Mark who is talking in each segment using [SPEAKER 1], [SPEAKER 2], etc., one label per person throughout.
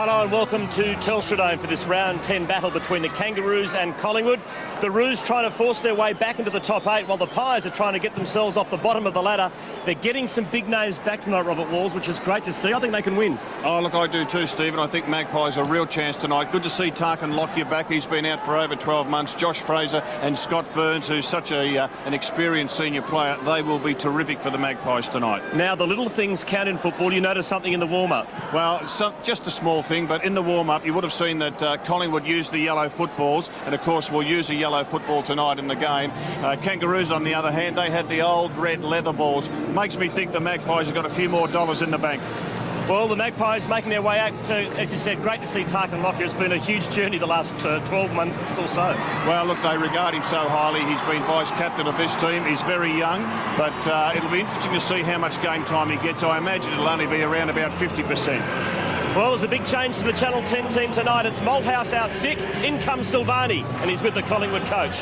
[SPEAKER 1] Hello and welcome to Telstra Dome for this round 10 battle between the Kangaroos and Collingwood. The Roos trying to force their way back into the top 8 while the Pies are trying to get themselves off the bottom of the ladder. They're getting some big names back tonight, Robert Walls, which is great to see. I think they can win. Oh, look, I do too, Stephen. I think Magpies are a real chance tonight. Good to see Tarkin Lockyer back. He's been out for over 12 months. Josh Fraser and Scott Burns, who's such an experienced senior player. They will be terrific for the Magpies tonight. Now, the little things count in football. You notice something in the warm-up? Well, just a small thing, but in the warm-up, you would have seen that Collingwood used the yellow footballs, and of course will use a yellow football tonight in the game. Kangaroos, on the other hand, they had the old red leather balls. Makes me think the Magpies have got a few more dollars in the bank. Well, the Magpies making their way out to, as you said, great to see Tarkin Lockyer. It's been a huge journey the last 12 months or so. Well, look, they regard him so highly. He's been vice-captain of this team. He's very young, but it'll be interesting to see how much game time he gets. I imagine it'll only be around about 50%. Well, there's a big change to the Channel 10 team tonight. It's Malthouse out sick. In comes Silvani, and he's with the Collingwood coach.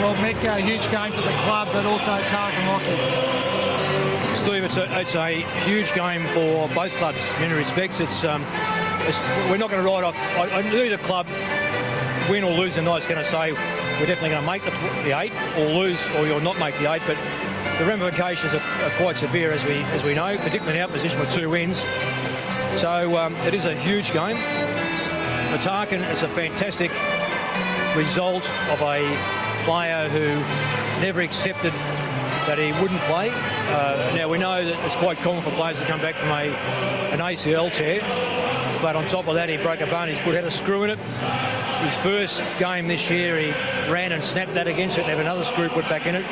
[SPEAKER 2] Well, Mick, a huge game for the club, but also Tarkin Lockyer.
[SPEAKER 3] Steve, it's a huge game for both clubs in many respects. We're not going to write off. I knew the club, win or lose tonight, is going to say we're definitely going to make the 8, or lose, or you'll not make the 8. But the ramifications are quite severe, as we know, particularly in our position with 2 wins. So it is a huge game. For Tarkin, it's a fantastic result of a player who never accepted that he wouldn't play. Now, we know that it's quite common for players to come back from an ACL tear, but on top of that, he broke a bone. His foot had a screw in it. His first game this year, he ran and snapped that against it and had another screw put back in it.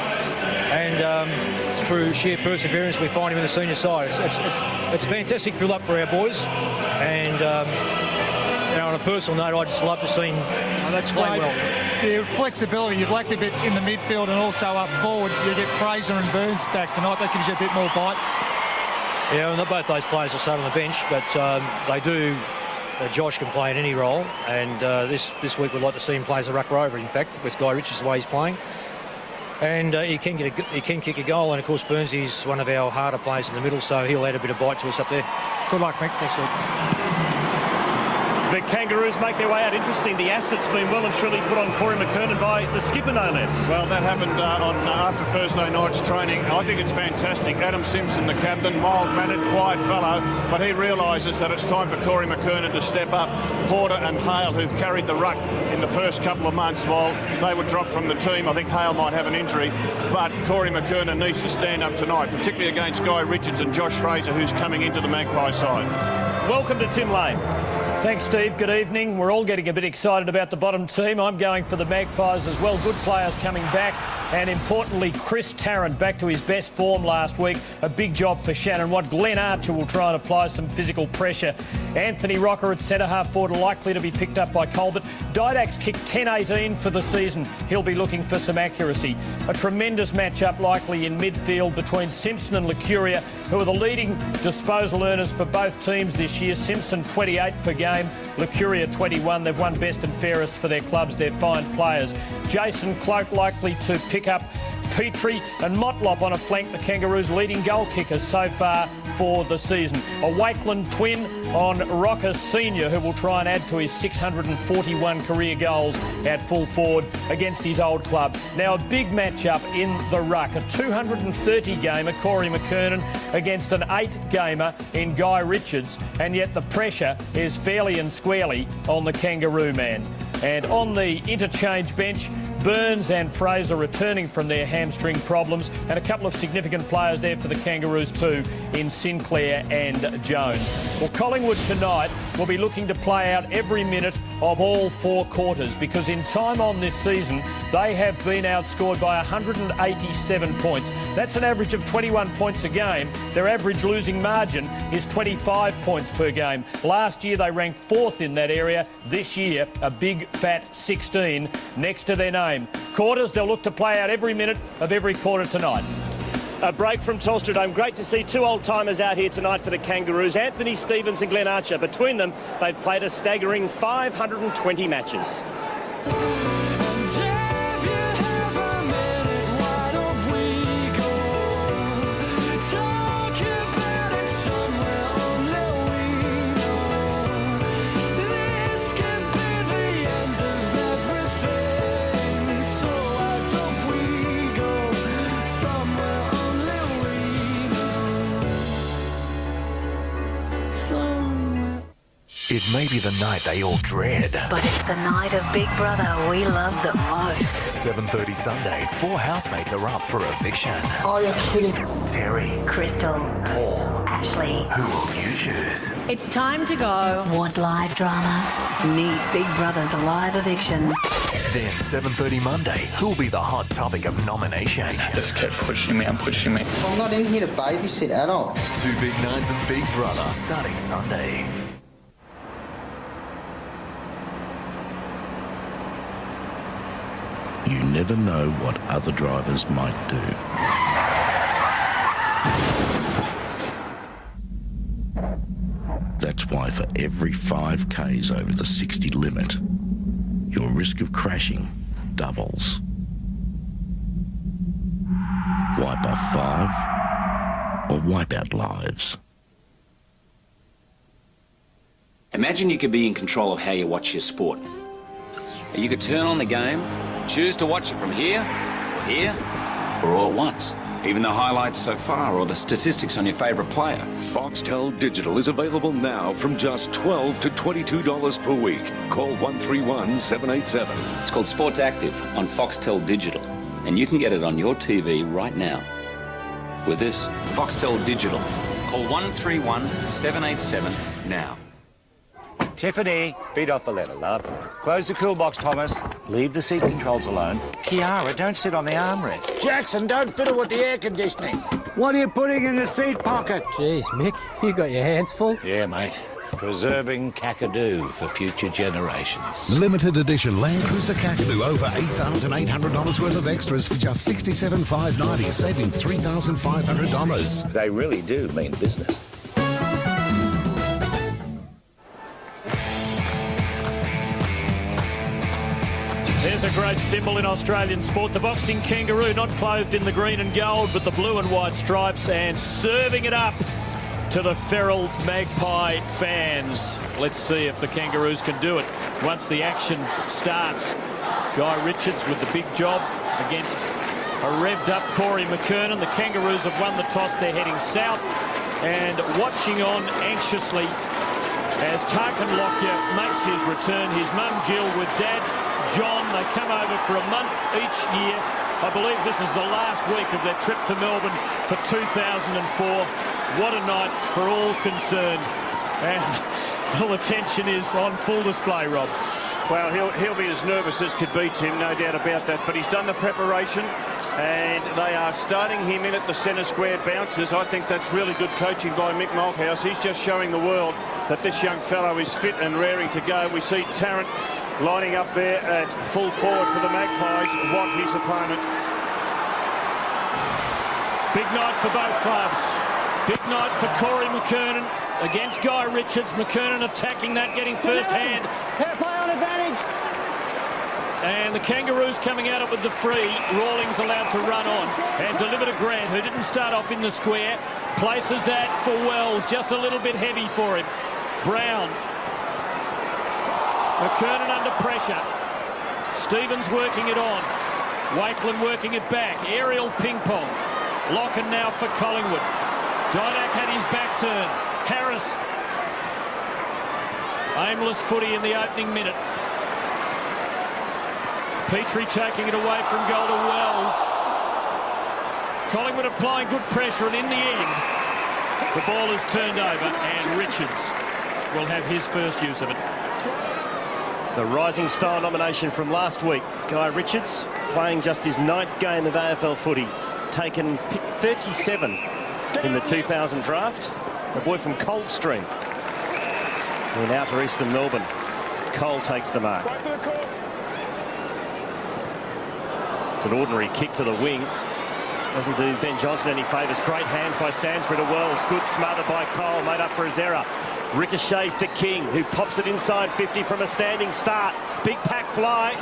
[SPEAKER 3] And through sheer perseverance, we find him in the senior side. It's a fantastic build-up for our boys. And on a personal note, I just love to see him play well.
[SPEAKER 2] The flexibility, you've lacked a bit in the midfield and also up forward. You get Fraser and Burns back tonight. That gives you a bit more bite.
[SPEAKER 3] Yeah, well, both those players are sat on the bench, but they do. Josh can play in any role, and this week we'd like to see him play as a ruck rover, in fact, with Guy Richards the way he's playing. And he can kick a goal, and of course Burns is one of our harder players in the middle, so he'll add a bit of bite to us up there.
[SPEAKER 2] Good luck, Mick. Thanks, Luke.
[SPEAKER 1] The Kangaroos make their way out. Interesting, the asset's been well and truly put on Corey McKernan by the skipper, no less. Well, that happened after Thursday night's training. I think it's fantastic. Adam Simpson, the captain, mild-mannered, quiet fellow, but he realises that it's time for Corey McKernan to step up. Porter and Hale, who've carried the ruck in the first couple of months, while they were dropped from the team. I think Hale might have an injury, but Corey McKernan needs to stand up tonight, particularly against Guy Richards and Josh Fraser, who's coming into the Magpie side. Welcome to Tim Lane.
[SPEAKER 4] Thanks, Steve. Good evening. We're all getting a bit excited about the bottom team. I'm going for the Magpies as well. Good players coming back. And importantly, Chris Tarrant back to his best form last week. A big job for Shannon Watt. Glenn Archer will try and apply some physical pressure. Anthony Rocker at centre-half forward, likely to be picked up by Colbert. Didak's kicked 10-18 for the season. He'll be looking for some accuracy. A tremendous matchup likely in midfield between Simpson and Lucuria, who are the leading disposal earners for both teams this year. Simpson 28 per game, Lucuria 21. They've won best and fairest for their clubs. They're fine players. Jason Cloak likely to pick up Petrie and Motlop on a flank, the Kangaroos' leading goal kickers so far for the season. A Wakeland twin on Rocker Senior, who will try and add to his 641 career goals at full forward against his old club. Now a big matchup in the ruck, a 230-gamer, Corey McKernan, against an 8-gamer in Guy Richards, and yet the pressure is fairly and squarely on the Kangaroo man. And on the interchange bench, Burns and Fraser returning from their hamstring problems, and a couple of significant players there for the Kangaroos too in Sinclair and Jones. Well, Collingwood tonight will be looking to play out every minute of all 4 quarters, because in time on this season they have been outscored by 187 points. That's an average of 21 points a game. Their average losing margin is 25 points per game. Last year they ranked 4th in that area. This year a big fat 16 next to their name. Quarters, they'll look to play out every minute of every quarter tonight. A break from Telstra Dome. Great to see 2 old-timers out here tonight for the Kangaroos. Anthony Stevens and Glenn Archer. Between them, they've played a staggering 520 matches.
[SPEAKER 5] It may be the night they all dread.
[SPEAKER 6] But it's the night of Big Brother we love the most.
[SPEAKER 5] 7:30 Sunday, 4 housemates are up for eviction.
[SPEAKER 6] Oh, you're kidding.
[SPEAKER 5] Terry,
[SPEAKER 6] Crystal.
[SPEAKER 5] Paul.
[SPEAKER 6] Ashley.
[SPEAKER 5] Who will you choose?
[SPEAKER 7] It's time to go.
[SPEAKER 6] Want live drama? Meet Big Brother's live eviction.
[SPEAKER 5] Then 7:30 Monday, who'll be the hot topic of nomination?
[SPEAKER 8] Just kept pushing me and pushing me.
[SPEAKER 9] I'm not in here to babysit adults.
[SPEAKER 5] 2 big nights of Big Brother starting Sunday.
[SPEAKER 10] You never know what other drivers might do. That's why for every 5Ks over the 60 limit, your risk of crashing doubles. Wipe off 5 or wipe out lives.
[SPEAKER 11] Imagine you could be in control of how you watch your sport. You could turn on the game, choose to watch it from here, or here, or all at once. Even the highlights so far or the statistics on your favourite player.
[SPEAKER 12] Foxtel Digital is available now from just $12 to $22 per week. Call 131-787.
[SPEAKER 11] It's called Sports Active on Foxtel Digital, and you can get it on your TV right now. With this, Foxtel Digital. Call 131-787 now.
[SPEAKER 13] Tiffany, feed off the letter, love. Close the cool box, Thomas. Leave the seat controls alone. Kiara, don't sit on the armrest. Jackson, don't fiddle with the air conditioning. What are you putting in the seat pocket?
[SPEAKER 14] Jeez, Mick, you got your hands full.
[SPEAKER 13] Yeah, mate. Preserving Kakadu for future generations.
[SPEAKER 15] Limited edition Land Cruiser Kakadu, over $8,800 worth of extras for just $67,590, saving $3,500.
[SPEAKER 13] They really do mean business.
[SPEAKER 4] There's a great symbol in Australian sport, the boxing kangaroo, not clothed in the green and gold, but the blue and white stripes, and serving it up to the feral Magpie fans. Let's see if the Kangaroos can do it once the action starts. Guy Richards with the big job against a revved up Corey McKernan. The Kangaroos have won the toss, they're heading south, and watching on anxiously as Tarkin Lockyer makes his return. His mum Jill with dad John. They come over for a month each year. I believe this is the last week of their trip to Melbourne for 2004. What a night for all concerned. And all the tension is on full display, Rob.
[SPEAKER 1] Well, he'll be as nervous as could be, Tim, no doubt about that. But he's done the preparation, and they are starting him in at the centre square bounces. I think that's really good coaching by Mick Malthouse. He's just showing the world that this young fellow is fit and raring to go. We see Tarrant lining up there at full forward for the Magpies. What his opponent.
[SPEAKER 4] Big night for both clubs. Big night for Corey McKernan against Guy Richards. McKernan attacking that, getting first hand.
[SPEAKER 13] Fair play on advantage.
[SPEAKER 4] And the Kangaroos coming at it with the free. Rawlings allowed to run on and deliver to Grant, who didn't start off in the square. Places that for Wells, just a little bit heavy for him. Brown. McKernan under pressure. Stevens working it on. Wakeland working it back. Aerial ping-pong. Locken now for Collingwood. Didak had his back turn. Harris. Aimless footy in the opening minute. Petrie taking it away from goal to Wells. Collingwood applying good pressure, and in the end, the ball is turned over, and Richards will have his first use of it.
[SPEAKER 1] The Rising Star nomination from last week. Guy Richards playing just his 9th game of AFL footy. Taken pick 37 in the 2000 draft. The boy from Coldstream in outer eastern Melbourne. Cole takes the mark. It's an ordinary kick to the wing. Doesn't do Ben Johnson any favours. Great hands by Sansbury to Wells. Good smother by Cole, made up for his error. Ricochets to King, who pops it inside 50 from a standing start. Big pack fly.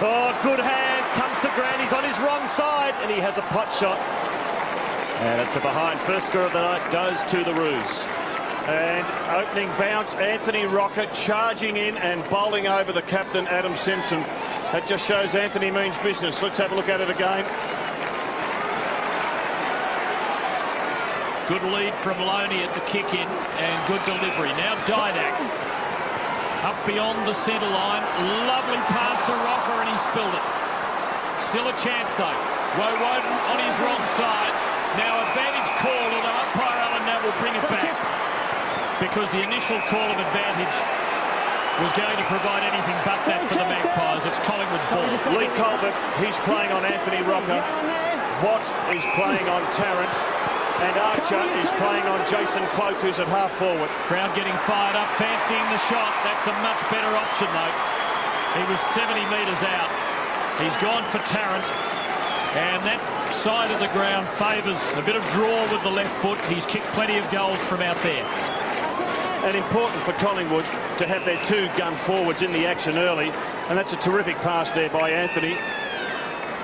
[SPEAKER 1] Oh, good hands. Comes to Grant. He's on his wrong side, and he has a pot shot. And it's a behind. First score of the night goes to the Roos.
[SPEAKER 16] And opening bounce, Anthony Rocket charging in and bowling over the captain, Adam Simpson. That just shows Anthony means business. Let's have a look at it again.
[SPEAKER 4] Good lead from Loney at the kick-in and good delivery. Now Didak. up beyond the centre line. Lovely pass to Rocker, and he spilled it. Still a chance, though. Woden on his wrong side. Now advantage call, although umpire Alan Nat will bring it back, because the initial call of advantage was going to provide anything but that for the Magpies. It's Collingwood's ball.
[SPEAKER 16] Lee Colbert, he's playing on Anthony Rocker. Watt is playing on Tarrant. And Archer is playing on Jason Cloak, who's at half forward.
[SPEAKER 4] Crowd getting fired up, fancying the shot. That's a much better option, though. He was 70 metres out. He's gone for Tarrant. And that side of the ground favours a bit of draw with the left foot. He's kicked plenty of goals from out there.
[SPEAKER 16] And important for Collingwood to have their two gun forwards in the action early. And that's a terrific pass there by Anthony.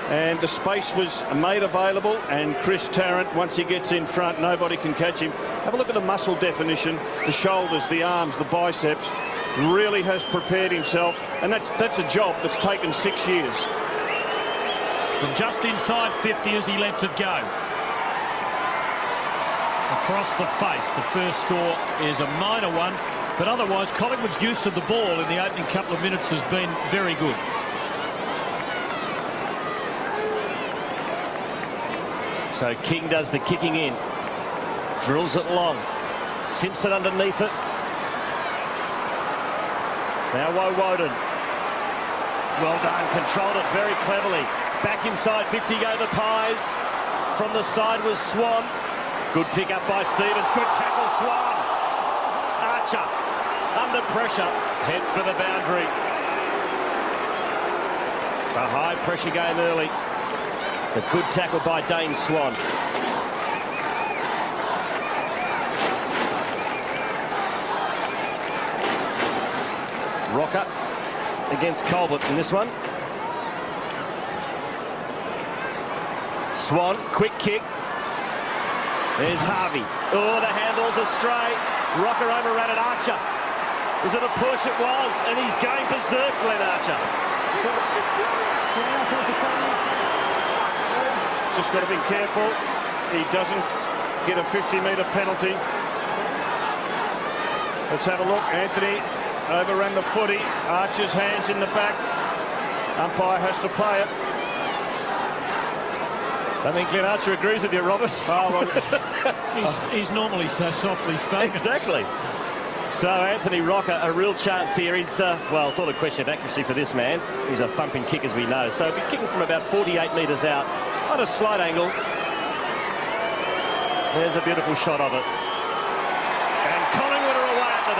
[SPEAKER 16] And the space was made available, and Chris Tarrant, once he gets in front, nobody can catch him. Have a look at the muscle definition, the shoulders, the arms, the biceps. Really has prepared himself, and that's a job that's taken 6 years.
[SPEAKER 4] From just inside 50 as he lets it go. Across the face, the first score is a minor one, but otherwise Collingwood's use of the ball in the opening couple of minutes has been very good.
[SPEAKER 1] So King does the kicking in, drills it long, Simpson underneath it. Now Woden, well done, controlled it very cleverly. Back inside 50 go the Pies. From the side was Swan. Good pick up by Stevens, good tackle Swan. Archer under pressure, heads for the boundary. It's a high pressure game early. It's a good tackle by Dane Swan. Rocker against Colbert in this one. Swan, quick kick. There's Harvey. Oh, the handle's astray. Rocker overran it. Archer. Was it a push? It was. And he's going berserk, Glenn Archer.
[SPEAKER 16] Just got to be careful. He doesn't get a 50-metre penalty. Let's have a look. Anthony overran the footy. Archer's hands in the back. Umpire has to play it.
[SPEAKER 1] I think Glenn Archer agrees with you, Robert.
[SPEAKER 4] Oh, well, he's normally so softly spoken.
[SPEAKER 1] Exactly. So Anthony Rocker, a real chance here. He's, well, sort of question of accuracy for this man. He's a thumping kick, as we know. So he'll be kicking from about 48 metres out on a slight angle. There's a beautiful shot of it. And Collingwood are away at the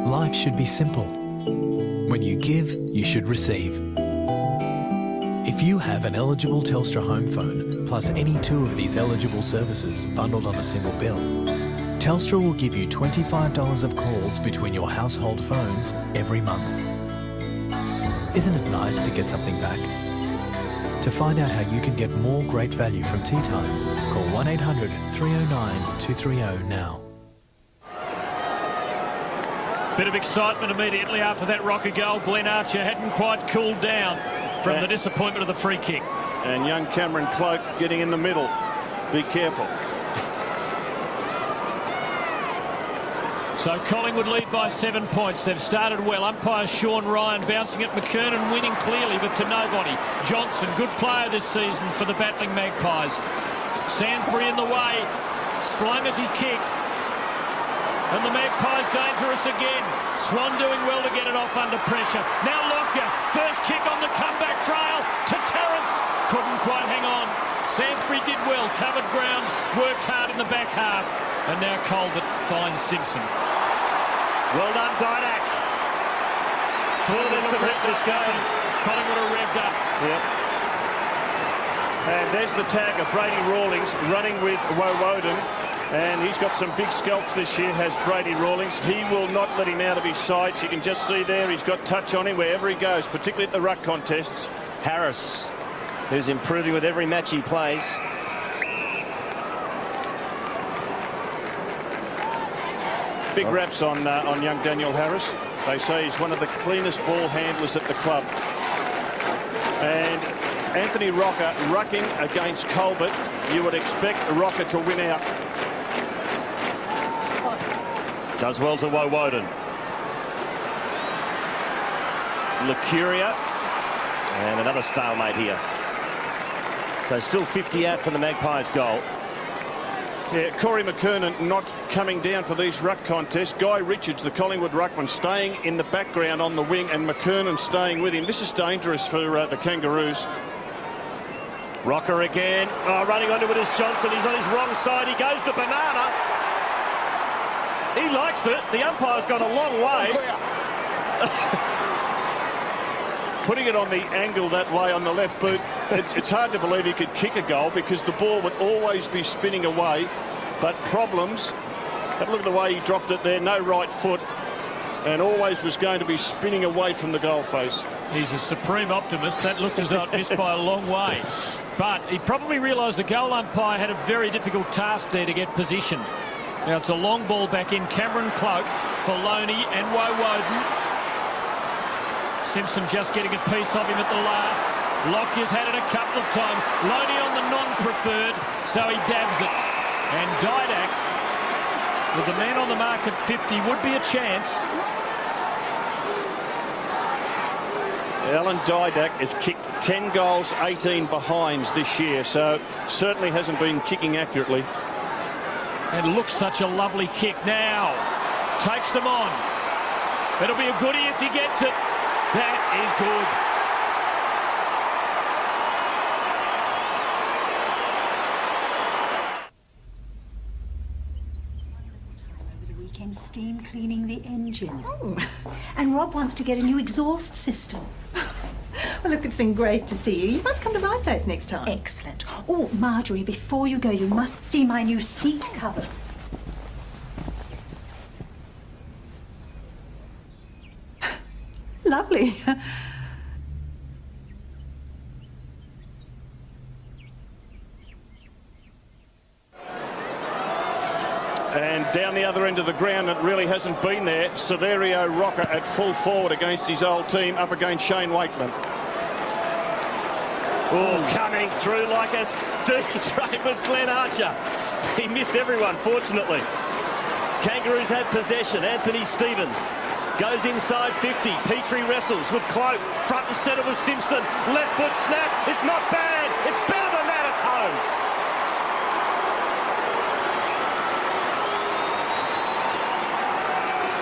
[SPEAKER 1] Dome.
[SPEAKER 5] Life should be simple. When you give, you should receive. If you have an eligible Telstra home phone, plus any two of these eligible services bundled on a single bill, Telstra will give you $25 of calls between your household phones every month. Isn't it nice to get something back? To find out how you can get more great value from Tea Time, call 1800 309 230 now.
[SPEAKER 4] Bit of excitement immediately after that Rocker goal. Glenn Archer hadn't quite cooled down from the disappointment of the free kick.
[SPEAKER 16] And young Cameron Cloak getting in the middle. Be careful.
[SPEAKER 4] So Collingwood lead by 7 points. They've started well. Umpire Sean Ryan bouncing at McKernan, winning clearly, but to nobody. Johnson, good player this season for the battling Magpies. Sainsbury in the way, slung as he kicked. And the Magpies dangerous again. Swan doing well to get it off under pressure. Now Lockyer, first kick on the comeback trail to Tarrant. Couldn't quite hang on. Sainsbury did well, covered ground, worked hard in the back half. And now Colbert finds Simpson.
[SPEAKER 1] Well done, Dynak. Clearness to rip this game.
[SPEAKER 4] Collingwood are revved up.
[SPEAKER 16] Yep. And there's the tag of Brady Rawlings running with Woden. And he's got some big scalps this year, has Brady Rawlings. He will not let him out of his sights. You can just see there he's got touch on him wherever he goes, particularly at the ruck contests.
[SPEAKER 1] Harris, who's improving with every match he plays.
[SPEAKER 16] Big raps on young Daniel Harris. They say he's one of the cleanest ball handlers at the club. And Anthony Rocker rucking against Colbert. You would expect Rocker to win out.
[SPEAKER 1] Does well to Woden. Lucuria. And another stalemate here. So still 50 out from the Magpies' goal.
[SPEAKER 16] Yeah, Corey McKernan not coming down for these ruck contests. Guy Richards, the Collingwood ruckman, staying in the background on the wing, and McKernan staying with him. This is dangerous for the Kangaroos.
[SPEAKER 1] Rocker again. Oh, running onto it is Johnson. He's on his wrong side. He goes to banana. He likes it. The umpire's gone a long way.
[SPEAKER 16] Putting it on the angle that way on the left boot, it's hard to believe he could kick a goal because the ball would always be spinning away. But problems. Have a look at the way he dropped it there. No right foot. And always was going to be spinning away from the goal face.
[SPEAKER 4] He's a supreme optimist. That looked as though it missed by a long way. But he probably realised the goal umpire had a very difficult task there to get position. Now it's a long ball back in. Cameron Cloak for Loney and Woden. Simpson just getting a piece of him at the last. Lockyer's had it a couple of times. Loney on the non-preferred, so he dabs it. And Didak, with the man on the mark at 50, would be a chance.
[SPEAKER 16] Alan Didak has kicked 10 goals, 18 behinds this year, so certainly hasn't been kicking accurately.
[SPEAKER 4] And looks such a lovely kick now. Takes him on. It'll be a goodie if he gets it. That is good.
[SPEAKER 7] Steam cleaning the engine. Oh. And Rob wants to get a new exhaust system.
[SPEAKER 17] Well, look, it's been great to see you. You must come to my place next time.
[SPEAKER 7] Excellent. Oh, Marjorie, before you go, you must see my new seat covers.
[SPEAKER 17] Lovely.
[SPEAKER 16] And down the other end of the ground, it really hasn't been there. Severio Rocker at full forward against his old team, up against Shane Wakeman.
[SPEAKER 1] Oh, coming through like a steam train was Glenn Archer. He missed everyone, fortunately. Kangaroos had possession. Anthony Stevens goes inside 50. Petrie wrestles with Cloak. Front and centre with Simpson. Left foot snap. It's not bad. It's better than that. It's home.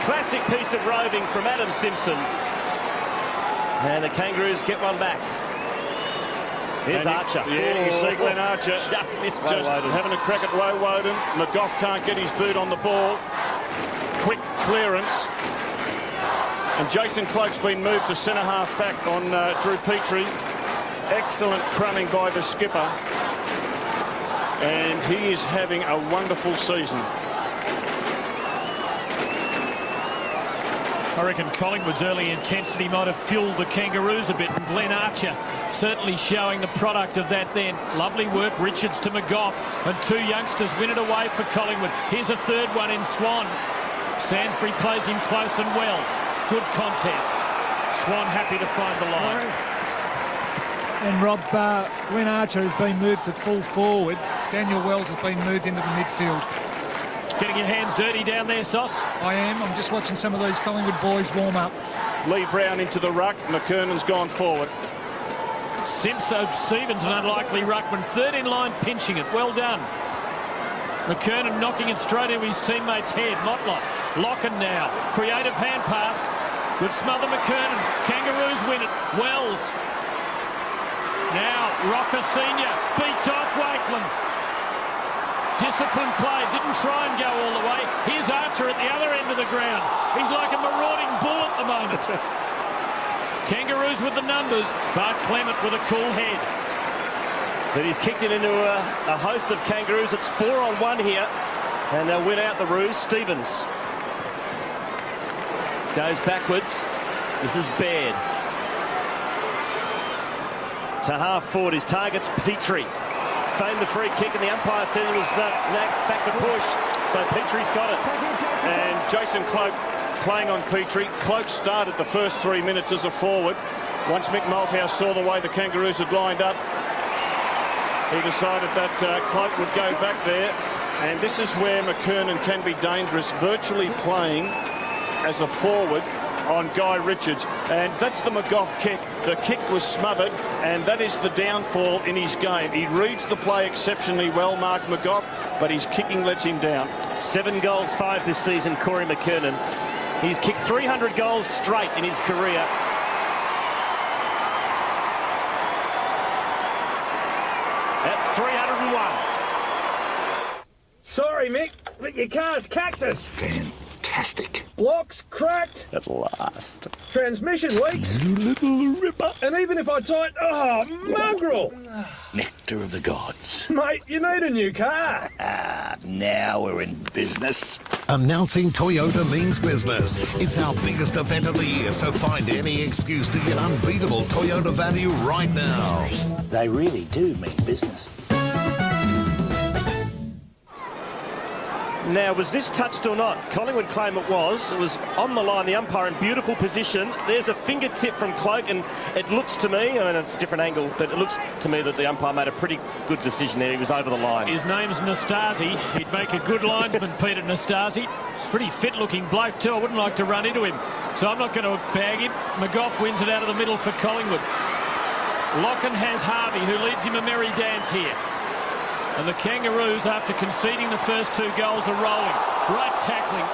[SPEAKER 1] Classic piece of roving from Adam Simpson. And the Kangaroos get one back. Here's Archer.
[SPEAKER 16] Yeah, you see Glenn Archer
[SPEAKER 1] just
[SPEAKER 16] having a crack at Woden. McGough can't get his boot on the ball. Quick clearance. And Jason Cloak's been moved to centre half back on Drew Petrie. Excellent crumbing by the skipper. And he is having a wonderful season.
[SPEAKER 4] I reckon Collingwood's early intensity might have fueled the Kangaroos a bit, and Glenn Archer certainly showing the product of that then. Lovely work, Richards to McGough, and two youngsters win it away for Collingwood. Here's a third one in Swan. Sainsbury plays him close and well. Good contest. Swan happy to find the line.
[SPEAKER 2] And Rob, Glenn Archer has been moved to full forward. Daniel Wells has been moved into the midfield.
[SPEAKER 4] Getting your hands dirty down there, Sauce?
[SPEAKER 2] I am. I'm just watching some of these Collingwood boys warm up.
[SPEAKER 16] Lee Brown into the ruck. McKernan's gone forward.
[SPEAKER 4] Simpson, Stevens, an unlikely ruckman. Third in line, pinching it. Well done. McKernan knocking it straight into his teammate's head. Motlop. Locken now. Creative hand pass. Good smother, McKernan. Kangaroos win it. Wells. Now, Rocker Senior beats off Wakeland. Disciplined play, didn't try and go all the way. Here's Archer at the other end of the ground. He's like a marauding bull at the moment. Kangaroos with the numbers, Bart Clement with a cool head.
[SPEAKER 1] But he's kicked it into a host of Kangaroos. It's 4-on-1 here, and they'll win out the Roos. Stevens goes backwards. This is Baird. To half forward, his target's Petrie. Feigned the free kick, and the umpire said it was factor push. So Petrie's got it.
[SPEAKER 16] And Jason Cloak playing on Petrie. Cloak started the first 3 minutes as a forward. Once Mick Malthouse saw the way the Kangaroos had lined up, he decided that Cloak would go back there. And this is where McKernan can be dangerous, virtually playing as a forward on Guy Richards. And that's the McGough kick. The kick was smothered, and that is the downfall in his game. He reads the play exceptionally well, Mark McGough, but his kicking lets him down.
[SPEAKER 1] 7 goals, 5 this season, Corey McKernan. He's kicked 300 goals straight in his career. That's 301.
[SPEAKER 18] Sorry, Mick, but your car's cactus.
[SPEAKER 10] Fantastic.
[SPEAKER 18] Lock's cracked.
[SPEAKER 1] At last.
[SPEAKER 18] Transmission leaks.
[SPEAKER 10] You little ripper.
[SPEAKER 18] And even if I tight... Oh, mongrel.
[SPEAKER 10] Nectar of the gods.
[SPEAKER 18] Mate, you need a new car.
[SPEAKER 10] Now we're in business.
[SPEAKER 15] Announcing Toyota means business. It's our biggest event of the year, so find any excuse to get unbeatable Toyota value right now.
[SPEAKER 10] They really do mean business.
[SPEAKER 1] Now, was this touched or not? Collingwood claim it was. It was on the line, the umpire in beautiful position. There's a fingertip from Cloak, and it looks to me, I mean, it's a different angle, but it looks to me that the umpire made a pretty good decision there. He was over the line.
[SPEAKER 4] His name's Nastasi. He'd make a good linesman, Peter Nastasi. Pretty fit-looking bloke, too. I wouldn't like to run into him, so I'm not going to bag him. McGough wins it out of the middle for Collingwood. Locken has Harvey, who leads him a merry dance here. And the Kangaroos, after conceding the first 2 goals, are rolling. Great tackling.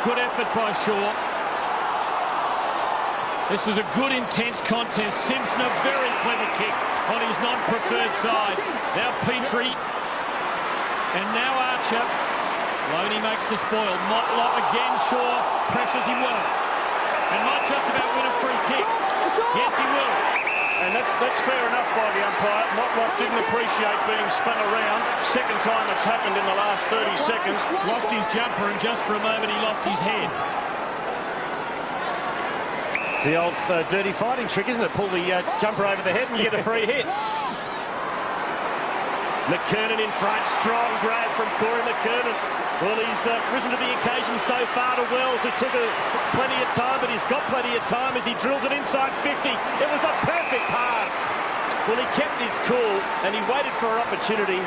[SPEAKER 4] Good effort by Shaw. This is a good, intense contest. Simpson, a very clever kick on his non-preferred side. Now Petrie. And now Archer. Loney makes the spoil. Motlop again. Shaw pressures him well. And might just about win a free kick. Yes, he will.
[SPEAKER 16] And that's fair enough by the umpire. Motlop didn't appreciate being spun around. Second time it's happened in the last 30 seconds.
[SPEAKER 4] Lost his jumper, and just for a moment he lost his head.
[SPEAKER 1] It's the old dirty fighting trick, isn't it? Pull the jumper over the head and you get a free hit. McKernan in front. Strong grab from Corey McKernan. Well, he's risen to the occasion so far to Wells. It took plenty of time, but he's got plenty of time as he drills it inside 50. It was a perfect pass. Well, he kept his cool, and he waited for an opportunity,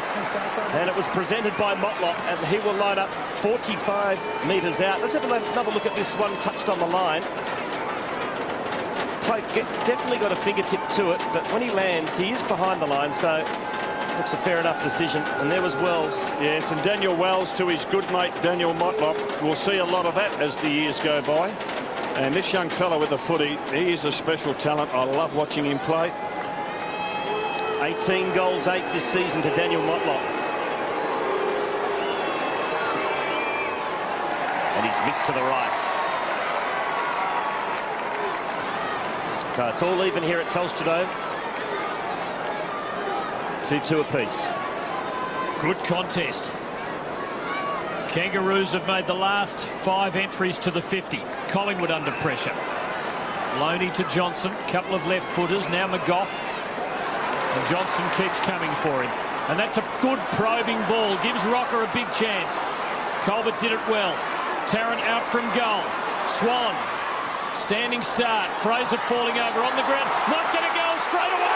[SPEAKER 1] and it was presented by Motlop, and he will line up 45 metres out. Let's have another look at this one touched on the line. Cloak definitely got a fingertip to it, but when he lands, he is behind the line, so looks a fair enough decision. And there was Wells.
[SPEAKER 16] Yes, and Daniel Wells to his good mate Daniel Motlop. We'll see a lot of that as the years go by. And this young fella with the footy, he is a special talent. I love watching him play.
[SPEAKER 1] 18 goals, 8 this season to Daniel Motlop. And he's missed to the right. So it's all even here at Telstra Dome. 2-2 apiece.
[SPEAKER 4] Good contest. Kangaroos have made the last 5 entries to the 50. Collingwood under pressure. Loney to Johnson. Couple of left footers. Now McGough. And Johnson keeps coming for him. And that's a good probing ball. Gives Rocker a big chance. Colbert did it well. Tarrant out from goal. Swan. Standing start. Fraser falling over on the ground. Might get a goal straight away.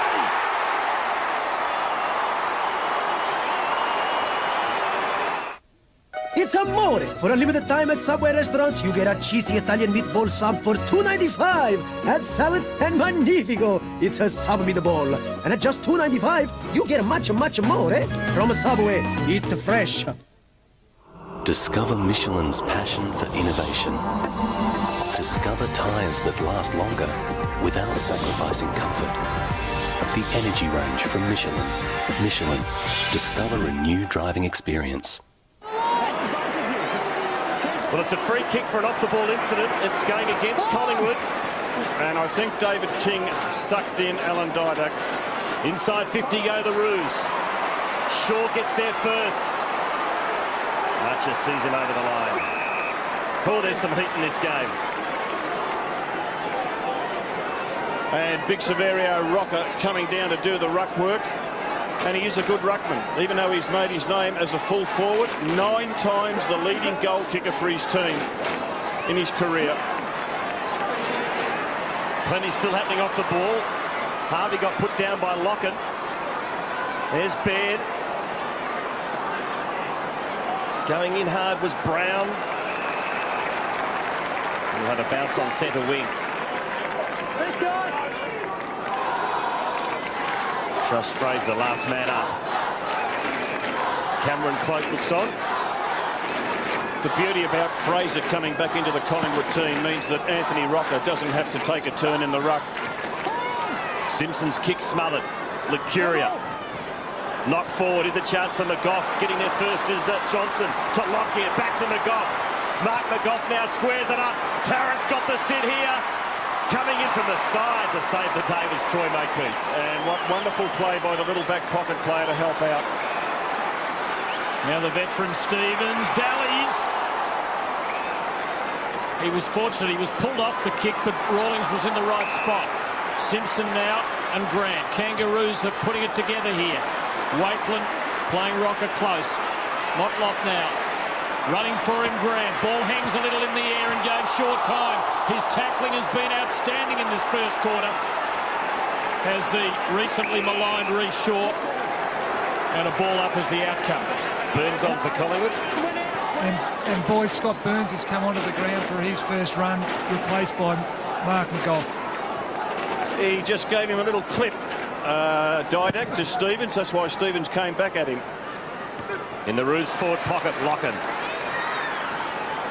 [SPEAKER 19] It's amore! For a limited time at Subway restaurants, you get a cheesy Italian meatball sub for $2.95. Add salad and magnifico! It's a sub meatball. And at just $2.95, you get much, much more, eh? From Subway, eat fresh.
[SPEAKER 20] Discover Michelin's passion for innovation. Discover tyres that last longer without sacrificing comfort. The energy range from Michelin. Michelin. Discover a new driving experience.
[SPEAKER 1] Well, it's a free kick for an off-the-ball incident. It's going against Collingwood.
[SPEAKER 16] And I think David King sucked in Alan Didak.
[SPEAKER 1] Inside 50 go the Roos. Shaw gets there first. Archer sees him over the line. Oh, there's some heat in this game.
[SPEAKER 16] And Big Severio Rocker coming down to do the ruck work. And he is a good ruckman, even though he's made his name as a full forward. 9 times the leading goal kicker for his team in his career.
[SPEAKER 1] Plenty still happening off the ball. Harvey got put down by Locken. There's Baird. Going in hard was Brown. He'll have a bounce on centre wing.
[SPEAKER 18] Let's go.
[SPEAKER 1] Josh Fraser, last man up. Cameron Cloke looks on.
[SPEAKER 16] The beauty about Fraser coming back into the Collingwood team means that Anthony Rocker doesn't have to take a turn in the ruck.
[SPEAKER 1] Simpson's kick smothered. Licuria. Knock forward is a chance for McGough. Getting there first is Johnson to Lockyer. Back to McGough. Mark McGough now squares it up. Tarrant's got the sit here. Coming in from the side to save the day was Troy Makepeace.
[SPEAKER 16] And what wonderful play by the little back pocket player to help out.
[SPEAKER 4] Now the veteran Stevens dallies. He was fortunate. He was pulled off the kick, but Rawlings was in the right spot. Simpson now and Grant. Kangaroos are putting it together here. Waitland playing Rocker close. Motlop now. Running for him, Grant. Ball hangs a little in the air and gave short time. His tackling has been outstanding in this first quarter. As the recently maligned Reece Shaw. And a ball up as the outcome.
[SPEAKER 1] Burns on for Collingwood.
[SPEAKER 2] And boy, Scott Burns has come onto the ground for his first run, replaced by Mark McGough.
[SPEAKER 16] He just gave him a little clip. Didact to Stevens. That's why Stevens came back at him.
[SPEAKER 1] In the Roos forward pocket, Locken.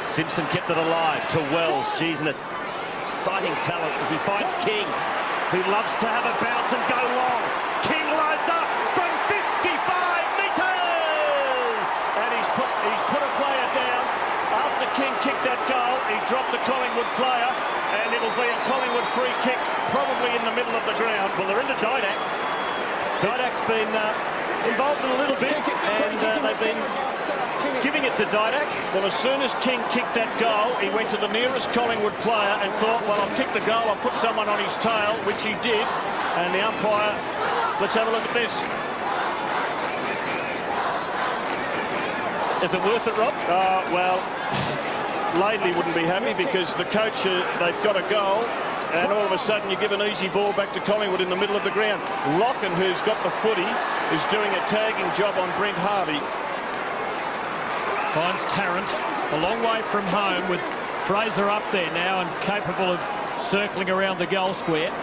[SPEAKER 1] Simpson kept it alive to Wells. Geez, an exciting talent as he finds King, who loves to have a bounce and go long. King loads up from 55 metres!
[SPEAKER 16] And he's put a player down. After King kicked that goal, he dropped the Collingwood player, and it'll be a Collingwood free kick, probably in the middle of the ground.
[SPEAKER 1] Well, they're into Didac. Didac's been involved in a little bit, and they've been giving it to Didac.
[SPEAKER 16] Well, as soon as King kicked that goal, he went to the nearest Collingwood player and thought, well, I've kicked the goal, I'll put someone on his tail, which he did. And the umpire, let's have a look at this.
[SPEAKER 1] Is it worth it, Rob?
[SPEAKER 16] Well, Laidley wouldn't be happy because the coach, they've got a goal, and all of a sudden you give an easy ball back to Collingwood in the middle of the ground. Locken, who's got the footy, is doing a tagging job on Brent Harvey.
[SPEAKER 4] Finds Tarrant a long way from home with Fraser up there now and capable of circling around the goal square.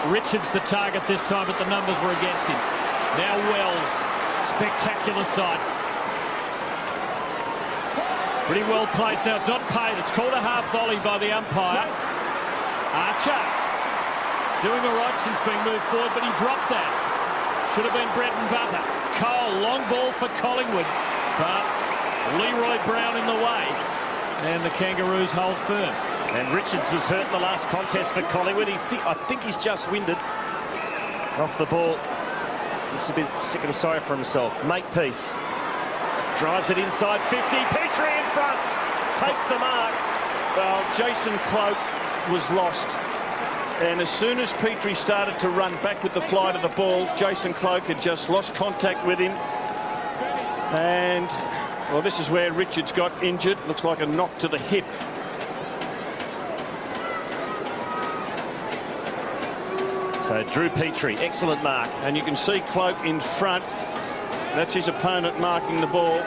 [SPEAKER 4] Richards the target this time, but the numbers were against him. Now Wells, spectacular sight. Pretty well placed. Now it's not paid. It's called a half volley by the umpire. Archer doing all right since being moved forward, but he dropped that. Should have been bread and butter. Cole, long ball for Collingwood, but Leroy Brown in the way, and the Kangaroos hold firm.
[SPEAKER 1] And Richards was hurt in the last contest for Collingwood. I think he's just winded off the ball. Looks a bit sick and sorry for himself. Makepeace drives it inside 50. Petrie in front, takes the mark.
[SPEAKER 16] Well, Jason Cloke was lost, and as soon as Petrie started to run back with the flight of the ball, Jason Cloke had just lost contact with him. And well, this is where Richards got injured. Looks like a knock to the hip.
[SPEAKER 1] So Drew Petrie, excellent mark.
[SPEAKER 16] And you can see Cloke in front. That's his opponent marking the ball.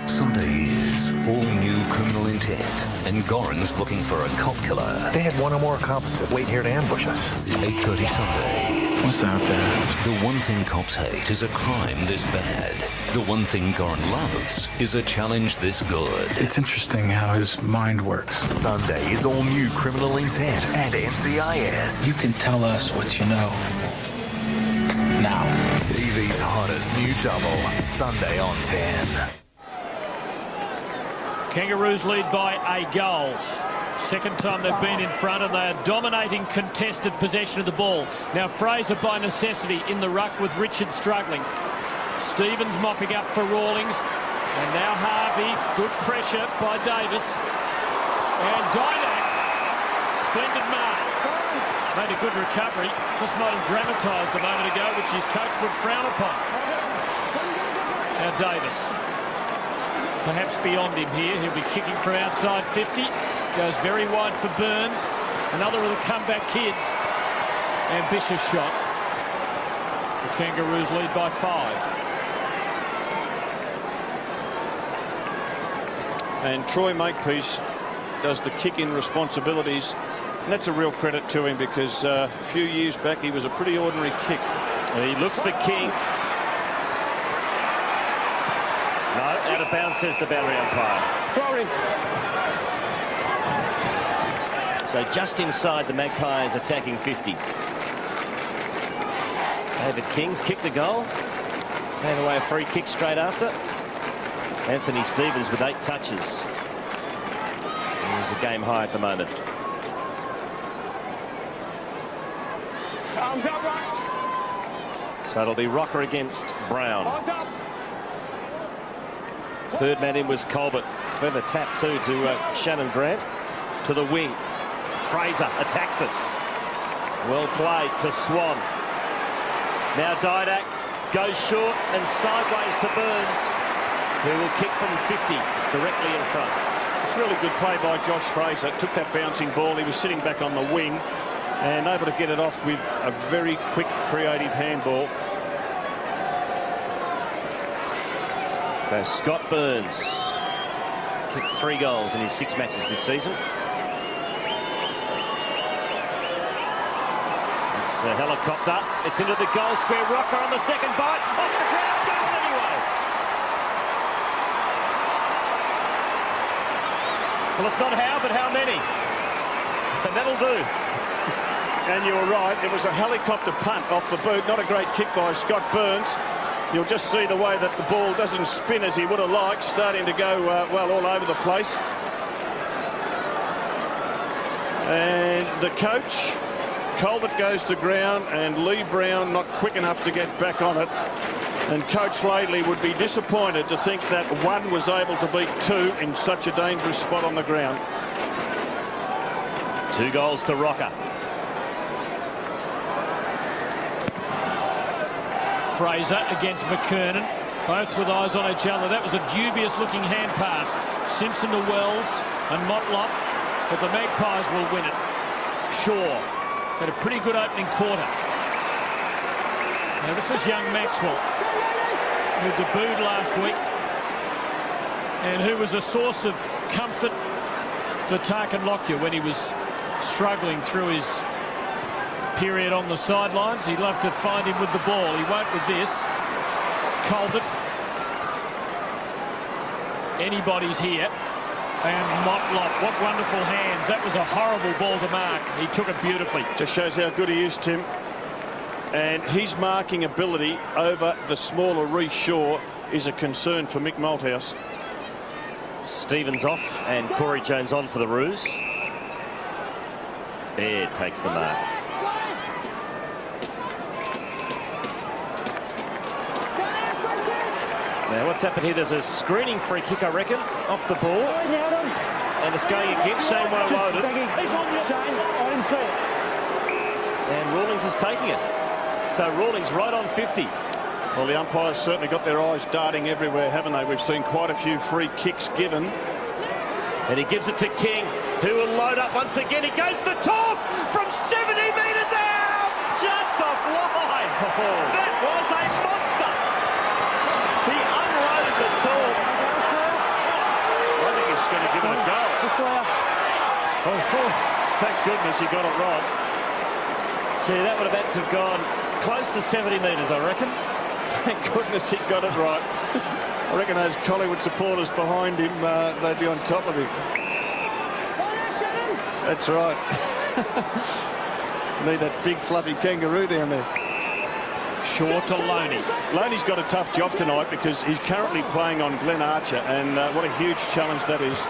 [SPEAKER 15] Sunday is all new Criminal Intent, and Goran's looking for a cop killer.
[SPEAKER 18] They had one or more accomplices waiting here to ambush us.
[SPEAKER 15] 8:30 Sunday.
[SPEAKER 8] What's out there?
[SPEAKER 15] The one thing cops hate is a crime this bad. The one thing Goran loves is a challenge this good.
[SPEAKER 8] It's interesting how his mind works.
[SPEAKER 15] Sunday is all new Criminal Intent and NCIS.
[SPEAKER 8] You can tell us what you know. Now.
[SPEAKER 15] TV's hottest new double, Sunday on 10.
[SPEAKER 4] Kangaroos lead by a goal. Second time they've been in front, and they are dominating contested possession of the ball. Now Fraser by necessity in the ruck with Richards struggling. Stevens mopping up for Rawlings. And now Harvey, good pressure by Davis. And Didac, splendid mark. Made a good recovery. Just might have dramatised a moment ago, which his coach would frown upon. Now Davis. Perhaps beyond him here. He'll be kicking from outside 50. Goes very wide for Burns. Another of the comeback kids. Ambitious shot. The Kangaroos lead by 5.
[SPEAKER 16] And Troy Makepeace does the kick-in responsibilities. And that's a real credit to him because a few years back he was a pretty ordinary kick.
[SPEAKER 1] And he looks for King. No, out of bounds, says the boundary umpire.
[SPEAKER 18] Throw him.
[SPEAKER 1] So just inside, the Magpies attacking 50. David King's kicked a goal. Gave away a free kick straight after. Anthony Stevens with 8 touches. He's a game high at the moment.
[SPEAKER 18] Arms up, Rocks.
[SPEAKER 1] So it'll be Rocker against Brown.
[SPEAKER 18] Arms up.
[SPEAKER 1] Third man in was Colbert. Clever tap too to Shannon Grant. To the wing. Fraser attacks it. Well played to Swan. Now Didak goes short and sideways to Burns, who will kick from 50 directly in front.
[SPEAKER 16] It's really good play by Josh Fraser. Took that bouncing ball. He was sitting back on the wing and able to get it off with a very quick, creative handball.
[SPEAKER 1] So Scott Burns kicked 3 goals in his 6 matches this season. It's a helicopter. It's into the goal square. Rocker on the second bite. Off the ground. Goal anyway. Well, it's not how, but how many? And that'll do.
[SPEAKER 16] And you were right. It was a helicopter punt off the boot. Not a great kick by Scott Burns. You'll just see the way that the ball doesn't spin as he would have liked, starting to go, well, all over the place. And the coach, Colbert, goes to ground, and Lee Brown not quick enough to get back on it. And Coach Laidley would be disappointed to think that 1 was able to beat 2 in such a dangerous spot on the ground.
[SPEAKER 1] 2 goals to Rocker.
[SPEAKER 4] Fraser against McKernan, both with eyes on each other. That was a dubious-looking hand pass. Simpson to Wells and Motlop, but the Magpies will win it. Shaw had a pretty good opening quarter. Now this is young Maxwell, who debuted last week and who was a source of comfort for Tarkin Lockyer when he was struggling through his period on the sidelines. He'd love to find him with the ball. He won't with this. Colbert. Anybody's here. And Motlop, what wonderful hands. That was a horrible ball to mark. He took it beautifully.
[SPEAKER 16] Just shows how good he is, Tim. And his marking ability over the smaller Reece Shaw is a concern for Mick Malthouse.
[SPEAKER 1] Stevens off and Corey Jones on for the Roos. Baird takes the mark. Now what's happened here? There's a screening free kick, I reckon, off the ball. And it's going against Shane Woden.
[SPEAKER 18] I didn't see it.
[SPEAKER 1] And Rawlings is taking it. So Rawlings right on 50.
[SPEAKER 16] Well, the umpires certainly got their eyes darting everywhere, haven't they? We've seen quite a few free kicks given.
[SPEAKER 1] And he gives it to King, who will load up once again. He goes to Torp from 70 metres out! Just offline! That was a monster! He unloaded the Torp.
[SPEAKER 16] I think he's going to give it a go. Thank goodness he got it right.
[SPEAKER 1] See, that would have had to have gone close to 70 metres, I reckon.
[SPEAKER 16] Thank goodness he got it right. I reckon those Collingwood supporters behind him, they'd be on top of him. That's right. Need that big fluffy kangaroo down there.
[SPEAKER 4] Short to Loney.
[SPEAKER 16] Loney's got a tough job tonight because he's currently playing on Glenn Archer, and what a huge challenge that is.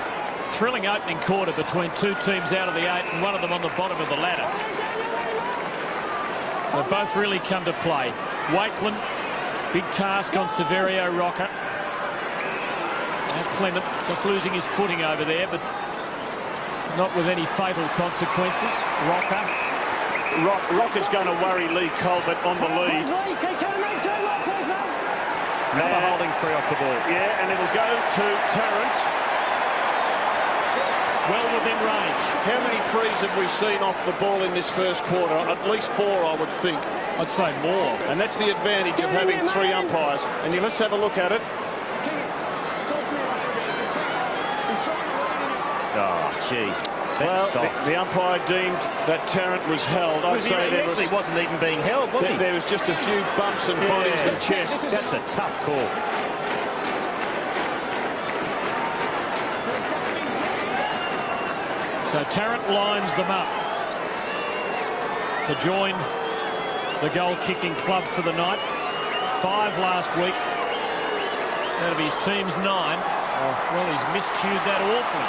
[SPEAKER 4] Thrilling opening quarter between 2 teams out of the 8 and one of them on the bottom of the ladder. They've both really come to play. Wakeland, big task on Severio Rocker. And Clement just losing his footing over there, but not with any fatal consequences. Rocker
[SPEAKER 16] Rocker's going to worry Lee Colbert on the lead.
[SPEAKER 1] Another holding free off the ball.
[SPEAKER 16] Yeah, and it'll go to Tarrant.
[SPEAKER 4] Well within range.
[SPEAKER 16] How many frees have we seen off the ball in this first quarter? At least 4, I would think.
[SPEAKER 4] I'd say more.
[SPEAKER 16] And that's the advantage of having 3 umpires. And let's have a look at it.
[SPEAKER 1] Oh, gee.
[SPEAKER 16] Well,
[SPEAKER 1] soft.
[SPEAKER 16] the umpire deemed that Tarrant was held. I'd say
[SPEAKER 1] he actually wasn't even being held, was he?
[SPEAKER 16] There was just a few bumps and bodies and chests.
[SPEAKER 1] That's a tough call.
[SPEAKER 4] So Tarrant lines them up to join the goal-kicking club for the night. 5 last week out of his team's 9. Well, he's miscued that awfully.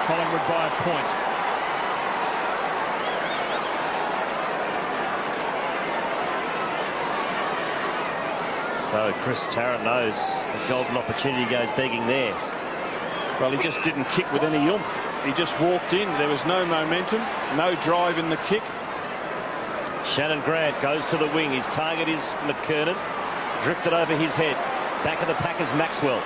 [SPEAKER 4] Collingwood by a point.
[SPEAKER 1] So Chris Tarrant knows a golden opportunity goes begging there.
[SPEAKER 16] Well, he just didn't kick with any oomph. He just walked in. There was no momentum, no drive in the kick.
[SPEAKER 1] Shannon Grant goes to the wing. His target is McKernan. Drifted over his head. Back of the Packers, Maxwell.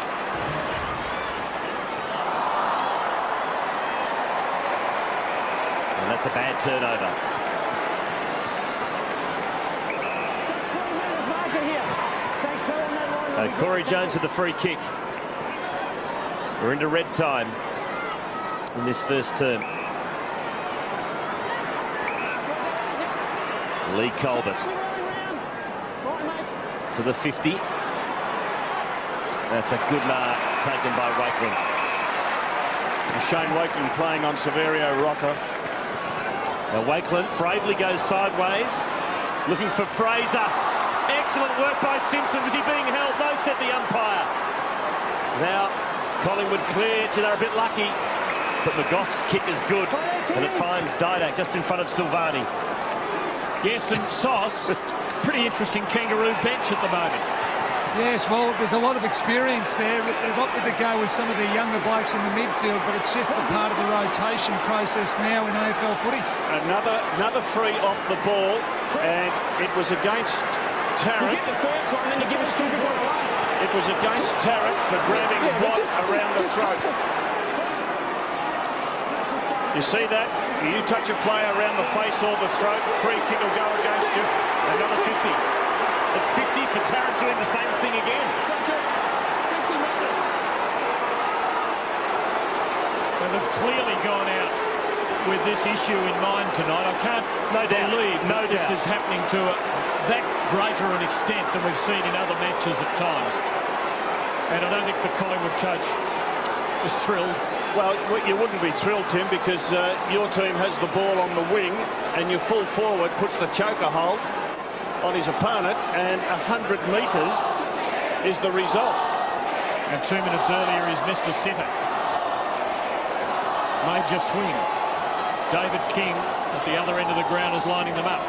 [SPEAKER 1] And that's a bad turnover. Corey Jones with the free kick. We're into red time in this first term. Lee Colbert to the 50. That's a good mark taken by Wakeling.
[SPEAKER 16] Shane Wakeling playing on Severio Rocker.
[SPEAKER 1] Now Wakeling bravely goes sideways, looking for Fraser. Excellent work by Simpson. Was he being held? No, said the umpire. Now Collingwood clear. They're a bit lucky, but McGough's kick is good, and it finds Didak just in front of Silvani.
[SPEAKER 4] Yes, and Sauce, pretty interesting Kangaroo bench at the moment.
[SPEAKER 2] Yes, well, there's a lot of experience there. They've opted to go with some of the younger blokes in the midfield, but it's just the part of the rotation process now in AFL footy.
[SPEAKER 16] Another free off the ball, and it was against Tarrant.
[SPEAKER 18] You get the first one, then you give a stupid one away.
[SPEAKER 16] It was against Tarrant for grabbing Watt around the throat. You see that? You touch a player around the face or the throat, free kick will go against you.
[SPEAKER 1] Another 50. It's 50 for Tarrant doing the same thing again.
[SPEAKER 18] 50 metres.
[SPEAKER 4] And they've clearly gone out with this issue in mind tonight. I can't believe that this is happening to that greater an extent than we've seen in other matches at times. And I don't think the Collingwood coach is thrilled.
[SPEAKER 16] Well, you wouldn't be thrilled, Tim, because your team has the ball on the wing and your full forward puts the choker hold on his opponent, and 100 metres is the result.
[SPEAKER 4] And 2 minutes earlier, he's missed a sitter. Major swing. David King at the other end of the ground is lining them up.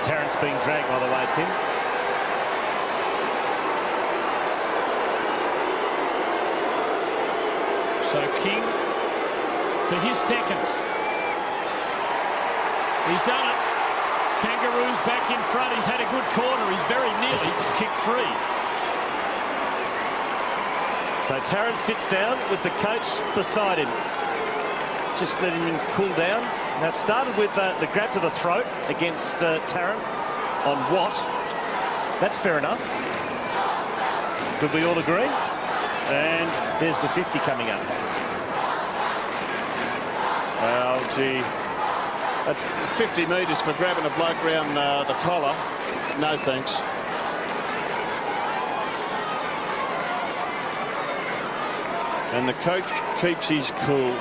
[SPEAKER 1] Tarrant's being dragged, by the way, Tim.
[SPEAKER 4] So King for his second. He's done it. Kangaroos back in front. He's had a good corner. He's very nearly kicked 3.
[SPEAKER 1] So Tarrant sits down with the coach beside him. Just letting him cool down. Now it started with the grab to the throat against Tarrant on Watt. That's fair enough. Could we all agree? And there's the 50 coming up.
[SPEAKER 16] Well, gee. That's 50 metres for grabbing a bloke round the collar. No thanks. And the coach keeps his cool.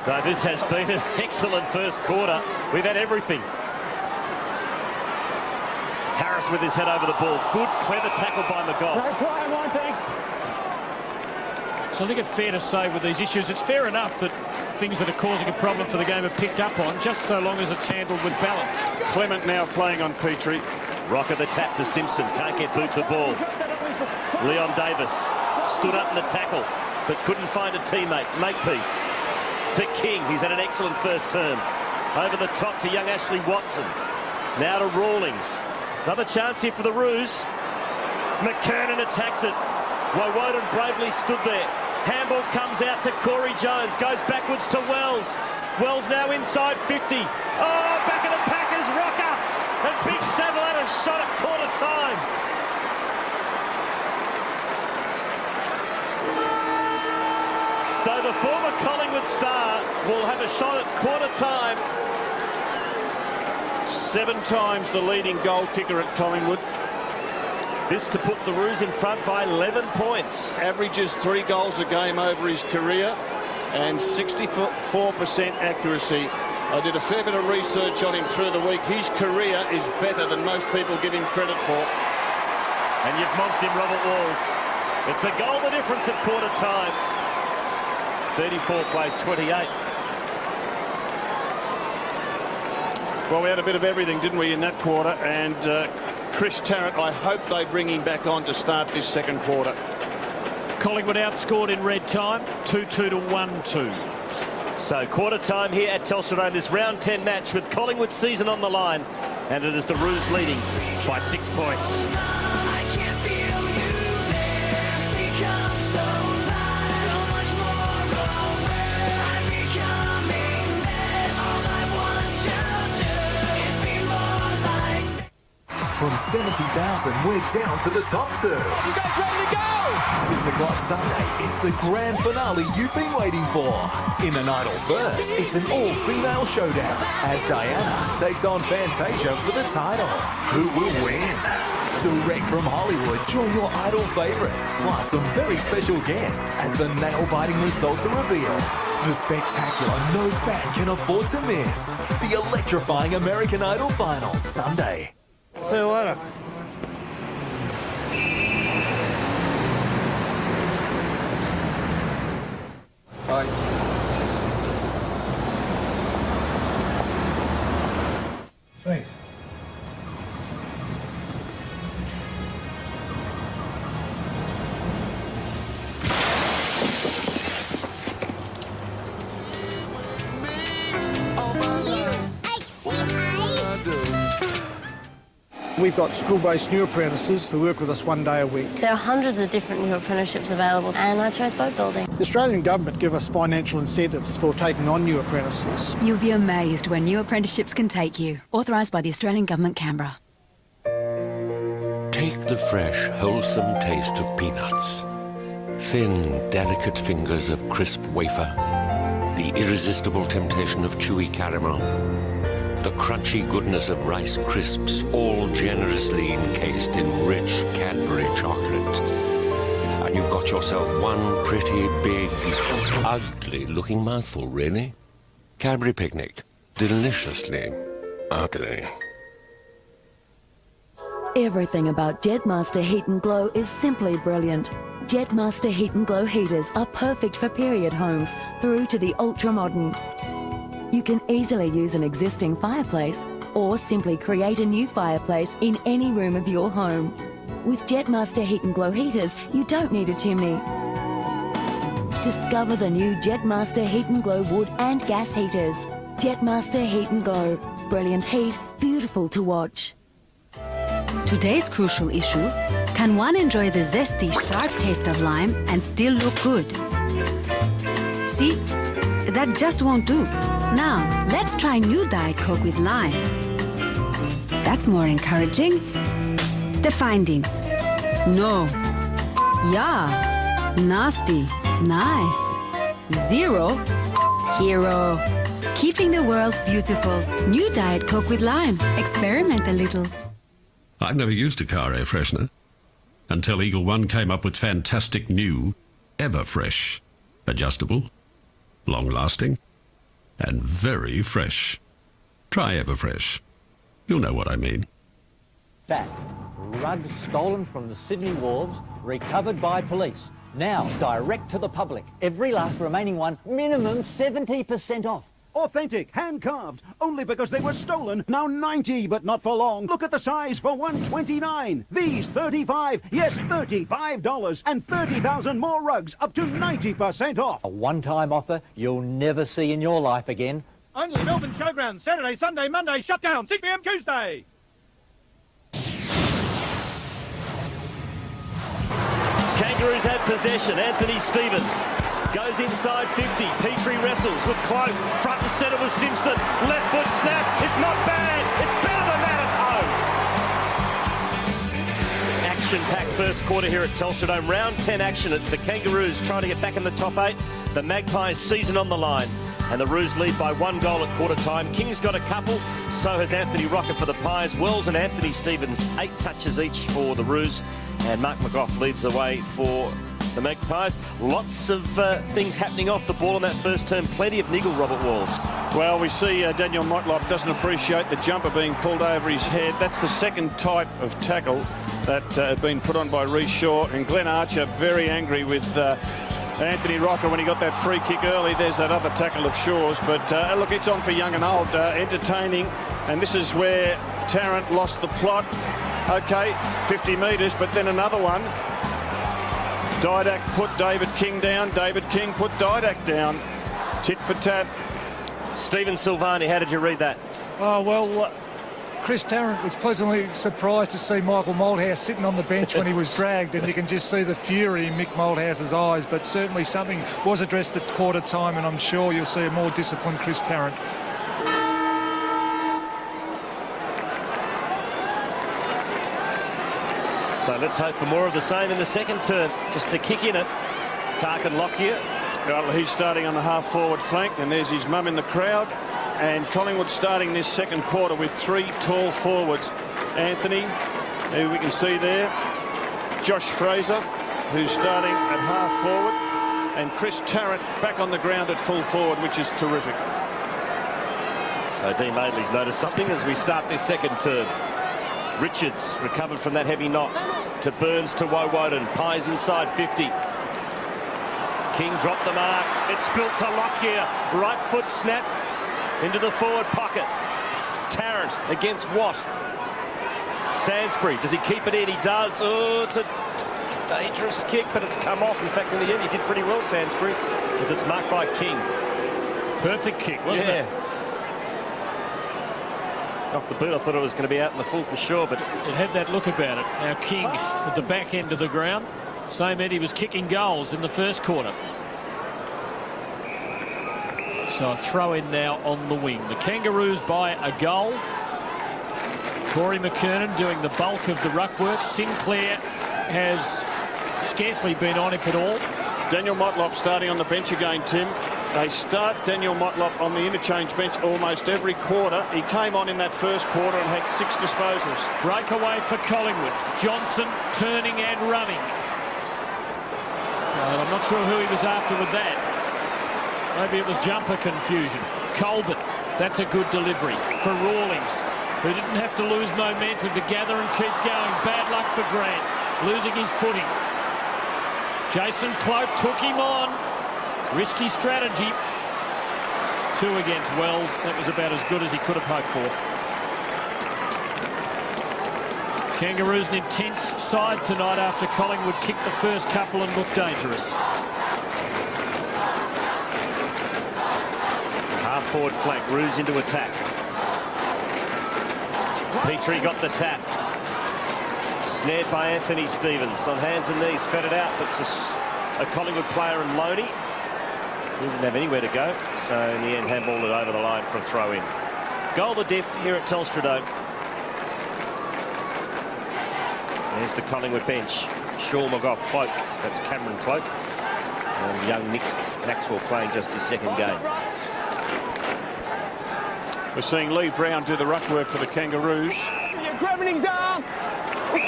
[SPEAKER 1] So this has been an excellent first quarter. We've had everything. Harris with his head over the ball. Good, clever tackle by McGough.
[SPEAKER 18] No play, mine, thanks.
[SPEAKER 4] So I think it's fair to say with these issues, it's fair enough that things that are causing a problem for the game are picked up on, just so long as it's handled with balance.
[SPEAKER 16] Clement now playing on Petrie.
[SPEAKER 1] Rocker the tap to Simpson. Can't get boot to ball. Leon Davis. Stood up in the tackle, but couldn't find a teammate. Makepeace to King. He's had an excellent first term. Over the top to young Ashley Watson. Now to Rawlings. Another chance here for the Roos. McKernan attacks it. Woden bravely stood there. Handball comes out to Corey Jones. Goes backwards to Wells. Wells now inside 50. Oh, back of the Packers, Rocker. And Big Saville had a shot at quarter time. So the former Collingwood star will have a shot at quarter time.
[SPEAKER 16] 7 times the leading goal kicker at Collingwood.
[SPEAKER 1] This to put the Roos in front by 11 points.
[SPEAKER 16] Averages 3 goals a game over his career and 64% accuracy. I did a fair bit of research on him through the week. His career is better than most people give him credit for.
[SPEAKER 1] And you've mozzed him, Robert Walls. It's a goal the difference at quarter time. 34 plays 28.
[SPEAKER 16] Well, we had a bit of everything, didn't we, in that quarter? And Chris Tarrant, I hope they bring him back on to start this second quarter.
[SPEAKER 4] Collingwood outscored in red time, 2-2 to 1-2.
[SPEAKER 1] So quarter time here at Telstra Dome, this round 10 match with Collingwood's season on the line. And it is the Roos leading by 6 points.
[SPEAKER 21] From 70,000, we're down to the top 2.
[SPEAKER 18] You guys ready to go?
[SPEAKER 21] 6 o'clock Sunday, it's the grand finale you've been waiting for. In an Idol First, it's an all-female showdown as Diana takes on Fantasia for the title. Who will win? Direct from Hollywood, join your Idol favourites, plus some very special guests as the nail-biting results are revealed. The spectacular no fan can afford to miss. The electrifying American Idol final, Sunday.
[SPEAKER 13] See you later.
[SPEAKER 9] Bye.
[SPEAKER 2] Thanks.
[SPEAKER 22] We've got school-based new apprentices who work with us 1 day a week.
[SPEAKER 23] There are hundreds of different new apprenticeships available, and I chose boat building.
[SPEAKER 22] The Australian government give us financial incentives for taking on new apprentices.
[SPEAKER 6] You'll be amazed where new apprenticeships can take you. Authorised by the Australian Government, Canberra.
[SPEAKER 24] Take the fresh, wholesome taste of peanuts. Thin, delicate fingers of crisp wafer. The irresistible temptation of chewy caramel. The crunchy goodness of Rice Crisps, all generously encased in rich Cadbury chocolate. And you've got yourself one pretty big, ugly-looking mouthful, really. Cadbury Picnic. Deliciously ugly.
[SPEAKER 25] Everything about Jetmaster Heat and Glow is simply brilliant. Jetmaster Heat and Glow heaters are perfect for period homes through to the ultra-modern. You can easily use an existing fireplace or simply create a new fireplace in any room of your home. With Jetmaster Heat and Glow heaters, you don't need a chimney. Discover the new Jetmaster Heat and Glow wood and gas heaters. Jetmaster Heat and Glow. Brilliant heat, beautiful to watch.
[SPEAKER 6] Today's crucial issue: can one enjoy the zesty, sharp taste of lime and still look good? See? That just won't do. Now, let's try new Diet Coke with lime. That's more encouraging. The findings: no. Yeah. Nasty. Nice. 0. Hero. Keeping the world beautiful. New Diet Coke with lime. Experiment a little.
[SPEAKER 26] I've never used a car air freshener until Eagle One came up with fantastic new Everfresh. Adjustable, long-lasting, and very fresh. Try Everfresh. You'll know what I mean.
[SPEAKER 27] Fact. Rug stolen from the Sydney wharves, recovered by police. Now, direct to the public. Every last remaining one, minimum 70% off.
[SPEAKER 3] Authentic, hand-carved, only because they were stolen. Now 90, but not for long. Look at the size for $129. These $35, yes, $35, and 30,000 more rugs, up to 90% off.
[SPEAKER 27] A one-time offer you'll never see in your life again.
[SPEAKER 5] Only Melbourne Showgrounds, Saturday, Sunday, Monday, shut down, 6 p.m. Tuesday.
[SPEAKER 1] Kangaroos had possession. Anthony Stevens goes inside 50. Petrie wrestles with Cloak. Front and centre with Simpson. Left foot snap. It's not bad. It's better than that. It's home. Action-packed first quarter here at Telstra Dome. Round 10 action. It's the Kangaroos trying to get back in the top 8. The Magpies season on the line. And the Roos lead by 1 goal at quarter time. King's got a couple. So has Anthony Rocker for the Pies. Wells and Anthony Stevens, 8 touches each for the Roos. And Mark McGough leads the way for the Magpies. Lots of things happening off the ball in that first term. Plenty of niggle, Robert Walls.
[SPEAKER 16] Well, we see Daniel Motlop doesn't appreciate the jumper being pulled over his head. That's the second type of tackle that had been put on by Reece Shaw. And Glenn Archer very angry with Anthony Rocker when he got that free kick early. There's that other tackle of Shaw's. But look, it's on for young and old. Entertaining. And this is where Tarrant lost the plot. Okay, 50 metres, but then another one. Didak put David King down. David King put Didak down. Tit for tat.
[SPEAKER 1] Stephen Silvani, how did you read that?
[SPEAKER 2] Oh, well, Chris Tarrant was pleasantly surprised to see Michael Malthouse sitting on the bench when he was dragged, and you can just see the fury in Mick Malthouse's eyes, but certainly something was addressed at quarter time, and I'm sure you'll see a more disciplined Chris Tarrant.
[SPEAKER 1] So let's hope for more of the same in the second term. Just to kick in it. Tarkin Lockyer.
[SPEAKER 16] Well, he's starting on the half-forward flank, and there's his mum in the crowd. And Collingwood starting this second quarter with 3 tall forwards. Anthony, who we can see there. Josh Fraser, who's starting at half-forward. And Chris Tarrant back on the ground at full forward, which is terrific.
[SPEAKER 1] So Dean Madeley's noticed something as we start this second term. Richards recovered from that heavy knock to Burns to Woden. Pies inside 50. King dropped the mark. It's built to Lockyer. Right foot snap into the forward pocket. Tarrant against Watt. Sainsbury, does he keep it in? He does. Oh, it's a dangerous kick, but it's come off. In fact, in the end, he did pretty well, Sainsbury, as it's marked by King.
[SPEAKER 4] Perfect kick, wasn't it?
[SPEAKER 1] Off the boot, I thought it was going to be out in the full for sure, but
[SPEAKER 4] it had that look about it. Now King at the back end of the ground. Same end, he was kicking goals in the first quarter. So a throw in now on the wing. The Kangaroos by a goal. Corey McKernan doing the bulk of the ruck work. Sinclair has scarcely been on, if at all.
[SPEAKER 16] Daniel Motlop starting on the bench again, Tim. They start Daniel Motlop on the interchange bench almost every quarter. He came on in that first quarter and had 6 disposals.
[SPEAKER 4] Breakaway for Collingwood. Johnson turning and running. I'm not sure who he was after with that. Maybe it was jumper confusion. Colbert, that's a good delivery for Rawlings, who didn't have to lose momentum to gather and keep going. Bad luck for Grant, losing his footing. Jason Cloak took him on. Risky strategy. 2 against Wells. That was about as good as he could have hoped for. Kangaroos an intense side tonight after Collingwood kicked the first couple and looked dangerous.
[SPEAKER 1] Half forward flank, Roos into attack. Petrie got the tap. Snared by Anthony Stevens. On hands and knees, fed it out, but to a Collingwood player in Loney. He didn't have anywhere to go, so in the end handballed it over the line for a throw in. Goal the diff here at Telstra Dome. There's the Collingwood bench. Shaw, McGough, Cloak. That's Cameron Cloak. And young Nick Maxwell playing just his second game.
[SPEAKER 16] We're seeing Lee Brown do the ruck work for the Kangaroos.
[SPEAKER 18] You're grabbing his arm. Bring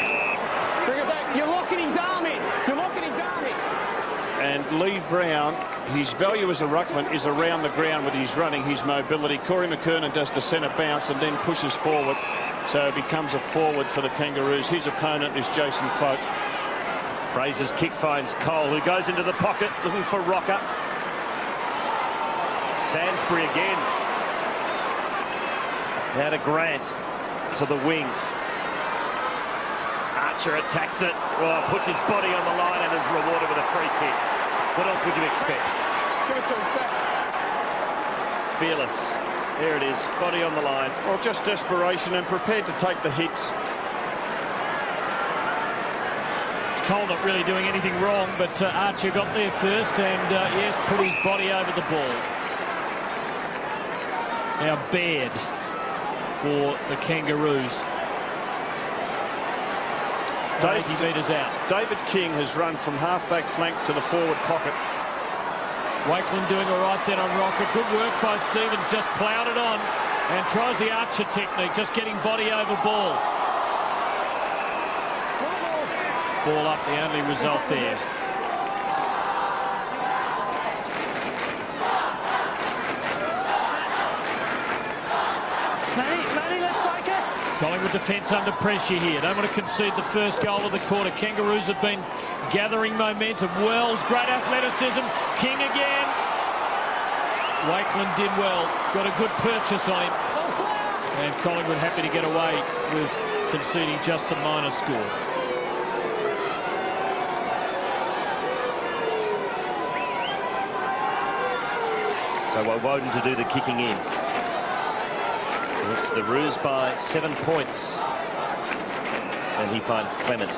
[SPEAKER 18] it back. You're locking his arm in. You're locking his arm in.
[SPEAKER 16] And Lee Brown, his value as a ruckman is around the ground with his running, his mobility. Corey McKernan does the centre bounce and then pushes forward. So it becomes a forward for the Kangaroos. His opponent is Jason Cloak.
[SPEAKER 1] Fraser's kick finds Cole, who goes into the pocket looking for Rocker. Sainsbury again. Now to Grant, to the wing. Archer attacks it, well, puts his body on the line and is rewarded with a free kick. What else would you expect? Fearless. There it is, body on the line.
[SPEAKER 16] Well, just desperation and prepared to take the hits.
[SPEAKER 4] Cole not really doing anything wrong, but Archer got there first and, yes, put his body over the ball. Now Baird for the Kangaroos. 80 metres out.
[SPEAKER 16] David King has run from half-back flank to the forward pocket.
[SPEAKER 4] Wakeland doing all right then on Rocker. Good work by Stevens, just ploughed it on and tries the Archer technique, just getting body over ball. Ball up, the only result there.
[SPEAKER 18] Manny, let's focus.
[SPEAKER 4] Collingwood defence under pressure here. Don't want to concede the first goal of the quarter. Kangaroos have been gathering momentum. Wells, great athleticism. King again. Wakeland did well. Got a good purchase on him. And Collingwood happy to get away with conceding just the minor score.
[SPEAKER 1] So Woden to do the kicking in. It's the Roos by 7 points. And he finds Clement.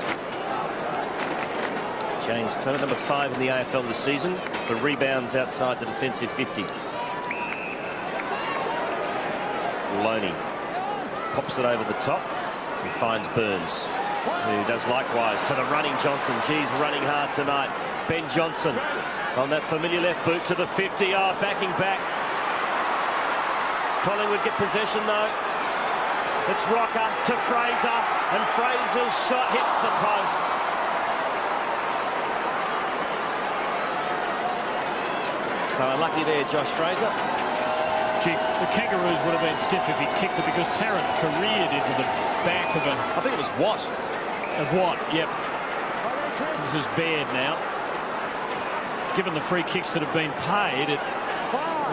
[SPEAKER 1] James Clement, number 5 in the AFL this season for rebounds outside the defensive 50. Loney pops it over the top and finds Burns, who does likewise to the running Johnson. Geez, running hard tonight. Ben Johnson on that familiar left boot to the 50. Backing back. Collingwood get possession though. It's Rocker to Fraser, and Fraser's shot hits the post. So unlucky there, Josh Fraser.
[SPEAKER 4] Gee, the Kangaroos would have been stiff if he'd kicked it because Tarrant careered into the back of a...
[SPEAKER 1] I think it was Watt.
[SPEAKER 4] Of Watt, yep. This is Baird now. Given the free kicks that have been paid, it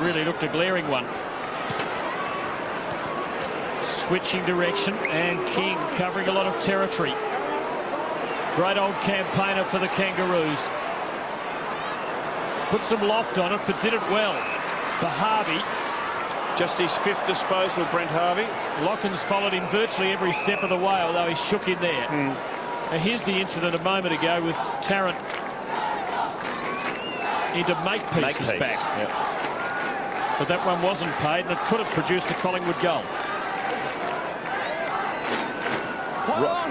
[SPEAKER 4] really looked a glaring one. Switching direction, and King covering a lot of territory. Great old campaigner for the Kangaroos. Put some loft on it, but did it well for Harvey.
[SPEAKER 16] Just his 5th disposal, Brent Harvey.
[SPEAKER 4] Lockens followed him virtually every step of the way, although he shook in there. Now here's the incident a moment ago with Tarrant into Makepeace's back.
[SPEAKER 1] Yep.
[SPEAKER 4] But that one wasn't paid, and it could have produced a Collingwood goal.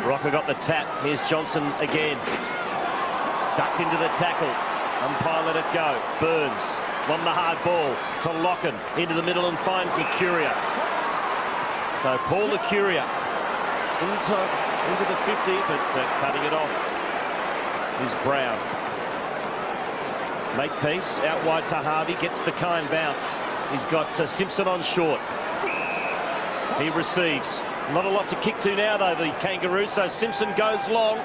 [SPEAKER 1] Rocker got the tap. Here's Johnson again. Ducked into the tackle. Umpire let it go. Burns won the hard ball to Locken into the middle and finds Licuria. So Paul Licuria into the 50, but cutting it off is Brown. Makepeace out wide to Harvey, gets the kind bounce. He's got Simpson on short. He receives. Not a lot to kick to now, though, the Kangaroos. So Simpson goes long,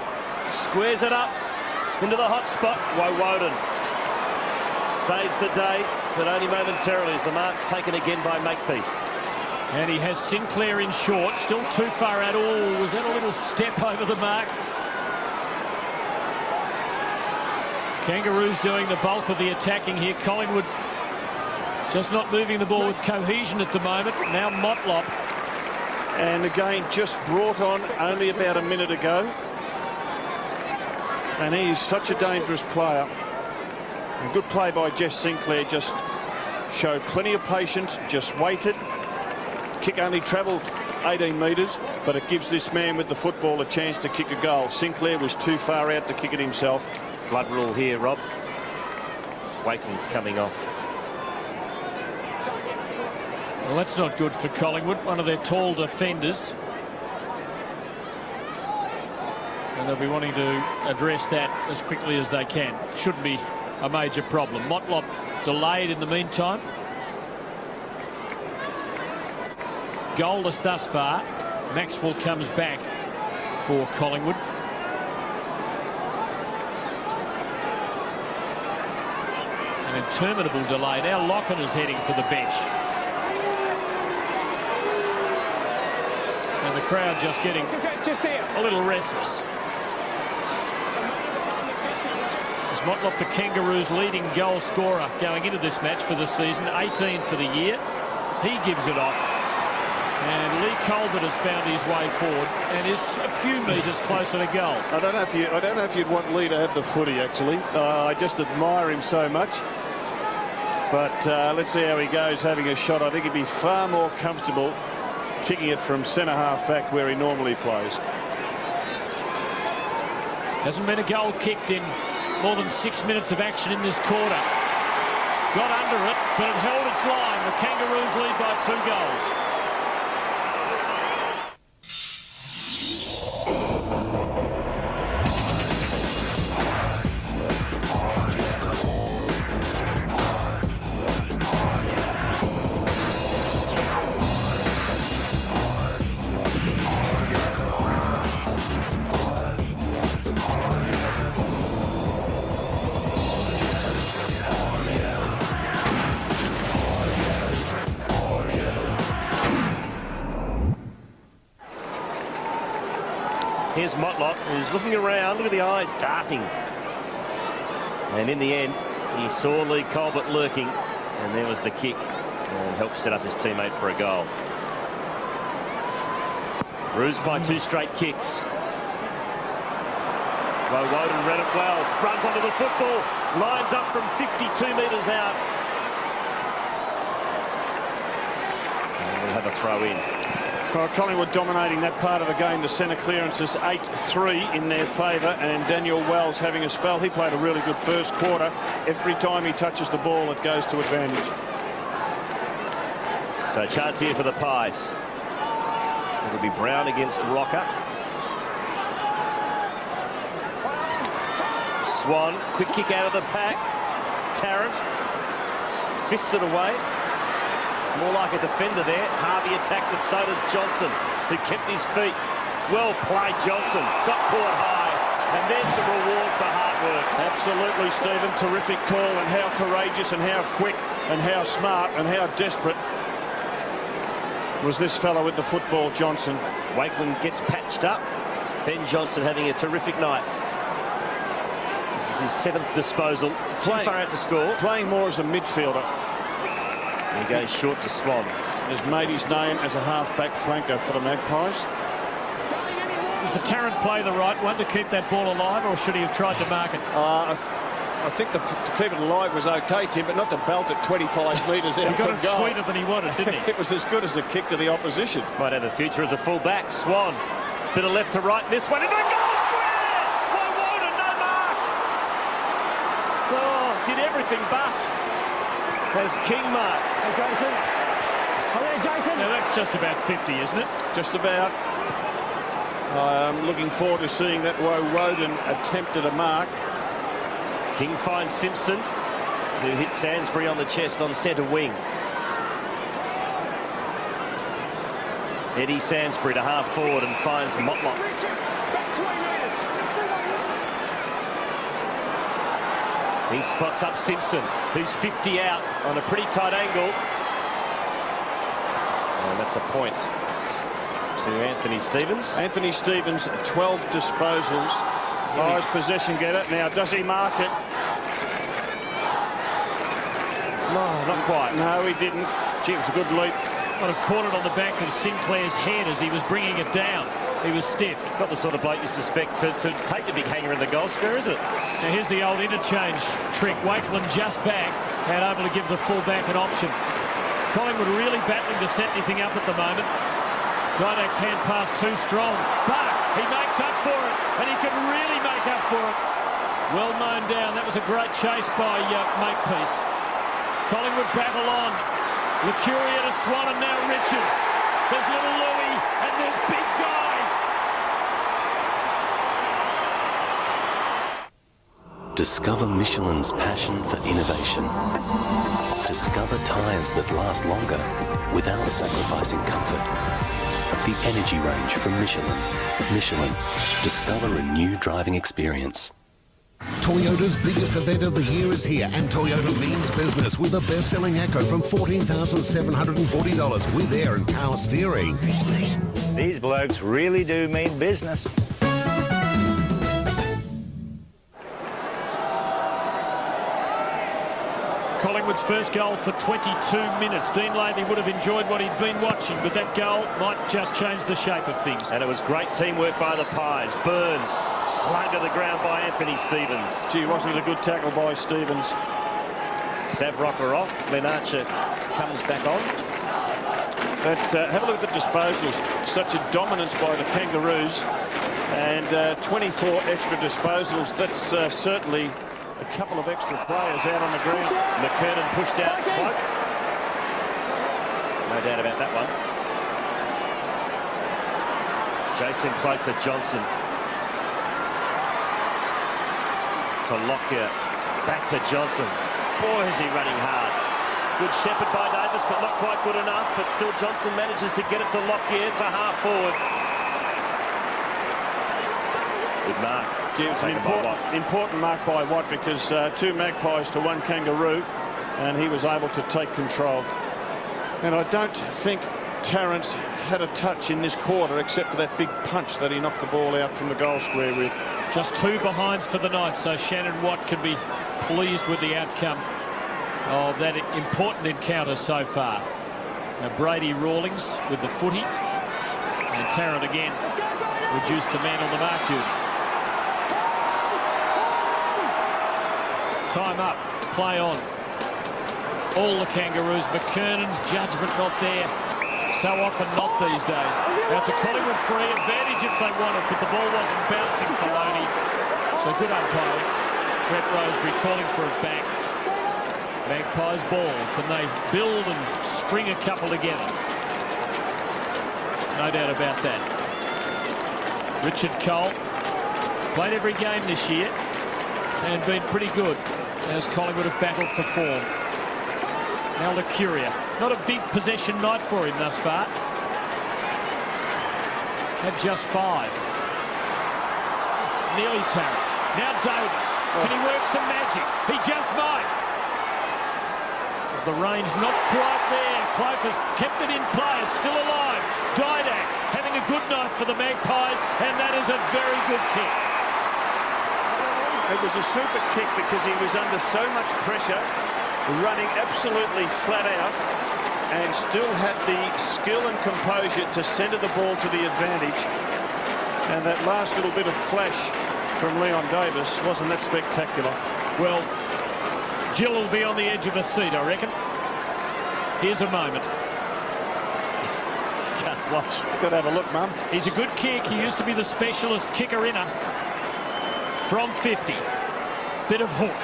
[SPEAKER 1] squares it up into the hot spot. Woden saves the day, but only momentarily as the mark's taken again by Makepeace.
[SPEAKER 4] And he has Sinclair in short, still too far out. Oh, was that a little step over the mark? Kangaroos doing the bulk of the attacking here. Collingwood just not moving the ball with cohesion at the moment. Now Motlop.
[SPEAKER 16] And again, just brought on only about a minute ago. And he is such a dangerous player. A good play by Jess Sinclair, just showed plenty of patience, just waited. Kick only travelled 18 metres, but it gives this man with the football a chance to kick a goal. Sinclair was too far out to kick it himself.
[SPEAKER 1] Blood rule here, Rob. Wakeland's coming off.
[SPEAKER 4] Well, that's not good for Collingwood, one of their tall defenders. And they'll be wanting to address that as quickly as they can. Shouldn't be a major problem. Motlop delayed in the meantime. Goalless thus far. Maxwell comes back for Collingwood. And interminable delay. Now Locken is heading for the bench. And the crowd just getting a little restless. As Motlop, the Kangaroos' leading goal scorer going into this match for the season, 18 for the year. He gives it off. And Lee Colbert has found his way forward and is a few metres closer to goal.
[SPEAKER 16] I don't know if you'd want Lee to have the footy, actually. I just admire him so much. But let's see how he goes having a shot. I think he'd be far more comfortable kicking it from centre half back where he normally plays.
[SPEAKER 4] Hasn't been a goal kicked in more than 6 minutes of action in this quarter. Got under it, but it held its line. The Kangaroos lead by 2 goals.
[SPEAKER 1] Here's Motlop, who's looking around. Look at the eyes darting. And in the end, he saw Lee Colbert lurking, and there was the kick, and helped set up his teammate for a goal. Bruised by 2 straight kicks. Woden read it well, runs onto the football, lines up from 52 metres out. And we'll have a throw in.
[SPEAKER 16] Well, Collingwood dominating that part of the game. The centre clearance is 8-3 in their favour, and Daniel Wells having a spell. He played a really good first quarter. Every time he touches the ball, it goes to advantage.
[SPEAKER 1] So a chance here for the Pies. It'll be Brown against Rocker. Swan, quick kick out of the pack. Tarrant fists it away. More like a defender there. Harvey attacks it, so does Johnson, who kept his feet. Well played, Johnson. Got caught high. And there's some reward for hard work.
[SPEAKER 16] Absolutely, Stephen. Terrific call, and how courageous and how quick and how smart and how desperate was this fellow with the football, Johnson.
[SPEAKER 1] Wakeland gets patched up. Ben Johnson having a terrific night. This is his 7th disposal. Too far out to score.
[SPEAKER 16] Playing more as a midfielder.
[SPEAKER 1] He goes short to Swan.
[SPEAKER 16] Has made his name as a half-back flanker for the Magpies.
[SPEAKER 4] Does the Tarrant play the right one to keep that ball alive, or should he have tried to mark it?
[SPEAKER 16] I think to keep it alive was okay, Tim, but not to belt it 25 metres out
[SPEAKER 4] from goal. He got it sweeter than he wanted, didn't he?
[SPEAKER 16] It was as good as a kick to the opposition.
[SPEAKER 1] Might have a future as a full-back. Swan. Bit of left to right in this one. Into the goal square! Woden, no mark! Oh, did everything but. As King marks.
[SPEAKER 18] Hey, Jason. Oh, yeah, Jason.
[SPEAKER 4] Now, that's just about 50, isn't it?
[SPEAKER 16] Just about. I'm looking forward to seeing that Woden attempted a mark.
[SPEAKER 1] King finds Simpson, who hit Sansbury on the chest on centre wing. Eddie Sansbury to half forward and finds Motlop. He spots up Simpson, who's 50 out on a pretty tight angle. And that's a point to Anthony Stevens.
[SPEAKER 16] Anthony Stevens, 12 disposals. Nice possession getter. Now, does he mark it?
[SPEAKER 1] No, not quite.
[SPEAKER 16] No, he didn't. Gee, it was a good leap.
[SPEAKER 4] Might have caught it on the back of Sinclair's head as he was bringing it down. He was stiff.
[SPEAKER 1] Not the sort of bloke you suspect to take the big hanger in the goal square, is it?
[SPEAKER 4] Now here's the old interchange trick. Wakeland just back and able to give the full-back an option. Collingwood really battling to set anything up at the moment. Dynak's hand pass too strong, but he makes up for it, and he can really make up for it. Well mown down. That was a great chase by Makepeace. Collingwood battle on. Lucuria to Swan, and now Richards. There's little Louis, and there's big Guy.
[SPEAKER 20] Discover Michelin's passion for innovation. Discover tyres that last longer without sacrificing comfort. The energy range from Michelin. Michelin. Discover a new driving experience.
[SPEAKER 15] Toyota's biggest event of the year is here, and Toyota means business with a best-selling Echo from $14,740 with air and power steering.
[SPEAKER 13] These blokes really do mean business.
[SPEAKER 4] Collingwood's first goal for 22 minutes. Dean Lathey would have enjoyed what he'd been watching, but that goal might just change the shape of things.
[SPEAKER 1] And it was great teamwork by the Pies. Burns slung to the ground by Anthony Stevens.
[SPEAKER 16] Gee, wasn't it a good tackle by Stevens?
[SPEAKER 1] Savrocker off. Then Archer comes back on.
[SPEAKER 16] But have a look at the disposals. Such a dominance by the Kangaroos. And 24 extra disposals. That's certainly a couple of extra players out on the ground.
[SPEAKER 1] McKernan pushed out Cloak. No doubt about that one. Jason Cloak to Johnson. To Lockyer. Back to Johnson. Boy, is he running hard. Good shepherd by Davis, but not quite good enough. But still Johnson manages to get it to Lockyer, to half forward. Good mark.
[SPEAKER 16] Yeah, it's an important mark by Watt, because 2 Magpies to 1 Kangaroo, and he was able to take control. And I don't think Tarrant had a touch in this quarter, except for that big punch that he knocked the ball out from the goal square with.
[SPEAKER 4] Just 2 behinds for the night, so Shannon Watt can be pleased with the outcome of that important encounter so far. Now Brady Rawlings with the footy, and Tarrant again reduced to man on the mark duties. Time up, play on. All the Kangaroos. McKernan's judgment not there. So often not these days. Now it's a Collingwood free advantage if they want it, but the ball wasn't bouncing for Loney. So good umpiring. Brett Rosebery calling for it back. Magpies ball. Can they build and string a couple together? No doubt about that. Richard Cole played every game this year and been pretty good as Collingwood have battled for form. Now Lucuria. Not a big possession night for him thus far. Had just 5. Nearly Tarrant. Now Davis. Can he work some magic? He just might. The range not quite there. Cloak has kept it in play. It's still alive. Didak having a good night for the Magpies, and that is a very good kick.
[SPEAKER 16] It was a super kick because he was under so much pressure, running absolutely flat out, and still had the skill and composure to centre the ball to the advantage. And that last little bit of flash from Leon Davis wasn't that spectacular.
[SPEAKER 4] Well, Jill will be on the edge of a seat, I reckon. Here's a moment.
[SPEAKER 1] Can't watch.
[SPEAKER 16] Got to have a look, Mum.
[SPEAKER 4] He's a good kick. He used to be the specialist kicker-inner from 50. Bit of hook.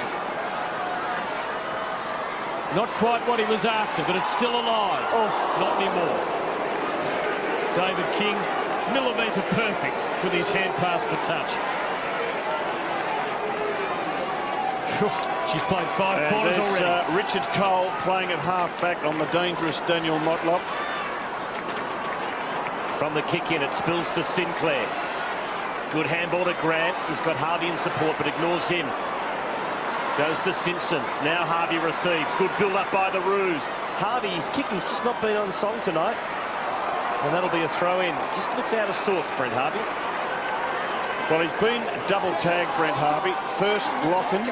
[SPEAKER 4] Not quite what he was after, but it's still alive. Oh, not anymore. David King, millimetre perfect with his hand pass for touch. She's played 5 quarters already.
[SPEAKER 16] Richard Cole playing at half-back on the dangerous Daniel Motlop.
[SPEAKER 1] From the kick-in, it spills to Sinclair. Good handball to Grant. He's got Harvey in support, but ignores him. Goes to Simpson. Now Harvey receives. Good build-up by the Roos. Harvey's kicking's just not been on song tonight. And that'll be a throw-in. Just looks out of sorts, Brent Harvey.
[SPEAKER 16] Well, he's been double-tagged, Brent Harvey. First Locken,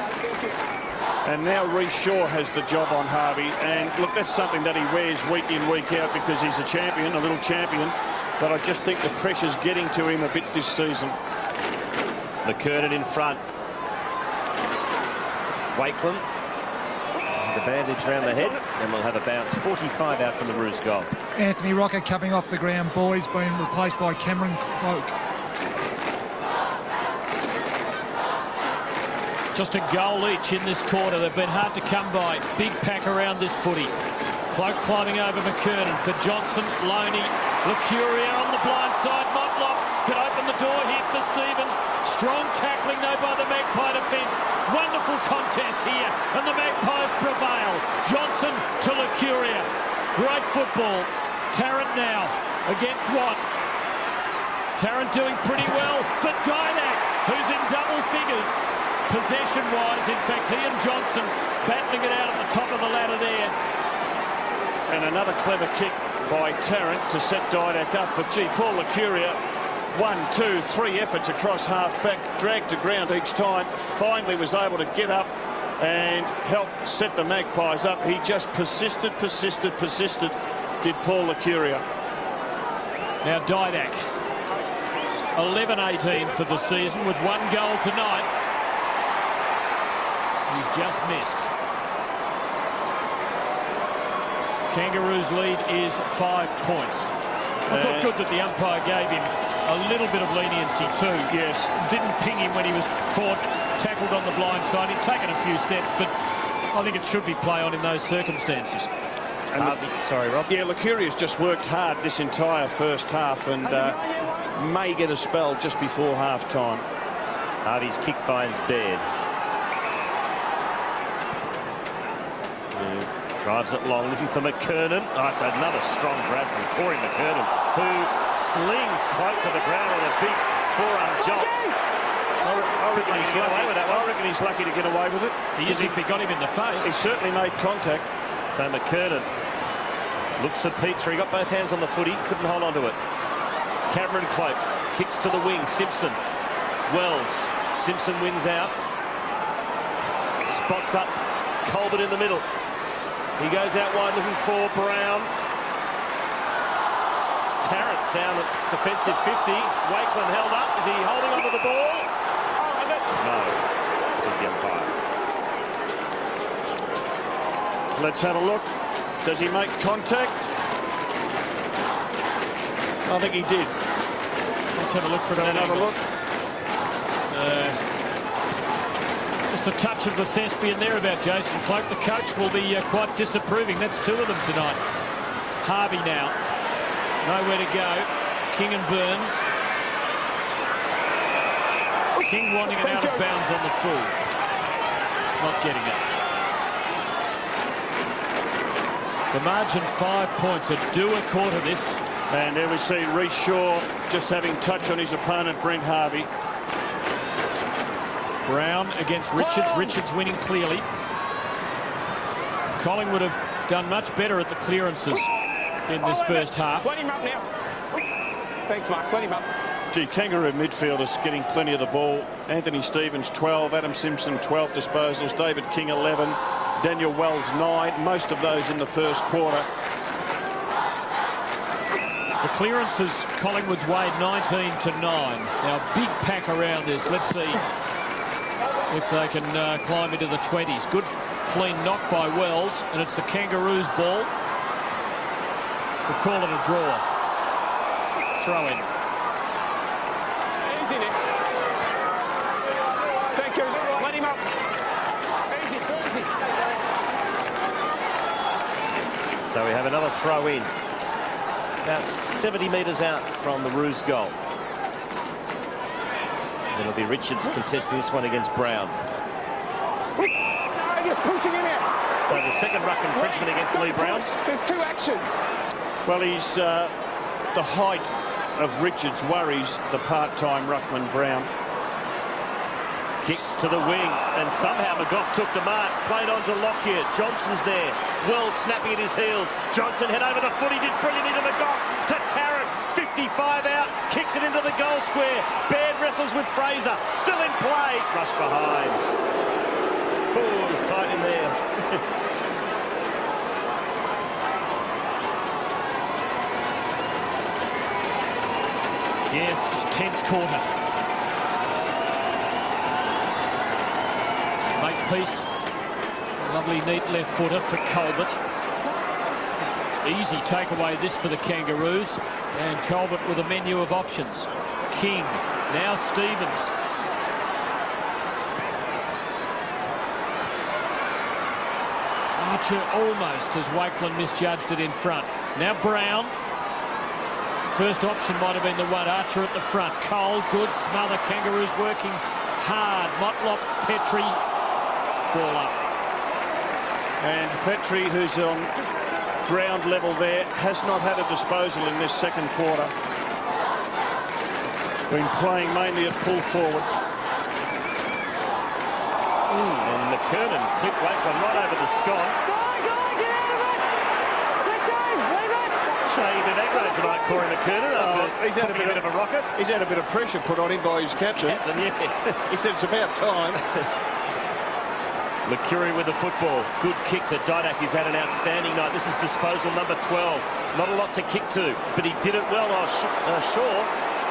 [SPEAKER 16] and now Reece Shaw has the job on Harvey. And look, that's something that he wears week in, week out, because he's a champion, a little champion. But I just think the pressure's getting to him a bit this season.
[SPEAKER 1] McKernan in front. Wakeland. The bandage around the head, and we'll have a bounce. 45 out from the Roos goal.
[SPEAKER 2] Anthony Rocker coming off the ground, boys, being replaced by Cameron Cloak.
[SPEAKER 4] Just a goal each in this quarter. They've been hard to come by. Big pack around this footy. Cloak climbing over McKernan for Johnson, Loney, Lucuria on the blind side. Motlop could open the door here for Stevens. Strong tackling though by the Magpie defence. Wonderful contest here, and the Magpies prevail. Johnson to Lucuria. Great football. Tarrant now against Watt. Tarrant doing pretty well for Didak. who's in double figures possession-wise. In fact, he and Johnson battling it out at the top of the ladder there.
[SPEAKER 16] And another clever kick by Tarrant to set Didak up. But, gee, Paul Licuria, 1, 2, 3 efforts across half-back, dragged to ground each time, finally was able to get up and help set the Magpies up. He just persisted, did Paul Licuria.
[SPEAKER 4] Now Didak, 11-18 for the season with 1 goal tonight. He's just missed. Kangaroos' lead is 5 points. I thought good that the umpire gave him a little bit of leniency too.
[SPEAKER 16] Yes.
[SPEAKER 4] Didn't ping him when he was caught, tackled on the blind side. He'd taken a few steps, but I think it should be play on in those circumstances.
[SPEAKER 1] Sorry, Rob.
[SPEAKER 16] Yeah, Licuria's just worked hard this entire first half and may get a spell just before half-time.
[SPEAKER 1] Harvey's kick finds Baird. Drives it long, looking for McKernan. Oh, it's another strong grab from Corey McKernan, who slings Cloak to the ground with a big forearm jolt.
[SPEAKER 16] I reckon he's get away with that one. I reckon he's lucky to get away with it.
[SPEAKER 4] He is if he got him in the face.
[SPEAKER 16] He certainly made contact.
[SPEAKER 1] So McKernan looks for Petrie. Got both hands on the footy, couldn't hold on to it. Cameron Cloak kicks to the wing. Simpson. Wells. Simpson wins out. Spots up Colbert in the middle. He goes out wide looking for Brown. Tarrant down at defensive 50. Wakeland held up. Is he holding onto the ball? No, says the umpire.
[SPEAKER 16] Let's have a look. Does he make contact? I think he did.
[SPEAKER 4] Let's have a look for
[SPEAKER 16] another look.
[SPEAKER 4] Just a touch of the thespian there about Jason Cloak. The coach will be quite disapproving. That's 2 of them tonight. Harvey now. Nowhere to go. King and Burns. King wanting it out of bounds on the full. Not getting it. The margin 5 points. A do a quarter this.
[SPEAKER 16] And there we see Reece Shaw just having touch on his opponent, Brent Harvey.
[SPEAKER 4] Brown against Richards. Richards winning clearly. Collingwood have done much better at the clearances in this first half.
[SPEAKER 18] Let him up now. Thanks, Mark. Let him up.
[SPEAKER 16] Gee, Kangaroo midfielders getting plenty of the ball. Anthony Stevens, 12. Adam Simpson, 12 disposals. David King, 11. Daniel Wells, 9. Most of those in the first quarter.
[SPEAKER 4] The clearances, Collingwood's weighed 19-9. Now, big pack around this. Let's see if they can climb into the 20s. Good clean knock by Wells, and it's the Kangaroos' ball. We'll call it a draw. Throw in.
[SPEAKER 18] Easy, Nick. Thank you. Let him up. Easy, easy.
[SPEAKER 1] So we have another throw in. About 70 metres out from the Roos goal. It'll be Richards contesting this one against Brown.
[SPEAKER 18] No, just pushing him out.
[SPEAKER 1] So the second ruck infringement against Lee Brown.
[SPEAKER 18] There's 2 actions.
[SPEAKER 16] Well, he's the height of Richards worries the part-time ruckman Brown.
[SPEAKER 1] Kicks to the wing, and somehow McGough took the mark. Played on to Lockyer. Johnson's there. Wells snapping at his heels. Johnson head over the foot. He did brilliant into McGough. To Tarrant. 55 out. Kicks it into the goal square. Baird wrestles with Fraser. Still in play. Rush behind. Oh, it was tight in there.
[SPEAKER 4] Yes, tense quarter. Makepeace, lovely neat left footer for Colbert. Easy takeaway this for the Kangaroos, and Colbert with a menu of options. King, now Stevens. Archer almost as Wakeland misjudged it in front. Now Brown. First option might have been the one. Archer at the front. Cole, good smother. Kangaroos working hard. Motlop, Petrie. Ball up.
[SPEAKER 16] And Petrie, who's on ground level there, has not had a disposal in this second quarter. Been playing mainly at full forward.
[SPEAKER 1] And McKernan took Wakelin right over the scone. Shade and aggro tonight, Corey McKernan.
[SPEAKER 16] He's had a bit of a rocket. He's had a bit of pressure put on him by his captain.
[SPEAKER 1] Yeah.
[SPEAKER 16] He said it's about time.
[SPEAKER 1] Mercury with the football. Good kick to Didak. He's had an outstanding night. This is disposal number 12. Not a lot to kick to, but he did it well. Shaw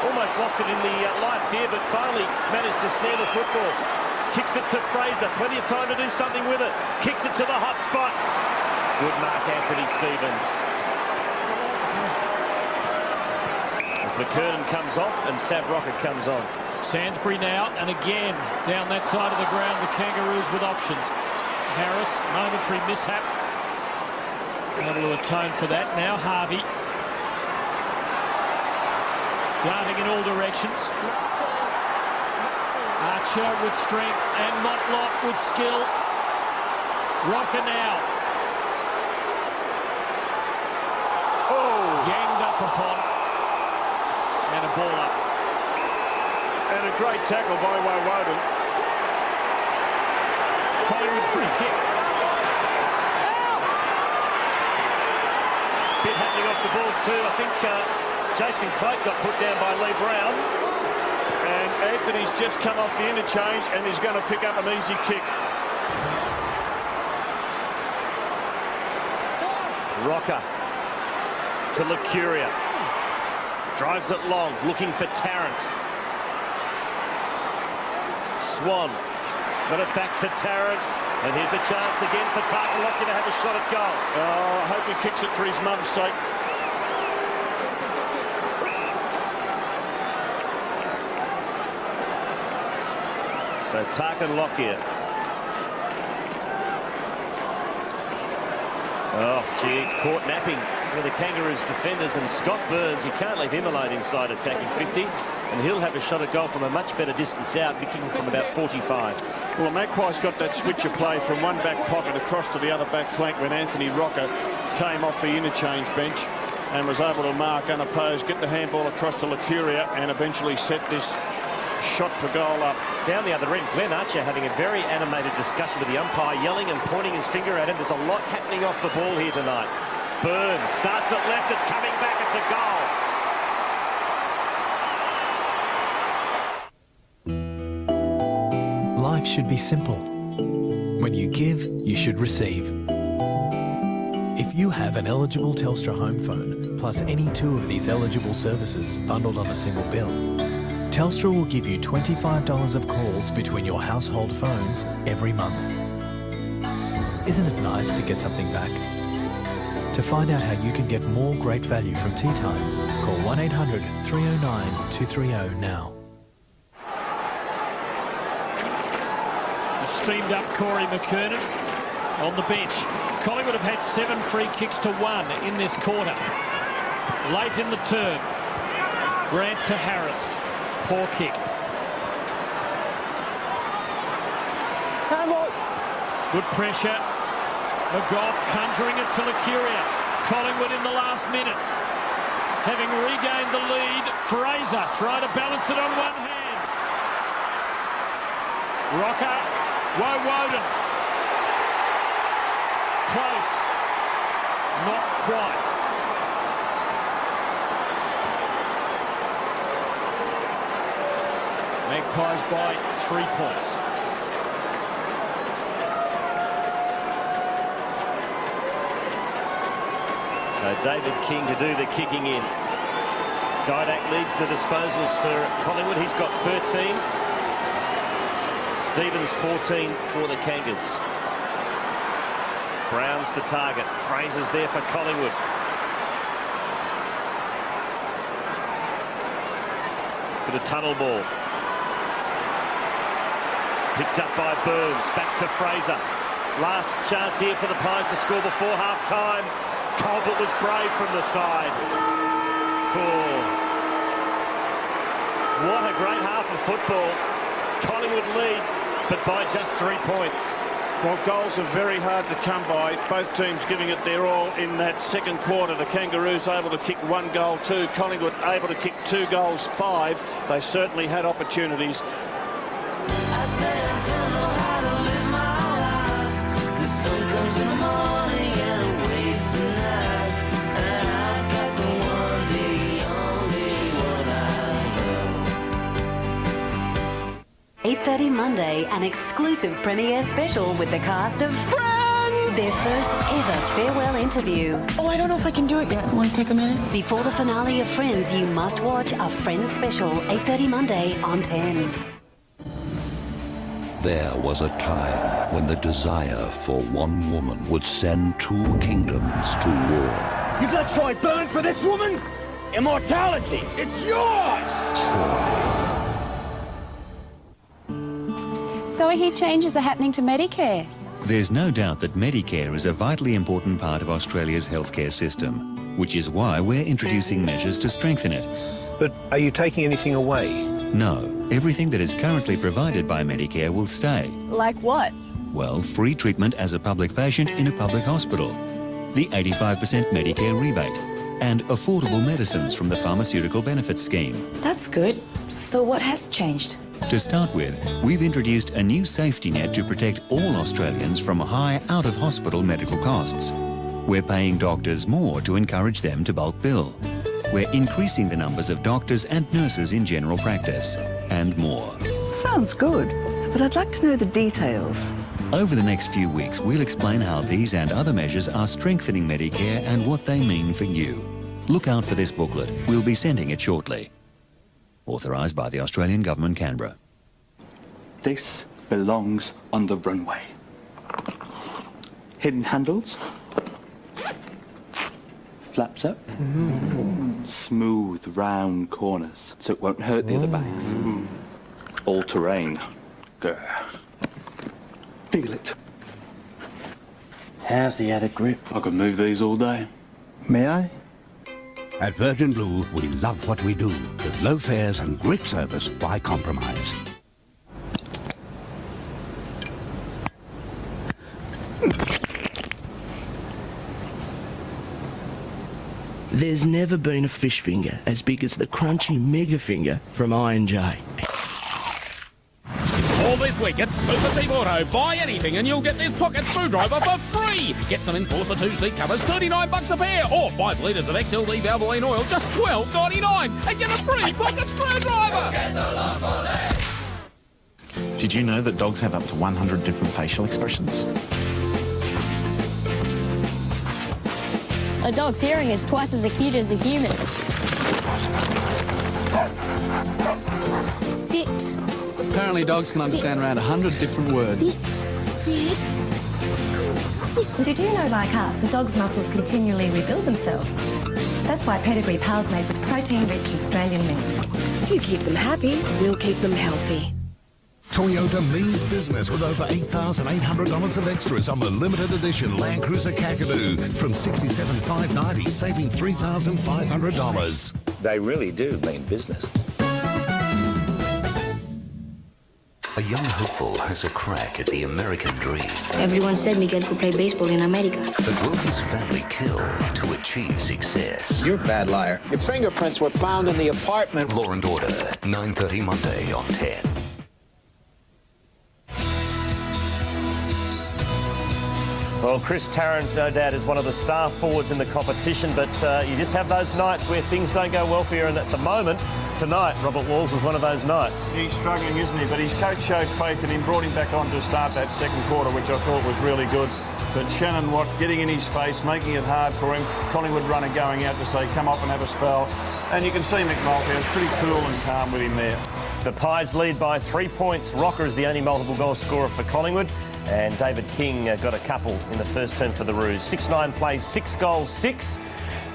[SPEAKER 1] almost lost it in the lights here, but finally managed to snare the football. Kicks it to Fraser. Plenty of time to do something with it. Kicks it to the hot spot. Good mark, Anthony Stevens. As McKernan comes off and Sav Rocket comes on.
[SPEAKER 4] Sainsbury now, and again down that side of the ground, the Kangaroos with options. Harris, momentary mishap. Able to atone for that. Now Harvey. Darting in all directions. Archer with strength and Motlop with skill. Rocker now. Oh! Yanged up upon. And a ball up.
[SPEAKER 16] And a great tackle by Woden.
[SPEAKER 4] Collingwood free kick.
[SPEAKER 1] Bit happening off the ball too. I think Jason Cloak got put down by Lee Brown.
[SPEAKER 16] And Anthony's just come off the interchange and he's going to pick up an easy kick.
[SPEAKER 1] Rocker to Lucuria. Drives it long, looking for Tarrant. Swan got it back to Tarrant, and here's a chance again for Takalaki to have a shot at goal.
[SPEAKER 16] Oh, I hope he kicks it for his mum's sake.
[SPEAKER 1] So Tarkin Lockyer. Oh, gee, caught napping with the Kangaroos defenders, and Scott Burns, you can't leave him alone inside attacking 50, and he'll have a shot at goal from a much better distance out, kicking from about 45.
[SPEAKER 16] Well, the Magpies got that switch of play from one back pocket across to the other back flank when Anthony Rocker came off the interchange bench and was able to mark unopposed, get the handball across to Lucuria and eventually set this shot for goal up.
[SPEAKER 1] Down the other end, Glenn Archer having a very animated discussion with the umpire, yelling and pointing his finger at him. There's a lot happening off the ball here tonight. Burns starts it left, it's coming back, it's a goal.
[SPEAKER 21] Life should be simple. When you give, you should receive. If you have an eligible Telstra home phone, plus any two of these eligible services bundled on a single bill, Telstra will give you $25 of calls between your household phones every month. Isn't it nice to get something back? To find out how you can get more great value from Tea Time, call 1-800-309-230 now.
[SPEAKER 4] A steamed up Corey McKernan on the bench. Collingwood have had 7 free kicks to 1 in this quarter. Late in the term, Grant to Harris. Poor kick. Good pressure. McGough conjuring it to Lucuria. Collingwood in the last minute. Having regained the lead, Fraser trying to balance it on one hand. Rocker, Woden. Close. Not quite. Magpies by 3 points.
[SPEAKER 1] David King to do the kicking in. Didak leads the disposals for Collingwood. He's got 13. Stevens 14 for the Kangas. Brown's the target. Fraser's there for Collingwood. Bit of tunnel ball. Picked up by Burns. Back to Fraser. Last chance here for the Pies to score before half-time. Colbert was brave from the side. Cool. What a great half of football. Collingwood lead, but by just 3 points.
[SPEAKER 16] Well, goals are very hard to come by. Both teams giving it their all in that second quarter. The Kangaroos able to kick 1 goal, 2. Collingwood able to kick 2 goals, 5. They certainly had opportunities.
[SPEAKER 7] I said, don't know how to live.
[SPEAKER 6] 8:30 Monday, an exclusive premiere special with the cast of Friends. Their first ever farewell interview.
[SPEAKER 7] Oh, I don't know if I can do it yet. Want to take a minute?
[SPEAKER 6] Before the finale of Friends, you must watch a Friends special, 8:30 Monday on 10.
[SPEAKER 10] There was a time when the desire for one woman would send two kingdoms to war.
[SPEAKER 18] You gonna try burn for this woman? Immortality! It's yours!
[SPEAKER 11] So are hear changes are happening to Medicare?
[SPEAKER 12] There's no doubt that Medicare is a vitally important part of Australia's healthcare system, which is why we're introducing measures to strengthen it.
[SPEAKER 14] But are you taking anything away?
[SPEAKER 12] No, everything that is currently provided by Medicare will stay.
[SPEAKER 11] Like what?
[SPEAKER 12] Well, free treatment as a public patient in a public hospital, the 85% Medicare rebate, and affordable medicines from the Pharmaceutical Benefits Scheme.
[SPEAKER 11] That's good. So what has changed?
[SPEAKER 12] To start with, we've introduced a new safety net to protect all Australians from high out-of-hospital medical costs. We're paying doctors more to encourage them to bulk bill. We're increasing the numbers of doctors and nurses in general practice, and more.
[SPEAKER 17] Sounds good, but I'd like to know the details.
[SPEAKER 12] Over the next few weeks, we'll explain how these and other measures are strengthening Medicare and what they mean for you. Look out for this booklet. We'll be sending it shortly. Authorised by the Australian Government, Canberra.
[SPEAKER 8] This belongs on the runway. Hidden handles. Flaps up. Smooth, round corners, so it won't hurt the other bags. All terrain. Feel it.
[SPEAKER 18] How's the attic grip?
[SPEAKER 8] I could move these all day.
[SPEAKER 14] May I?
[SPEAKER 19] At Virgin Blue, we love what we do, with low fares and great service. Why compromise?
[SPEAKER 18] There's never been a fish finger as big as the crunchy mega finger from I&J.
[SPEAKER 5] All this week at Super Cheap Auto. Buy anything and you'll get this pocket screwdriver for free. Get some Enforcer 2-seat covers, $39 a pair. Or 5 litres of XLD Valvoline oil, just $12.99. And get a free pocket screwdriver.
[SPEAKER 28] Did you know that dogs have up to 100 different facial expressions?
[SPEAKER 23] A dog's hearing is twice as acute as a human's. Sit.
[SPEAKER 29] Apparently dogs can understand around 100 different words.
[SPEAKER 23] Sit.
[SPEAKER 11] Did you know, like us, the dog's muscles continually rebuild themselves? That's why Pedigree Pal's made with protein-rich Australian meat.
[SPEAKER 7] If you keep them happy, we'll keep them healthy.
[SPEAKER 15] Toyota means business with over $8,800 of extras on the limited edition Land Cruiser Kangaroo from $67,590, saving $3,500.
[SPEAKER 13] They really do mean business.
[SPEAKER 20] A young hopeful has a crack at the American dream.
[SPEAKER 23] Everyone said Miguel could play baseball in America.
[SPEAKER 20] But will his family kill to achieve success?
[SPEAKER 14] You're a bad liar. Your fingerprints were found in the apartment.
[SPEAKER 20] Law and Order, 9:30 Monday on 10.
[SPEAKER 1] Well, Chris Tarrant, no doubt, is one of the star forwards in the competition, but you just have those nights where things don't go well for you, and at the moment, tonight, Robert Walls was one of those nights.
[SPEAKER 16] He's struggling, isn't he? But his coach showed faith in him, brought him back on to start that second quarter, which I thought was really good. But Shannon Watt getting in his face, making it hard for him. Collingwood runner going out to say, come up and have a spell. And you can see Mick Malthouse pretty cool and calm with him there.
[SPEAKER 1] The Pies lead by 3 points. Rocker is the only multiple goal scorer for Collingwood. And David King got a couple in the first term for the Roos. 6-9 plays, 6 goals, 6.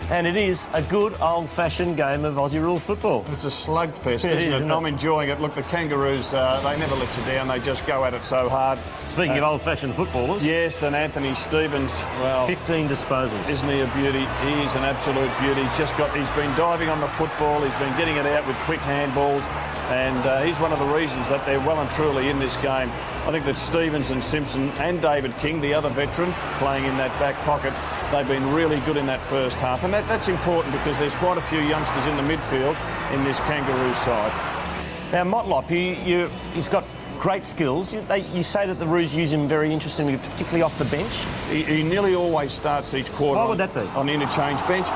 [SPEAKER 1] And it is a good old-fashioned game of Aussie rules football.
[SPEAKER 16] It's a slugfest, isn't it? And I'm enjoying it. Look, the Kangaroos, they never let you down. They just go at it so hard.
[SPEAKER 1] Speaking of old-fashioned footballers.
[SPEAKER 16] Yes, and Anthony Stevens, well...
[SPEAKER 1] 15 disposals.
[SPEAKER 16] Isn't he a beauty? He is an absolute beauty. He's been diving on the football. He's been getting it out with quick handballs. And he's one of the reasons that they're well and truly in this game. I think that Stevens and Simpson and David King, the other veteran, playing in that back pocket, they've been really good in that first half. And that's important because there's quite a few youngsters in the midfield in this Kangaroos side.
[SPEAKER 1] Now, Motlop, he's got great skills. You say that the Roos use him very interestingly, particularly off the bench.
[SPEAKER 16] He nearly always starts each quarter.
[SPEAKER 1] Why would that be?
[SPEAKER 16] On the interchange bench.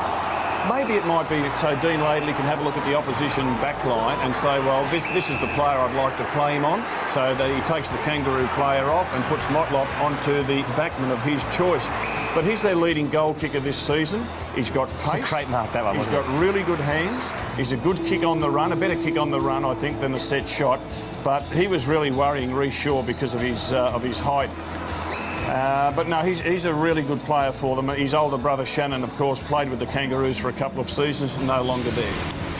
[SPEAKER 16] maybe it might be so Dean Laidley can have a look at the opposition back line and say, well, this is the player I'd like to play him on. So that he takes the Kangaroo player off and puts Motlop onto the backman of his choice. But he's their leading goal kicker this season. He's got pace.
[SPEAKER 1] It's a great mark, that one,
[SPEAKER 16] He's got really good hands. He's a good kick on the run, a better kick on the run, I think, than a set shot. But he was really worrying Rhys Shaw because of his height. But no, he's a really good player for them. His older brother Shannon, of course, played with the Kangaroos for a couple of seasons, no longer there.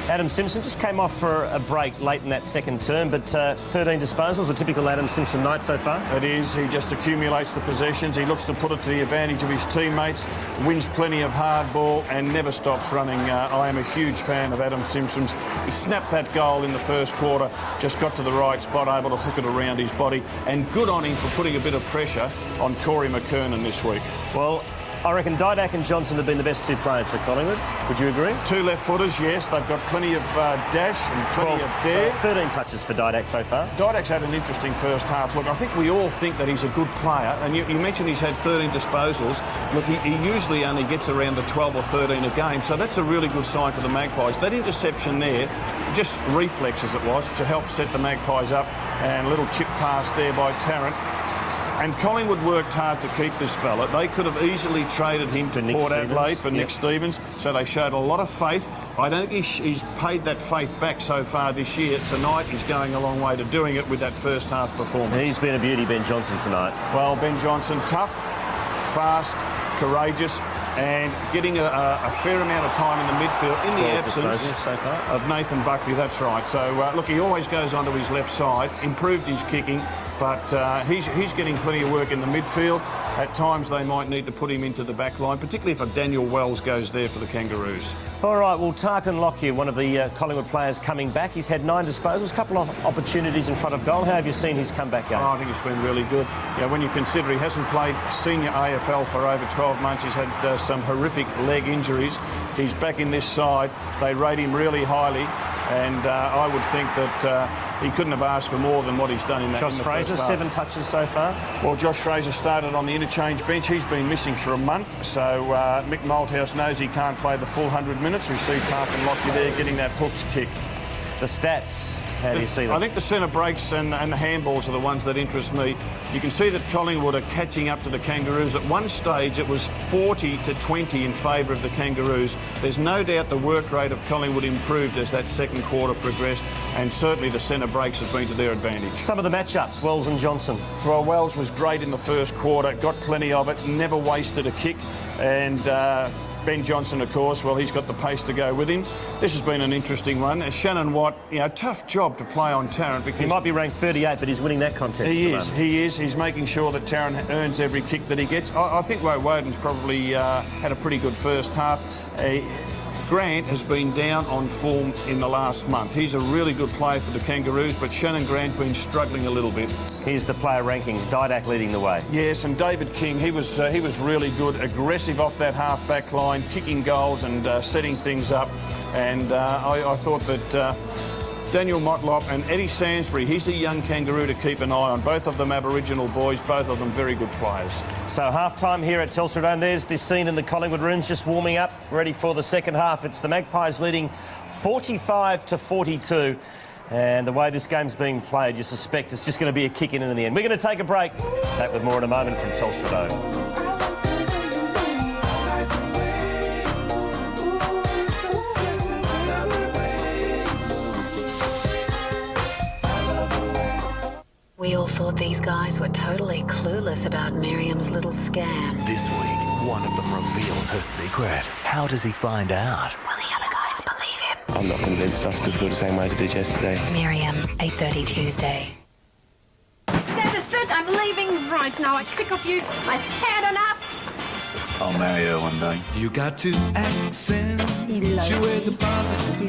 [SPEAKER 1] Adam Simpson just came off for a break late in that second term, but 13 disposals, a typical Adam Simpson night so far.
[SPEAKER 16] It is. He just accumulates the possessions. He looks to put it to the advantage of his teammates, wins plenty of hard ball and never stops running. I am a huge fan of Adam Simpson's. He snapped that goal in the first quarter, just got to the right spot, able to hook it around his body, and good on him for putting a bit of pressure on Corey McKernan this week.
[SPEAKER 1] Well, I reckon Didak and Johnson have been the best two players for Collingwood. Would you agree?
[SPEAKER 16] Two left-footers, yes. They've got plenty of dash and plenty of dare.
[SPEAKER 1] 13 touches for Didak so far.
[SPEAKER 16] Didak's had an interesting first half. Look, I think we all think that he's a good player. And you mentioned he's had 13 disposals. Look, he usually only gets around the 12 or 13 a game. So that's a really good sign for the Magpies. That interception there, just reflex as it was, to help set the Magpies up. And a little chip pass there by Tarrant. And Collingwood worked hard to keep this fella. They could have easily traded him to Port Adelaide for Nick Stevens, so they showed a lot of faith. I don't think he's paid that faith back so far this year. Tonight he's going a long way to doing it with that first half performance.
[SPEAKER 1] He's been a beauty, Ben Johnson, tonight.
[SPEAKER 16] Well, Ben Johnson, tough, fast, courageous, and getting a fair amount of time in the midfield in the absence
[SPEAKER 1] so far
[SPEAKER 16] of Nathan Buckley. That's right. So, look, he always goes onto his left side, improved his kicking, but he's getting plenty of work in the midfield. At times they might need to put him into the back line, particularly if a Daniel Wells goes there for the Kangaroos.
[SPEAKER 1] All right, well, Tarkin Lockyer, one of the Collingwood players coming back. He's had 9 disposals, a couple of opportunities in front of goal. How have you seen his comeback game?
[SPEAKER 16] I think it's been really good. Yeah, when you consider he hasn't played senior AFL for over 12 months, he's had some horrific leg injuries. He's back in this side. They rate him really highly, and I would think that he couldn't have asked for more than what he's done in that.
[SPEAKER 1] Josh Fraser, 7 touches so far.
[SPEAKER 16] Well, Josh Fraser started on the interchange bench. He's been missing for a month, so Mick Malthouse knows he can't play the full 100 minutes. We see Tarkin Lockyer there getting that hooked kick.
[SPEAKER 1] The stats, how do you see them?
[SPEAKER 16] I think the centre breaks and the handballs are the ones that interest me. You can see that Collingwood are catching up to the Kangaroos. At one stage, it was 40-20 in favour of the Kangaroos. There's no doubt the work rate of Collingwood improved as that second quarter progressed, and certainly the centre breaks have been to their advantage.
[SPEAKER 1] Some of the matchups, Wells and Johnson.
[SPEAKER 16] Well, Wells was great in the first quarter, got plenty of it, never wasted a kick, and Ben Johnson, of course, well, he's got the pace to go with him. This has been an interesting one. Shannon Watt, tough job to play on Tarrant because...
[SPEAKER 1] He might be ranked 38, but he's winning that contest.
[SPEAKER 16] He is. He's making sure that Tarrant earns every kick that he gets. I think Woden's probably had a pretty good first half. Grant has been down on form in the last month. He's a really good player for the Kangaroos, but Shannon Grant been struggling a little bit.
[SPEAKER 1] Here's the player rankings. Didak leading the way.
[SPEAKER 16] Yes, and David King, he was really good, aggressive off that half-back line, kicking goals and setting things up. And I thought that Daniel Motlop and Eddie Sainsbury, he's a young Kangaroo to keep an eye on. Both of them Aboriginal boys, both of them very good players.
[SPEAKER 1] So half-time here at Telstra Dome. There's this scene in the Collingwood rooms just warming up, ready for the second half. It's the Magpies leading 45-42. And the way this game's being played, you suspect it's just going to be a kick in the end. We're going to take a break. Back with more in a moment from Telstra Dome.
[SPEAKER 6] We all thought these guys were totally clueless about Miriam's little scam.
[SPEAKER 2] This week, one of them reveals her secret. How does he find out?
[SPEAKER 6] Will the other guys believe him?
[SPEAKER 3] I'm not convinced I still feel the same way as I did yesterday.
[SPEAKER 6] Miriam, 8:30 Tuesday.
[SPEAKER 9] That's it. I'm leaving right now. I'm sick of you. I've had enough.
[SPEAKER 3] I'll marry her one day.
[SPEAKER 21] You got to accentuate the positive,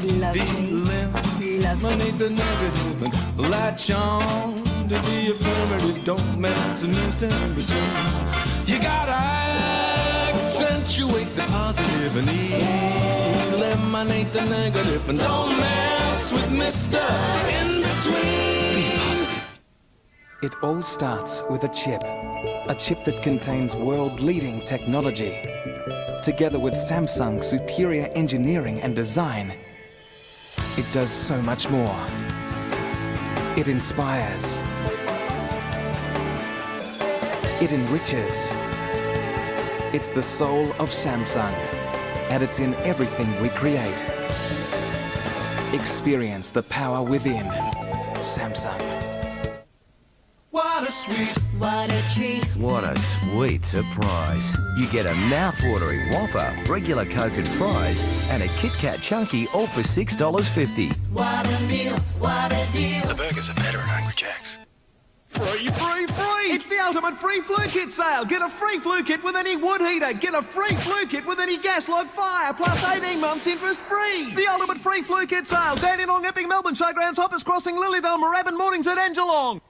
[SPEAKER 21] eliminate the negative, and latch on to the affirmative. Don't mess an instant between. You gotta accentuate the positive and eliminate the negative, and don't mess with Mr. In Between. Be positive.
[SPEAKER 4] It all starts with a chip that contains world-leading technology. Together with Samsung's superior engineering and design, it does so much more. It inspires. It enriches. It's the soul of Samsung, and it's in everything we create. Experience the power within. Samsung.
[SPEAKER 21] What a sweet,
[SPEAKER 23] What a treat.
[SPEAKER 2] What a sweet surprise. You get a mouth-watering Whopper, regular Coke and fries, and a Kit Kat Chunky, all for $6.50.
[SPEAKER 23] What a meal. What a deal.
[SPEAKER 2] The burgers are better at Hungry Jack's.
[SPEAKER 21] free, free, free! It's the ultimate free flu kit sale. Get a free flu kit with any wood heater. Get a free flu kit with any gas log fire, plus 18 months interest free. The ultimate free flu kit sale. Dandenong, Epping, Melbourne, Showgrounds, Hoppers Crossing, Lilydale, Moorabbin, Mornington and Geelong.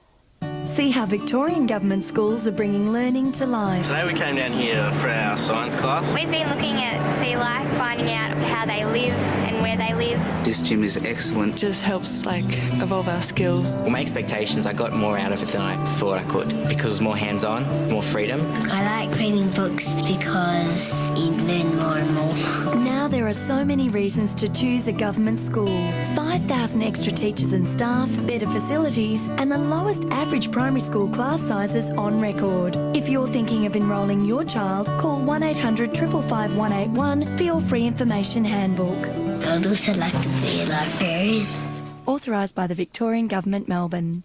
[SPEAKER 11] See how Victorian government schools are bringing learning to life.
[SPEAKER 10] Today we came down here for our science class.
[SPEAKER 12] We've been looking at sea life, finding out how they live and where they live.
[SPEAKER 10] This gym is excellent.
[SPEAKER 7] Just helps, evolve our skills.
[SPEAKER 10] Well, my expectations, I got more out of it than I thought I could because it was more hands-on, more freedom.
[SPEAKER 17] I like reading books because you learn more and more.
[SPEAKER 11] Now there are so many reasons to choose a government school. 5,000 extra teachers and staff, better facilities, and the lowest average primary school class sizes on record. If you're thinking of enrolling your child, call 1800 555 181 for your free information handbook.
[SPEAKER 17] I'd also like to be a librarian.
[SPEAKER 11] Authorised by the Victorian Government, Melbourne.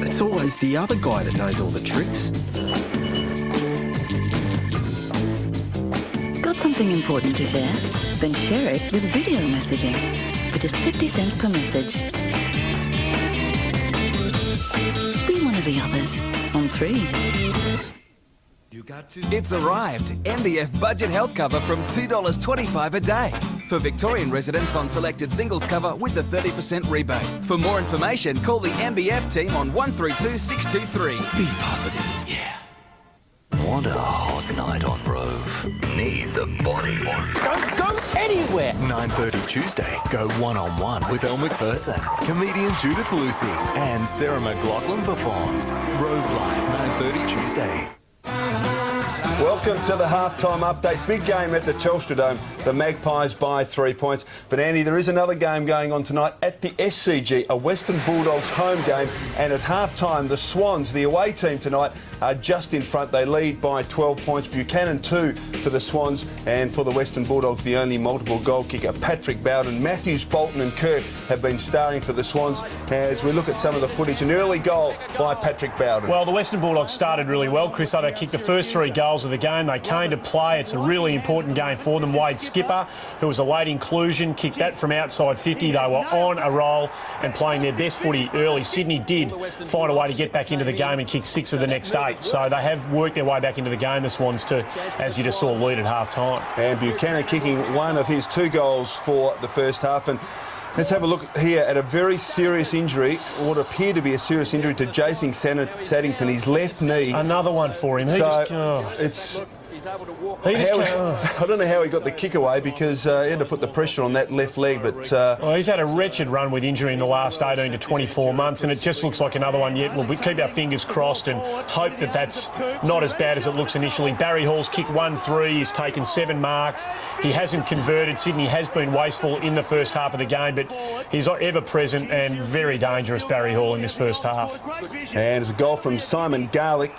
[SPEAKER 22] It's always the other guy that knows all the tricks.
[SPEAKER 6] Got something important to share? Then share it with video messaging for just 50 cents per message. Be one of the others on 3.
[SPEAKER 4] It's arrived. MBF budget health cover from $2.25 a day. For Victorian residents on selected singles cover with the 30% rebate. For more information, call the MBF team on 132 623.
[SPEAKER 2] Be positive, yeah. Want a hot night on Rove? Need the body.
[SPEAKER 18] Don't go anywhere.
[SPEAKER 2] 9:30 Tuesday, go one-on-one with Elle Macpherson. Comedian Judith Lucy and Sarah McLachlan performs. Rove Live, 9:30 Tuesday.
[SPEAKER 24] Welcome to the halftime update. Big game at the Telstra Dome. The Magpies by 3 points. But Andy, there is another game going on tonight at the SCG, a Western Bulldogs home game. And at halftime, the Swans, the away team tonight, are just in front. They lead by 12 points. Buchanan 2 for the Swans, and for the Western Bulldogs, the only multiple goal kicker, Patrick Bowden. Matthews, Bolton and Kirk have been starring for the Swans. As we look at some of the footage, an early goal by Patrick Bowden.
[SPEAKER 1] Well, the Western Bulldogs started really well. Chris Utter kicked the first 3 goals of the game. They came to play. It's a really important game for them. Wade Skipper, who was a late inclusion, kicked that from outside 50. They were on a roll and playing their best footy early. Sydney did find a way to get back into the game and kick 6 of the next 8. So they have worked their way back into the game, the Swans, to, as you just saw, lead at half-time.
[SPEAKER 24] And Buchanan kicking one of his 2 goals for the first half. And let's have a look here at a very serious injury, what appeared to be a serious injury to Jason Saddington, his left knee.
[SPEAKER 1] Another one for him.
[SPEAKER 24] I don't know how he got the kick away, because he had to put the pressure on that left leg. But
[SPEAKER 1] well, he's had a wretched run with injury in the last 18 to 24 months, and it just looks like another one yet. We'll keep our fingers crossed and hope that that's not as bad as it looks initially. Barry Hall's kicked 1-3. He's taken 7 marks. He hasn't converted. Sydney has been wasteful in the first half of the game, but he's ever present and very dangerous, Barry Hall, in this first half.
[SPEAKER 24] And it's a goal from Simon Garlick,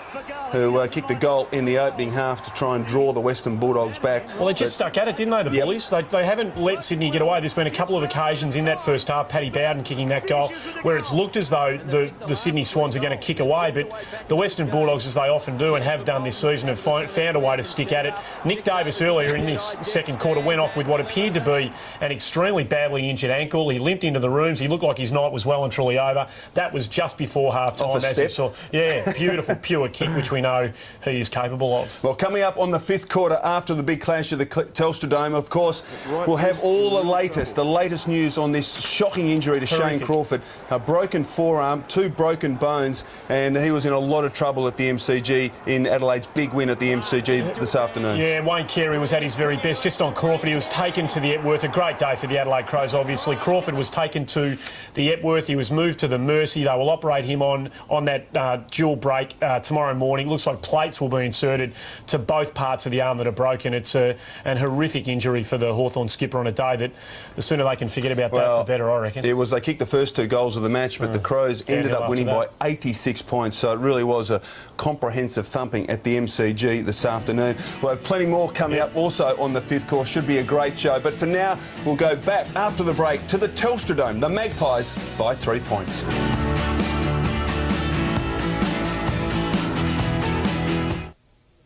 [SPEAKER 24] who kicked the goal in the opening half to try and draw the Western Bulldogs back.
[SPEAKER 1] Well, they just stuck at it, didn't they, the Bullies? They haven't let Sydney get away. There's been a couple of occasions in that first half, Paddy Bowden kicking that goal, where it's looked as though the Sydney Swans are going to kick away, but the Western Bulldogs, as they often do and have done this season, have found a way to stick at it. Nick Davis earlier in this second quarter went off with what appeared to be an extremely badly injured ankle. He limped into the rooms. He looked like his night was well and truly over. That was just before half-time, as you saw. Yeah, beautiful, pure kick, which we know he is capable of.
[SPEAKER 24] Well, coming up on the fifth quarter after the big clash at the Telstra Dome, of course, we'll have all the latest news on this shocking injury to Shane Crawford. A broken forearm, 2 broken bones, and he was in a lot of trouble at the MCG in Adelaide's big win at the MCG this afternoon.
[SPEAKER 1] Yeah, Wayne Carey was at his very best. Just on Crawford, he was taken to the Epworth. A great day for the Adelaide Crows, obviously. Crawford was taken to the Epworth. He was moved to the Mercy. They will operate him on that dual break tomorrow morning. Looks like plates will be inserted to both parts of the arm that are broken. It's an horrific injury for the Hawthorn skipper on a day that the sooner they can forget about that, the better, I reckon.
[SPEAKER 24] It was, they kicked the first 2 goals of the match, but the Crows ended up winning by 86 points. So it really was a comprehensive thumping at the MCG this afternoon. We'll have plenty more coming up also on the fifth course. Should be a great show. But for now, we'll go back after the break to the Telstra Dome. The Magpies by 3 points.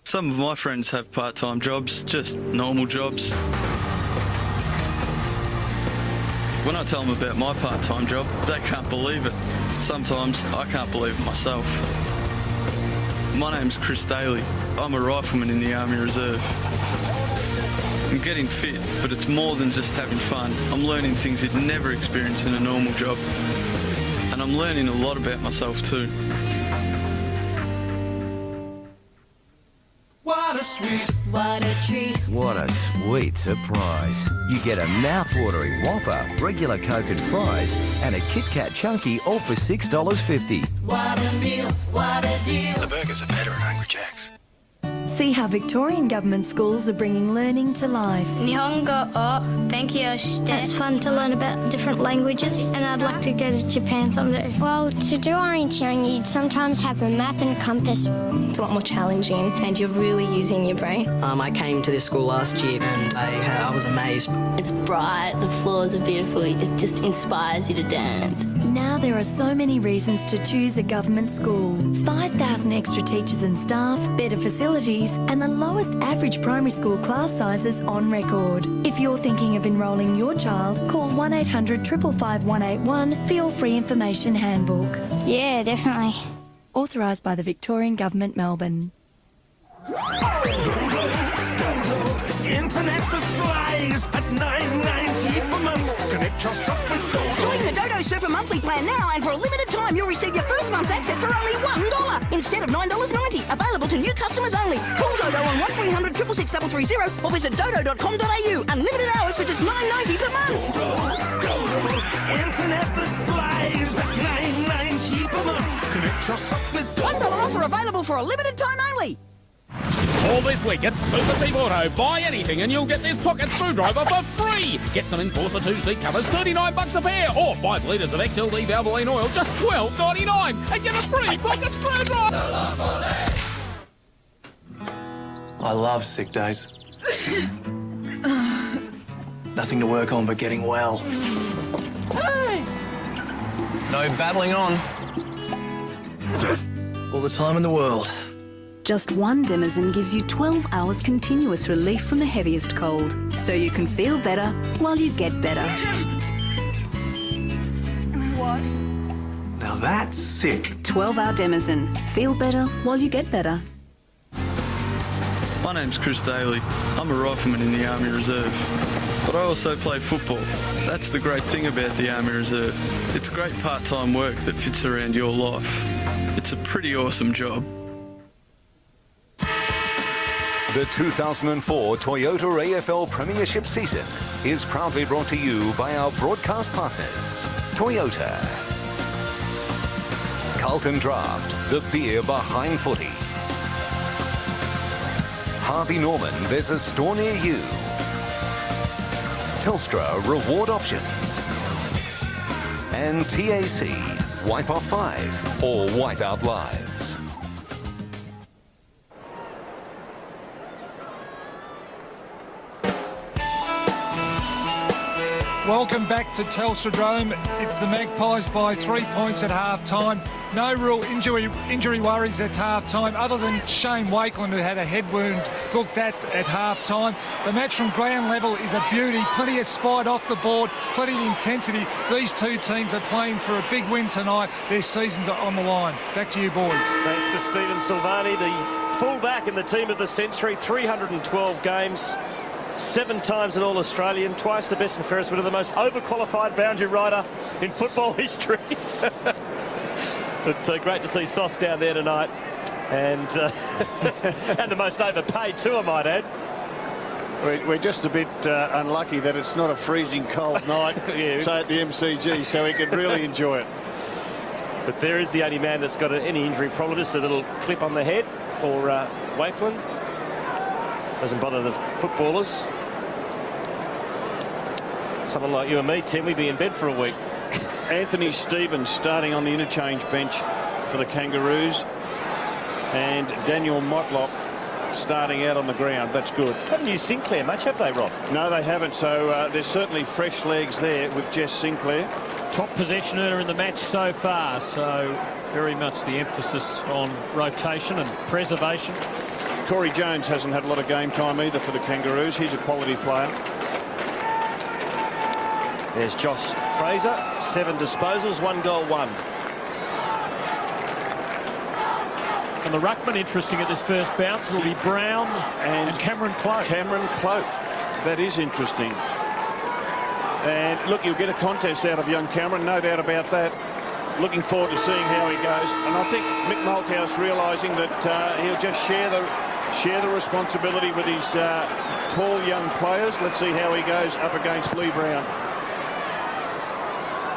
[SPEAKER 5] Some of my friends have part-time jobs, just normal jobs. When I tell them about my part-time job, they can't believe it. Sometimes I can't believe it myself. My name's Chris Daly. I'm a rifleman in the Army Reserve. I'm getting fit, but it's more than just having fun. I'm learning things you'd never experience in a normal job. And I'm learning a lot about myself too.
[SPEAKER 21] What a sweet,
[SPEAKER 8] what a treat,
[SPEAKER 15] what a sweet surprise. You get a mouth-watering Whopper, regular Coke and fries, and a Kit Kat Chunky, all for $6.50.
[SPEAKER 8] what a meal, what a deal.
[SPEAKER 15] The burgers are better at Hungry Jack's.
[SPEAKER 11] See how Victorian government schools are bringing learning to life.
[SPEAKER 12] Nihongo o Benkyo shite. It's fun to learn about different languages, and I'd like to go to Japan someday. Well, to do orienteering, you'd sometimes have a map and compass.
[SPEAKER 19] It's a lot more challenging, and you're really using your brain.
[SPEAKER 25] I came to this school last year, and I was amazed.
[SPEAKER 23] It's bright, the floors are beautiful, it just inspires you to dance.
[SPEAKER 11] Now there are so many reasons to choose a government school. 5,000 extra teachers and staff, better facilities, and the lowest average primary school class sizes on record. If you're thinking of enrolling your child, call 1800 555 181 for your free information handbook.
[SPEAKER 12] Yeah, definitely.
[SPEAKER 11] Authorised by the Victorian Government, Melbourne.
[SPEAKER 21] internet that flies at $9.90 per month. Connect yourself with Dodo.
[SPEAKER 9] Join the Dodo Super Monthly Plan now, and for a limited time, you'll receive your first month's access for only $1 instead of $9.90. Available to new customers only. Call Dodo on 1300 666 330 or visit dodo.com.au. Unlimited hours for just $9.90 per month.
[SPEAKER 21] Dodo, internet that flies at $9.90 per month. Connect yourself with Dodo.
[SPEAKER 9] $1 offer available for a limited time only.
[SPEAKER 26] All this week at Super Cheap Auto. Buy anything and you'll get this pocket screwdriver for free. Get some Enforcer 2-seat covers, $39 a pair. Or 5 litres of XLD Valvoline oil, just $12.99. And get a free pocket screwdriver.
[SPEAKER 27] I love sick days. Nothing to work on but getting well.
[SPEAKER 9] Hey!
[SPEAKER 27] No battling on. All the time in the world.
[SPEAKER 28] Just one Denizen gives you 12 hours continuous relief from the heaviest cold, so you can feel better while you get better.
[SPEAKER 9] What?
[SPEAKER 27] Now that's sick.
[SPEAKER 28] 12-hour Denizen. Feel better while you get better.
[SPEAKER 5] My name's Chris Daly. I'm a rifleman in the Army Reserve. But I also play football. That's the great thing about the Army Reserve. It's great part-time work that fits around your life. It's a pretty awesome job.
[SPEAKER 2] The 2004 Toyota AFL Premiership season is proudly brought to you by our broadcast partners, Toyota. Carlton Draft, the beer behind footy. Harvey Norman, there's a store near you. Telstra Reward Options. And TAC, wipe off 5 or wipe out lives.
[SPEAKER 3] Welcome back to Telstra Dome. It's the Magpies by 3 points at half-time. No real injury worries at half-time, other than Shane Wakeland, who had a head wound looked at half-time. The match from ground level is a beauty. Plenty of spite off the board, plenty of intensity. These two teams are playing for a big win tonight. Their seasons are on the line. Back to you, boys.
[SPEAKER 1] Thanks to Stephen Silvani, the fullback in the team of the century. 312 games. 7 times an All-Australian, twice the best and fairest winner, the most overqualified boundary rider in football history. But great to see Sauce down there tonight. And, and the most overpaid too, I might add.
[SPEAKER 7] We're just a bit unlucky that it's not a freezing cold night, say at the MCG, so we can really enjoy it.
[SPEAKER 1] But there is the only man that's got any injury problem. Just a little clip on the head for Wakeland. Doesn't bother the footballers. Someone like you and me, Tim, we'd be in bed for a week.
[SPEAKER 7] Anthony Stevens starting on the interchange bench for the Kangaroos, and Daniel Motlop starting out on the ground. That's good.
[SPEAKER 1] Haven't used Sinclair much, have they, Rob?
[SPEAKER 7] No, they haven't. So there's certainly fresh legs there with Jess Sinclair.
[SPEAKER 10] Top possession earner in the match so far, so very much the emphasis on rotation and preservation.
[SPEAKER 7] Corey Jones hasn't had a lot of game time either for the Kangaroos. He's a quality player.
[SPEAKER 1] There's Josh Fraser, 7 disposals, 1 goal, 1.
[SPEAKER 10] And the ruckman, interesting at this first bounce, it'll be Brown and Cameron Cloke.
[SPEAKER 7] Cameron Cloke. That is interesting. And look, you'll get a contest out of young Cameron, no doubt about that. Looking forward to seeing how he goes. And I think Mick Malthouse realising that he'll just share the responsibility with his tall young players. Let's see how he goes up against Lee Brown.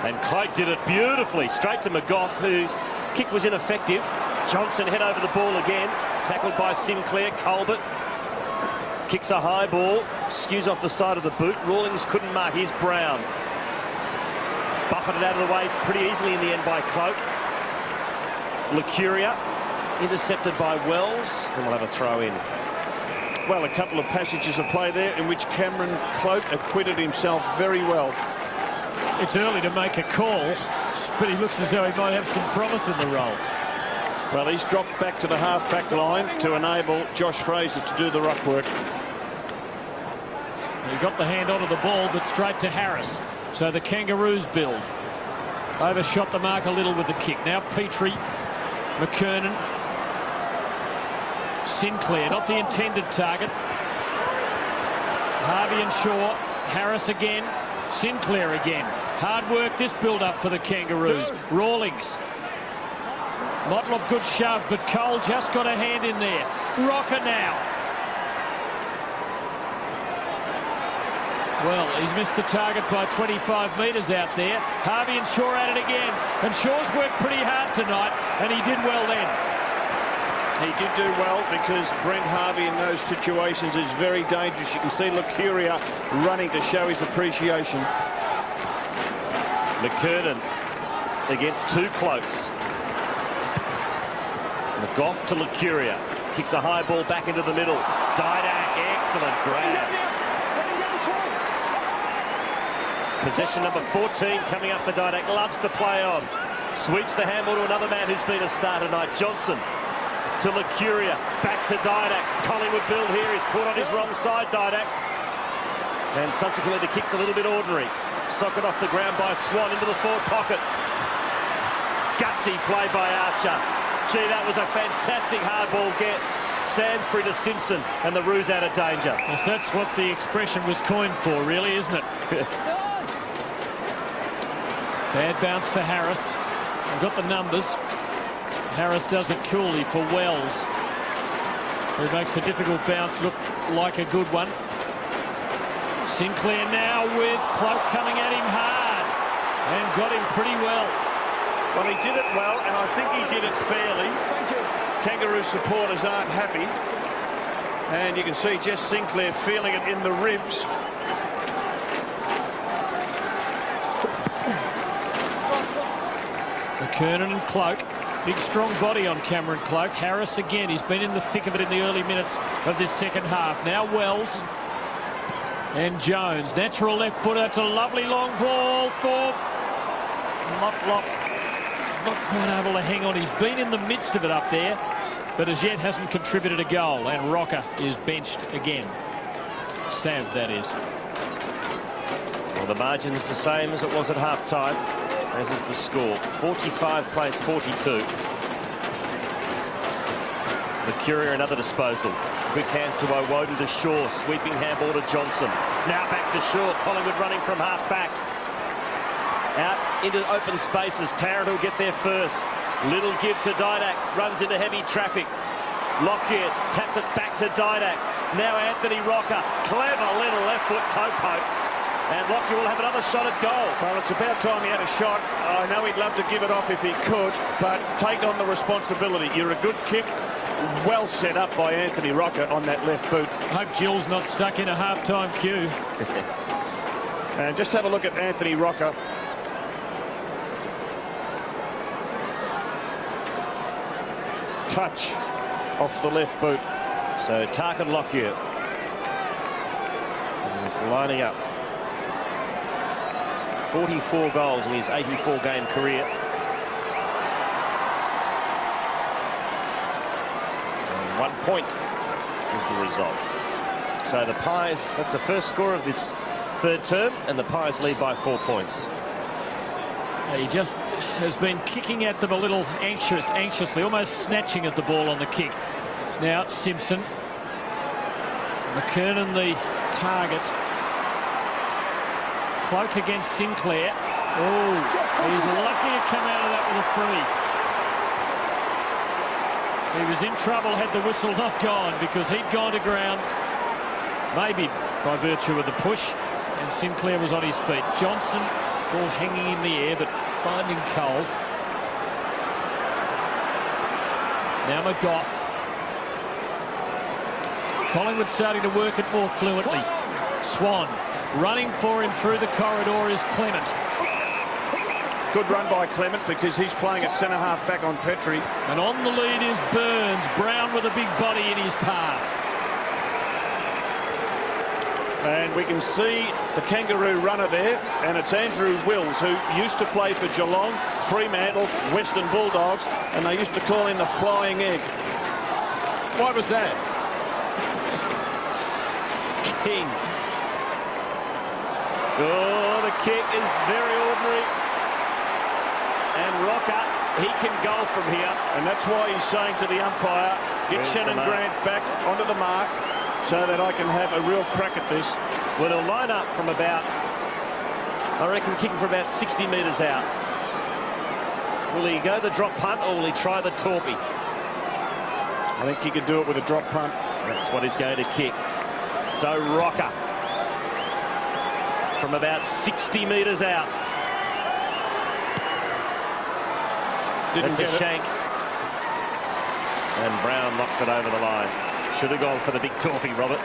[SPEAKER 1] And Cloke did it beautifully, straight to McGough, whose kick was ineffective. Johnson head over the ball again, tackled by Sinclair. Colbert kicks a high ball, skews off the side of the boot. Rawlings couldn't mark. Here's Brown. Buffeted out of the way pretty easily in the end by Cloke. Lucuria intercepted by Wells, and we'll have a throw in.
[SPEAKER 7] Well, a couple of passages of play there in which Cameron Cloke acquitted himself very well.
[SPEAKER 10] It's early to make a call, but he looks as though he might have some promise in the role.
[SPEAKER 7] Well, he's dropped back to the half-back line to enable Josh Fraser to do the ruck work.
[SPEAKER 10] He got the hand onto the ball, but straight to Harris. So the Kangaroos build. Overshot the mark a little with the kick. Now Petrie, McKernan, Sinclair, not the intended target. Harvey and Shaw, Harris again, Sinclair again. Hard work this build-up for the Kangaroos. Rawlings. Motlop, good shove, but Cole just got a hand in there. Rocker now. Well, he's missed the target by 25 metres out there. Harvey and Shaw at it again. And Shaw's worked pretty hard tonight, and he did well then.
[SPEAKER 7] He did do well because Brent Harvey in those situations is very dangerous. You can see Lucuria running to show his appreciation.
[SPEAKER 1] McKernan against 2 Clokes. McGough to Lucuria. Kicks a high ball back into the middle. Didak, excellent grab. Possession number 14 coming up for Didak. Loves to play on. Sweeps the handball to another man who's been a star tonight. Johnson to Lucuria. Back to Didak. Collingwood build here. He's caught on his wrong side, Didak. And subsequently the kick's a little bit ordinary. Socket off the ground by Swan into the forward pocket. Gutsy play by Archer. Gee, that was a fantastic hard ball get. Sansbury to Simpson, and the Roos out of danger.
[SPEAKER 10] Yes, that's what the expression was coined for, really, isn't it? Bad bounce for Harris. I've got the numbers. Harris does it coolly for Wells, who makes a difficult bounce look like a good one. Sinclair now with Cloke coming at him hard and got him pretty well.
[SPEAKER 7] Well, he did it well, and I think he did it fairly. Kangaroo supporters aren't happy. And you can see Jess Sinclair feeling it in the ribs.
[SPEAKER 10] McKernan and Cloke. Big strong body on Cameron Cloke. Harris again. He's been in the thick of it in the early minutes of this second half. Now Wells. And Jones, natural left footer. It's a lovely long ball for Motlop. Not quite able to hang on. He's been in the midst of it up there, but as yet hasn't contributed a goal. And Rocker is benched again. Sav, that is.
[SPEAKER 1] Well, the margin's the same as it was at half-time, as is the score. 45 plays 42. Mercuria another disposal. Quick hands to Owoden to Shaw. Sweeping handball to Johnson. Now back to Shaw. Collingwood running from half-back. Out into open spaces. Tarrant will get there first. Little give to Didak. Runs into heavy traffic. Lockyer tapped it back to Didak. Now Anthony Rocker. Clever little left foot toe poke. And Lockyer will have another shot at goal.
[SPEAKER 7] Well, it's about time he had a shot. I know he'd love to give it off if he could, but take on the responsibility. You're a good kick. Well set up by Anthony Rocker on that left boot.
[SPEAKER 10] I hope Gill's not stuck in a half-time queue.
[SPEAKER 7] And just have a look at Anthony Rocker. Touch off the left boot.
[SPEAKER 1] So Tarkin Lockyer is lining up. 44 goals in his 84-game career. And 1 point is the result. So the Pies, that's the first score of this third term, and the Pies lead by 4 points.
[SPEAKER 10] He just has been kicking at them a little anxiously, almost snatching at the ball on the kick. Now Simpson. McKernan the target. Cloak against Sinclair. Oh, he's lucky to come out of that with a free. He was in trouble had the whistle not gone, because he'd gone to ground, maybe by virtue of the push, and Sinclair was on his feet. Johnson, ball hanging in the air, but finding Cole. Now McGough. Collingwood starting to work it more fluently. Swan. Running for him through the corridor is Clement.
[SPEAKER 7] Good run by Clement, because he's playing at centre-half back on Petrie.
[SPEAKER 10] And on the lead is Burns. Brown with a big body in his path.
[SPEAKER 7] And we can see the Kangaroo runner there, and it's Andrew Wills, who used to play for Geelong, Fremantle, Western Bulldogs, and they used to call him the Flying Egg.
[SPEAKER 10] Why was that?
[SPEAKER 1] King. Oh, the kick is very ordinary. And Rocker, he can goal from here.
[SPEAKER 7] And that's why he's saying to the umpire, get Shannon Grant back onto the mark so that I can have a real crack at this.
[SPEAKER 1] Well, he'll line up from about, I reckon, kicking from about 60 metres out. Will he go the drop punt, or will he try the torpy?
[SPEAKER 7] I think he could do it with a drop punt.
[SPEAKER 1] That's what he's going to kick. So Rocker from about 60 metres out. That's a shank. And Brown knocks it over the line. Should have gone for the big torpy, Robert.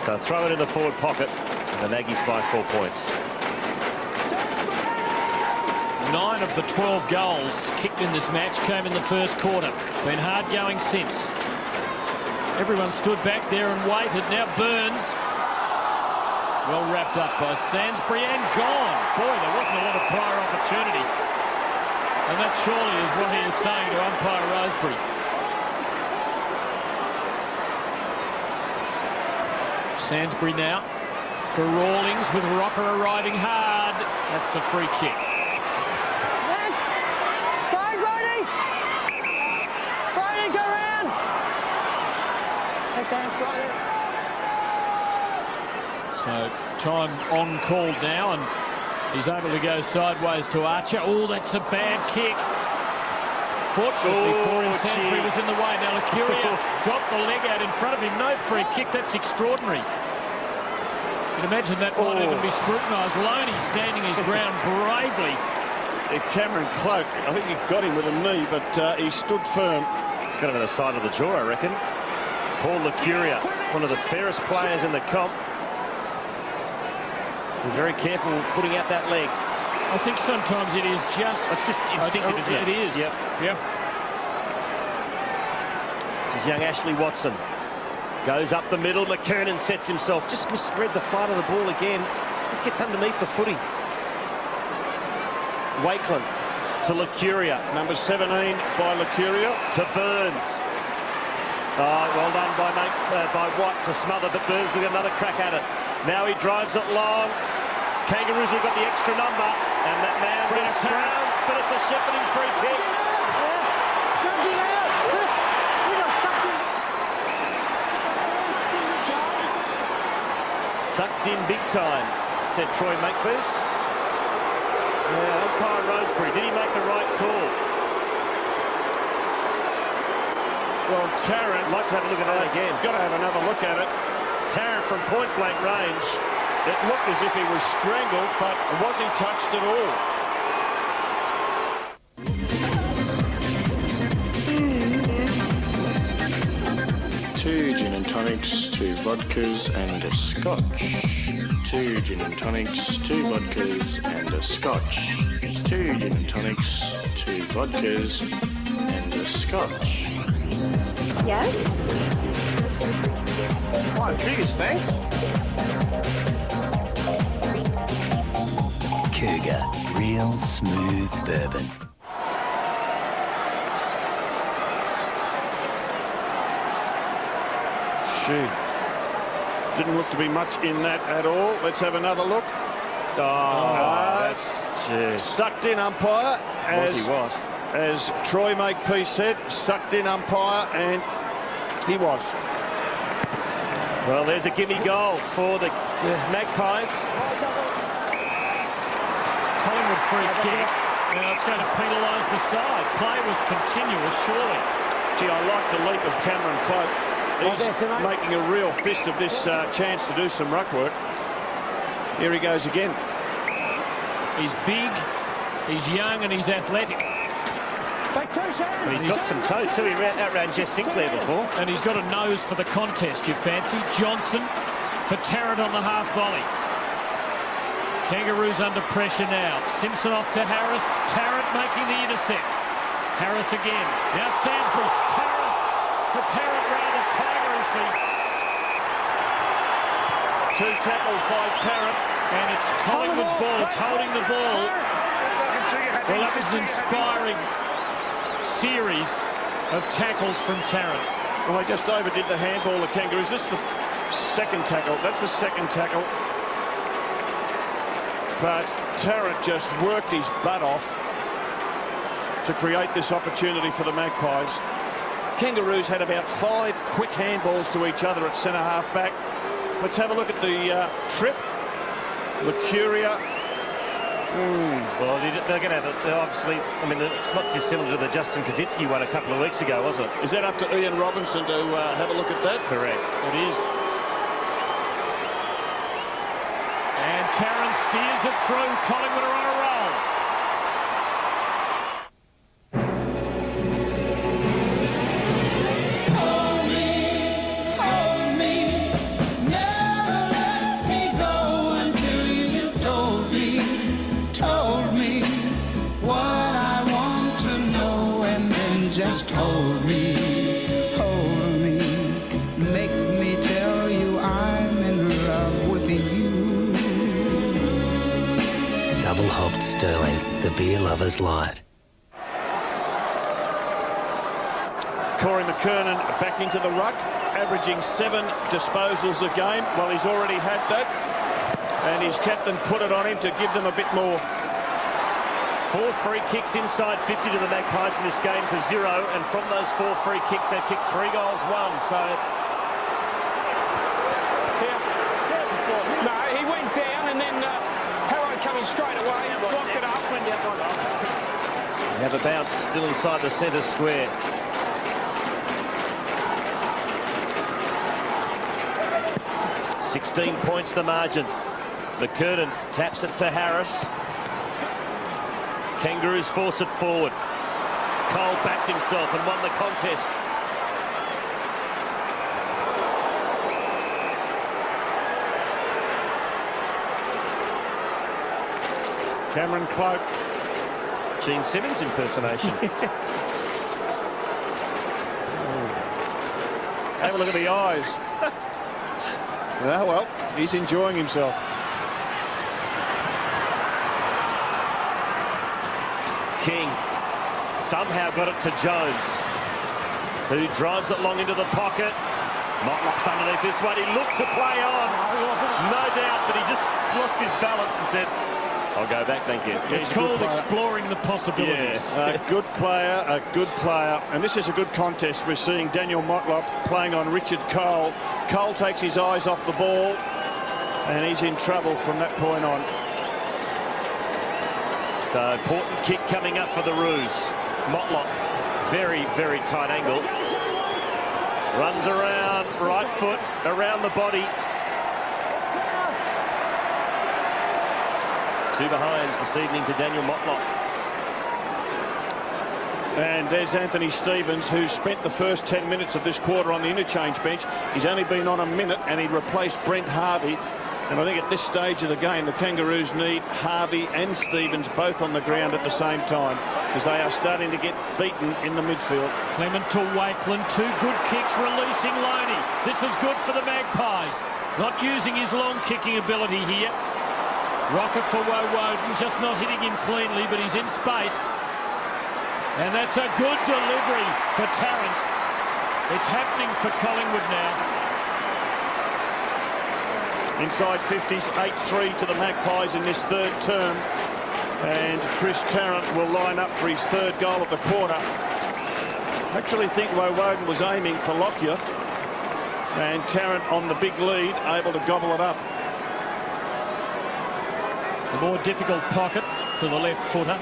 [SPEAKER 1] So throw it in the forward pocket. And the Aggies by 4 points.
[SPEAKER 10] 9 of the 12 goals kicked in this match came in the first quarter. Been hard going since. Everyone stood back there and waited. Now Burns. Well wrapped up by Sansbury and gone. Boy, there wasn't a lot of prior opportunity. And that surely is what he is saying to umpire Rosebery. Sansbury now for Rawlings, with Rocker arriving hard. That's a free kick. So time on called now, and he's able to go sideways to Archer. Oh, that's a bad kick. Fortunately for him, Sansbury was in the way. Now Mercuria got the leg out in front of him. No free kick. That's extraordinary. You'd imagine that might even be scrutinised. Loney standing his ground bravely.
[SPEAKER 7] Cameron Cloak, I think he got him with a knee, but he stood firm.
[SPEAKER 1] Got him in the side of the jaw, I reckon. Paul Mercuria, one of the fairest players in the comp. Be very careful putting out that leg.
[SPEAKER 10] I think sometimes it is just...
[SPEAKER 1] It's just instinctive, isn't it?
[SPEAKER 10] It is.
[SPEAKER 1] Yep.
[SPEAKER 10] Yep.
[SPEAKER 1] This is young Ashley Watson. Goes up the middle. McKernan sets himself. Just misread the flight of the ball again. Just gets underneath the footy. Wakeland to Lucuria.
[SPEAKER 7] Number 17 by Lucuria.
[SPEAKER 1] To Burns. Oh, well done by Watt to smother, but Burns will get another crack at it. Now he drives it long. Kangaroos have got the extra number, and that man is down, but it's a shepherding free kick. Sucked in big time, said Troy Makepeace. Yeah, umpire Rosebery, did he make the right call?
[SPEAKER 7] Well, Tarrant,
[SPEAKER 1] I'd like to have a look at that again.
[SPEAKER 7] Got to have another look at it.
[SPEAKER 1] Tarrant from point blank range.
[SPEAKER 7] It looked as if he was strangled, but was he touched at all?
[SPEAKER 4] Two gin and tonics, 2 vodkas and a scotch. 2 gin and tonics, 2 vodkas and a scotch. 2 gin and tonics, 2 vodkas and a scotch.
[SPEAKER 6] Yes?
[SPEAKER 7] My biggest thanks.
[SPEAKER 15] Cougar, real smooth bourbon.
[SPEAKER 7] Didn't look to be much in that at all. Let's have another look.
[SPEAKER 1] That's
[SPEAKER 7] sucked in umpire. As Troy Makepeace said, sucked in umpire, and he was.
[SPEAKER 1] Well, there's a gimme goal for the Magpies.
[SPEAKER 10] Collingwood free kick. Now it's going to penalise the side. Play was continuous, surely.
[SPEAKER 7] Gee, I like the leap of Cameron Cloak. He's making a real fist of this chance to do some ruck work. Here he goes again.
[SPEAKER 10] He's big, he's young, and he's athletic.
[SPEAKER 1] But he's got some toe too. He outran Jess Sinclair before.
[SPEAKER 10] And he's got a nose for the contest, you fancy. Johnson for Tarrant on the half volley. Kangaroos under pressure now. Simpson off to Harris. Tarrant making the intercept. Harris again. Now Sainsbury. But Tarrant rather tigerishly.
[SPEAKER 7] 2 tackles by Tarrant.
[SPEAKER 10] And it's Collingwood's ball. It's holding the ball. Well, that was an inspiring series of tackles from Tarrant.
[SPEAKER 7] Well, they just overdid the handball, the Kangaroos. This is the second tackle. That's the second tackle. But Tarrant just worked his butt off to create this opportunity for the Magpies. Kangaroos had about 5 quick handballs to each other at centre-half back. Let's have a look at the trip. Lucuria.
[SPEAKER 1] Well, they're going to have it, obviously. I mean, it's not dissimilar to the Justin Kaczynski one a couple of weeks ago, was it?
[SPEAKER 7] Is that up to Ian Robinson to have a look at that?
[SPEAKER 1] Correct.
[SPEAKER 10] It is. And Tarrant steers it through. Collingwood are on a roll.
[SPEAKER 13] Just hold me, make me tell you I'm in love with you.
[SPEAKER 15] Double hopped Sterling, the beer lover's light.
[SPEAKER 7] Corey McKernan back into the ruck, averaging 7 disposals a game. Well, he's already had that, and his captain put it on him to give them a bit more.
[SPEAKER 1] 4 free kicks inside 50 to the Magpies in this game to 0, and from those 4 free kicks, they've kicked 3 goals, 1. So
[SPEAKER 18] no, he went down, and then Harrow coming straight away and blocked it up.
[SPEAKER 1] they have a bounce still inside the centre square. $16 points the margin. McKernan taps it to Harris. Kangaroos force it forward. Cole backed himself and won the contest.
[SPEAKER 7] Cameron Cloak.
[SPEAKER 1] Gene Simmons impersonation.
[SPEAKER 7] Have a look at the eyes. Oh, well, he's enjoying himself.
[SPEAKER 1] King somehow got it to Jones, who drives it long into the pocket. Motlop's underneath this one. He looks to play on. No doubt, but he just lost his balance and said, I'll go back, thank you.
[SPEAKER 10] It's called exploring the possibilities.
[SPEAKER 7] Yeah, a good player, a good player. And this is a good contest. We're seeing Daniel Motlop playing on Richard Cole. Cole takes his eyes off the ball, and he's in trouble from that point on.
[SPEAKER 1] So, important kick coming up for the Roos. Motlop, very, very tight angle. Runs around, right foot, around the body. Two behinds this evening to Daniel Motlop.
[SPEAKER 7] And there's Anthony Stevens, who spent the first 10 minutes of this quarter on the interchange bench. He's only been on a minute, and he replaced Brent Harvey. And I think at this stage of the game, the Kangaroos need Harvey and Stevens both on the ground at the same time, as they are starting to get beaten in the midfield.
[SPEAKER 10] Clement to Wakeland, two good kicks releasing Loney. This is good for the Magpies. Not using his long kicking ability here. Rocket for Woden, just not hitting him cleanly, but he's in space. And that's a good delivery for Tarrant. It's happening for Collingwood now.
[SPEAKER 7] Inside 50s, 8-3 to the Magpies in this third term. And Chris Tarrant will line up for his third goal of the quarter. I actually think Woden was aiming for Lockyer. And Tarrant on the big lead, able to gobble it up.
[SPEAKER 10] A more difficult pocket for the left footer.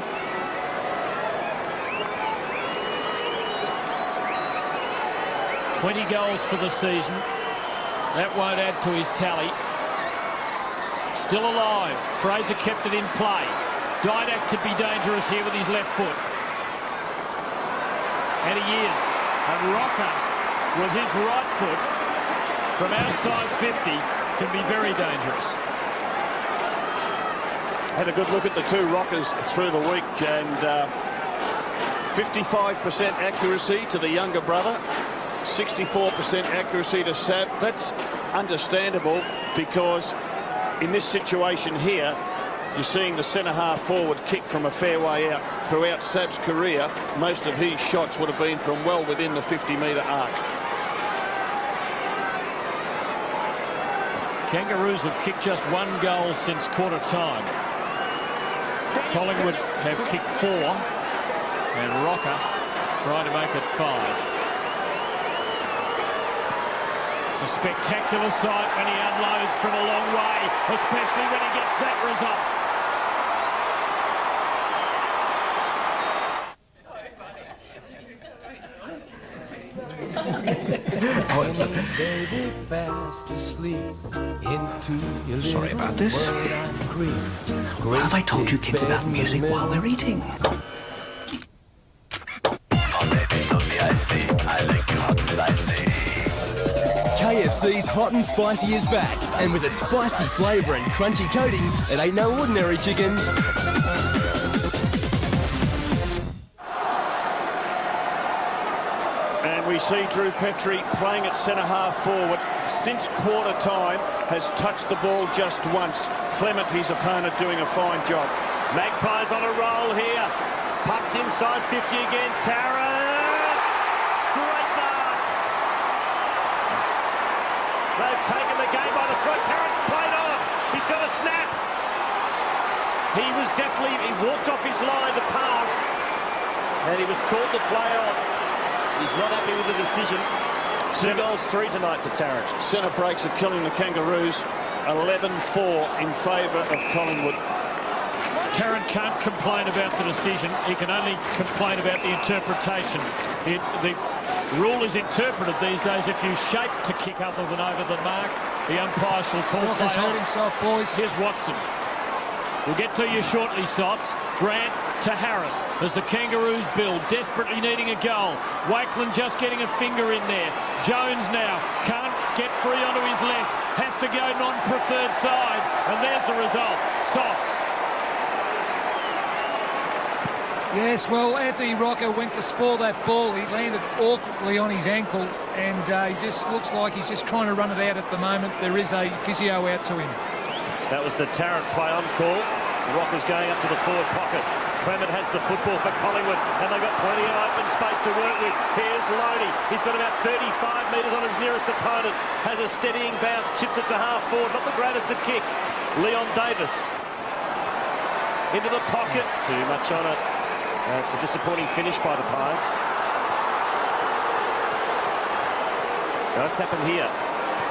[SPEAKER 10] $20 goals for the season. That won't add to his tally. Still alive. Fraser kept it in play. Didak could be dangerous here with his left foot. And he is. And Rocker, with his right foot, from outside 50, can be very dangerous.
[SPEAKER 7] Had a good look at the two Rockers through the week, and 55% accuracy to the younger brother, 64% accuracy to Sab. That's understandable, because in this situation here, you're seeing the centre-half forward kick from a fair way out. Throughout Sab's career, most of his shots would have been from well within the 50-metre arc.
[SPEAKER 10] Kangaroos have kicked just one goal since quarter time. Collingwood have kicked 4, and Rocker trying to make it 5. It's a spectacular sight when he unloads from a long way, especially when he gets that result.
[SPEAKER 8] Sorry about this. What have I told you kids about music while we're eating?
[SPEAKER 14] KFC's Hot and Spicy is back, and with its feisty flavour and crunchy coating, it ain't no ordinary chicken.
[SPEAKER 7] And we see Drew Petrie playing at centre-half forward. Since quarter time, has touched the ball just once. Clement, his opponent, doing a fine job.
[SPEAKER 1] Magpies on a roll here. Pucked inside 50 again. Tarrant! Great mark! They've taken the game by the throat. Tarrant's played on. He's got a snap. He walked off his line to pass, and he was called to play on. He's not happy with the decision. 2 goals, 3 tonight to Tarrant.
[SPEAKER 7] Centre breaks are killing the Kangaroos. 11-4 in favour of Collingwood.
[SPEAKER 10] Tarrant can't complain about the decision. He can only complain about the interpretation. The rule is interpreted these days. If you shape to kick other than over the mark, the umpire shall call play on.
[SPEAKER 3] Walker's hurt himself, boys.
[SPEAKER 10] Here's Watson. We'll get to you shortly, Sauce. Grant to Harris as the Kangaroos build, desperately needing a goal. Wakeland just getting a finger in there. Jones now can't get free onto his left. Has to go non-preferred side. And there's the result. Sauce.
[SPEAKER 3] Yes, well, Anthony Rocca went to spoil that ball. He landed awkwardly on his ankle, and he just looks like he's just trying to run it out at the moment. There is a physio out to him.
[SPEAKER 1] That was the Tarrant play on call. Rocca's going up to the forward pocket. Clement has the football for Collingwood, and they've got plenty of open space to work with. Here's Loney. He's got about 35 metres on his nearest opponent. Has a steadying bounce, chips it to half forward. Not the greatest of kicks. Leon Davis into the pocket. Too much on it. It's a disappointing finish by the Pies. What's happened here?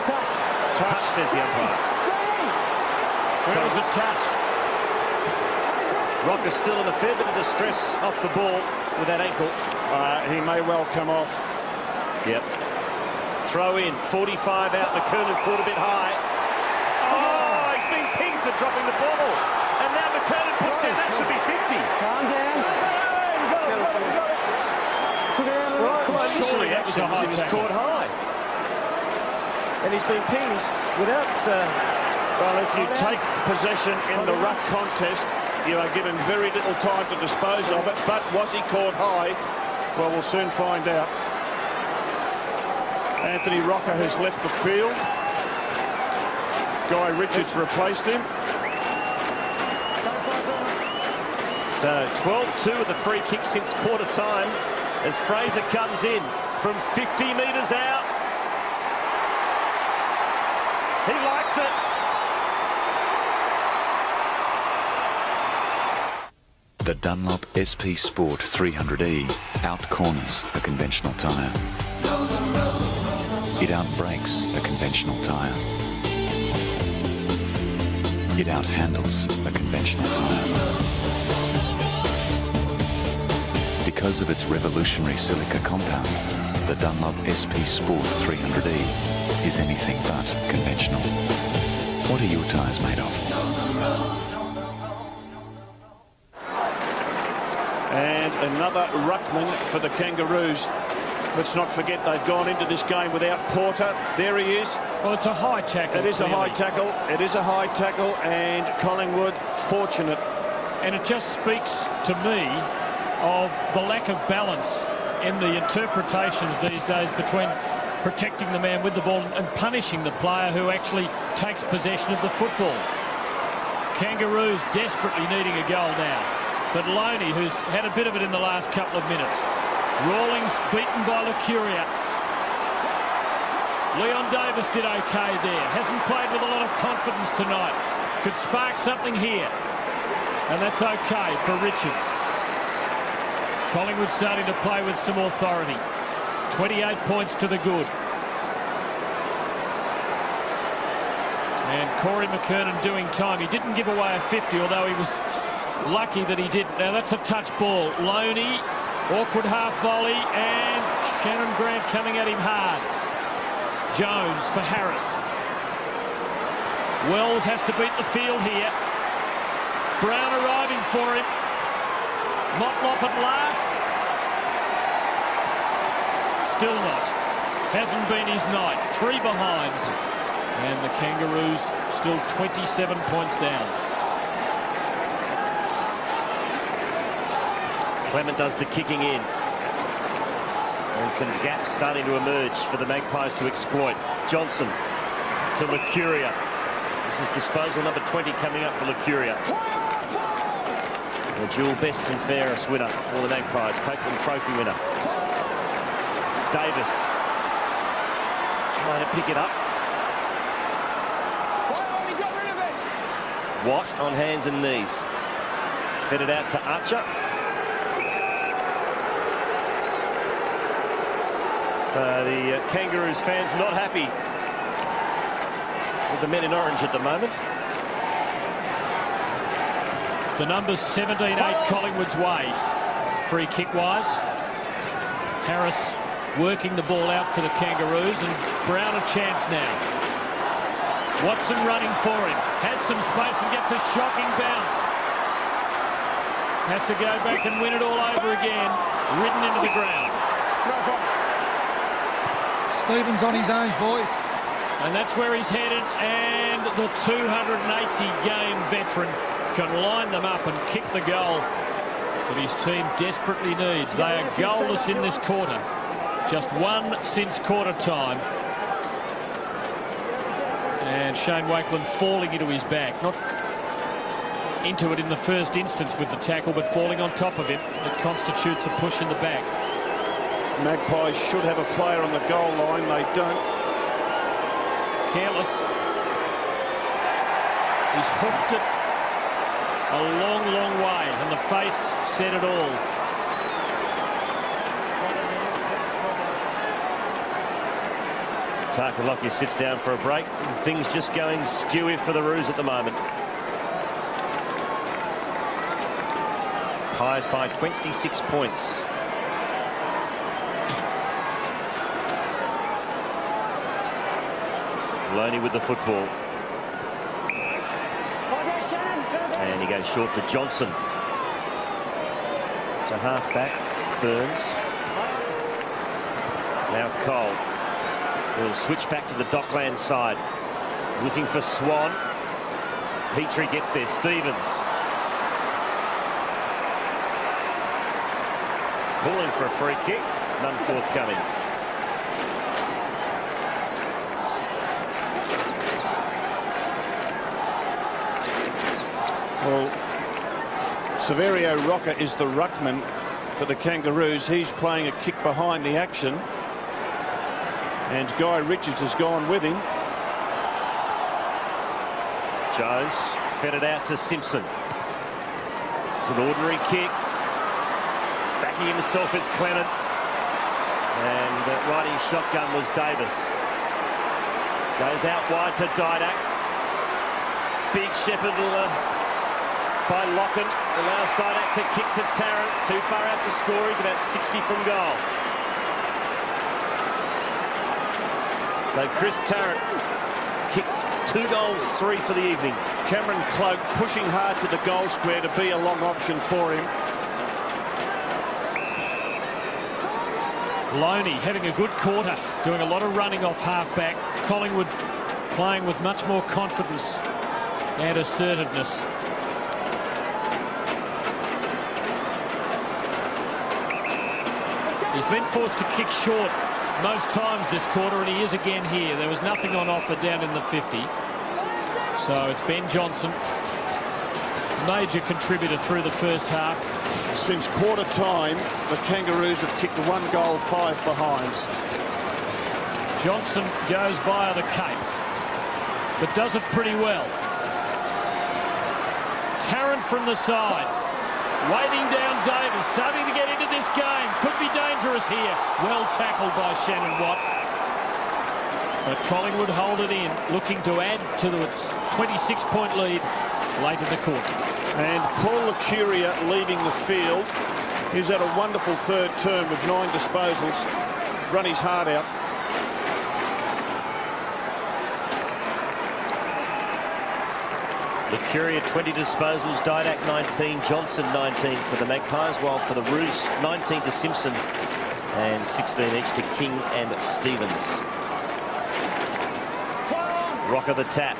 [SPEAKER 1] Touch, says the umpire.
[SPEAKER 10] Where was it touched?
[SPEAKER 1] Rocca's still in a fair bit of distress off the ball with that ankle.
[SPEAKER 7] He may well come off.
[SPEAKER 1] Yep. Throw in, 45 out. McKernan caught a bit high. Oh, he's been pinged for dropping the ball. And now McKernan puts down. That should be 50.
[SPEAKER 18] Calm down.
[SPEAKER 1] Surely that was a high tackle. He was caught high. And he's been pinged without...
[SPEAKER 7] well, if you take possession in the ruck contest, you are given very little time to dispose of it. But was he caught high? Well, we'll soon find out. Anthony Rocca has left the field. Guy Richards replaced him.
[SPEAKER 1] So 12-2 with the free kick since quarter time as Fraser comes in from 50 metres out. He likes it.
[SPEAKER 16] The Dunlop SP Sport 300E out-corners a conventional tyre. It out-brakes a conventional tyre. It out-handles a conventional tyre. Because of its revolutionary silica compound, the Dunlop SP Sport 300E is anything but conventional. What are your tyres made of?
[SPEAKER 7] And another ruckman for the Kangaroos. Let's not forget they've gone into this game without Porter. There he is.
[SPEAKER 10] Well, it's a high tackle.
[SPEAKER 7] It is a high tackle. It is a high tackle, and Collingwood fortunate.
[SPEAKER 10] And it just speaks to me of the lack of balance in the interpretations these days between protecting the man with the ball and punishing the player who actually takes possession of the football. Kangaroos desperately needing a goal now. But Loney, who's had a bit of it in the last couple of minutes. Rawlings beaten by Lucuria. Leon Davis did okay there. Hasn't played with a lot of confidence tonight. Could spark something here. And that's okay for Richards. Collingwood starting to play with some authority. 28 points to the good. And Corey McKernan doing time. He didn't give away a 50, although he was lucky that he didn't. Now that's a touch ball. Loney, awkward half volley, and Shannon Grant coming at him hard. Jones for Harris. Wells has to beat the field here. Brown arriving for him. Motlop at last. Still not. Hasn't been his night. 3 behinds. And the Kangaroos still 27 points down.
[SPEAKER 1] Clement does the kicking in. And some gaps starting to emerge for the Magpies to exploit. Johnson to Lucuria. This is disposal number 20 coming up for Lucuria. The dual best and fairest winner for the Magpies. Copeland Trophy winner. Davis trying to pick it up. Watt on hands and knees. Fed it out to Archer. So the Kangaroos fans not happy with the men in orange at the moment.
[SPEAKER 10] The numbers 17-8 Collingwood's way, free kick wise. Harris working the ball out for the Kangaroos, and Brown a chance now. Watson running for him, has some space and gets a shocking bounce. Has to go back and win it all over again, ridden into the ground.
[SPEAKER 3] Stevens on his own, boys.
[SPEAKER 10] And that's where he's headed, and the 280-game veteran can line them up and kick the goal that his team desperately needs. They are goalless in this quarter. Just one since quarter time. And Shane Wakeland falling into his back. Not into it in the first instance with the tackle, but falling on top of him. It constitutes a push in the back.
[SPEAKER 7] Magpies should have a player on the goal line. They don't.
[SPEAKER 10] Careless. He's hooked it a long, long way, and the face said it all.
[SPEAKER 1] Takalaki sits down for a break. And things just going skewy for the Roos at the moment. Pies by 26 points. Loney with the football. And he goes short to Johnson. To half-back, Burns. Now Cole. He'll switch back to the Dockland side. Looking for Swan. Petrie gets there. Stevens. Calling for a free kick. None forthcoming.
[SPEAKER 7] Well, Severio Rocker is the ruckman for the Kangaroos. He's playing a kick behind the action. And Guy Richards has gone with him.
[SPEAKER 1] Jones fed it out to Simpson. It's an ordinary kick. Backing himself is Clement. And riding shotgun was Davis. Goes out wide to Didak. Big Shepherd by Locken. Allows Didak to kick to Tarrant. Too far out to score. He's about 60 from goal. So Chris Tarrant kicked 2 goals, 3 for the evening.
[SPEAKER 7] Cameron Cloak pushing hard to the goal square to be a long option for him.
[SPEAKER 10] Loney having a good quarter, doing a lot of running off half-back. Collingwood playing with much more confidence and assertiveness. He's been forced to kick short most times this quarter, and he is again here. There was nothing on offer down in the 50. So it's Ben Johnson, major contributor through the first half.
[SPEAKER 7] Since quarter time, the Kangaroos have kicked 1 goal, 5 behinds.
[SPEAKER 10] Johnson goes via the cape, but does it pretty well. Tarrant from the side, waiting down Davis, starting to get into this game. Could be dangerous here. Well tackled by Shannon Watt. But Collingwood hold it in, looking to add to its 26-point lead late in the quarter.
[SPEAKER 7] And Paul Lucuria leaving the field. He's had a wonderful third term with 9 disposals. Run his heart out.
[SPEAKER 1] Lucuria 20 disposals, Didak 19, Johnson 19 for the Magpies, while for the Roos 19 to Simpson and 16 each to King and Stevens. Rocker the tap.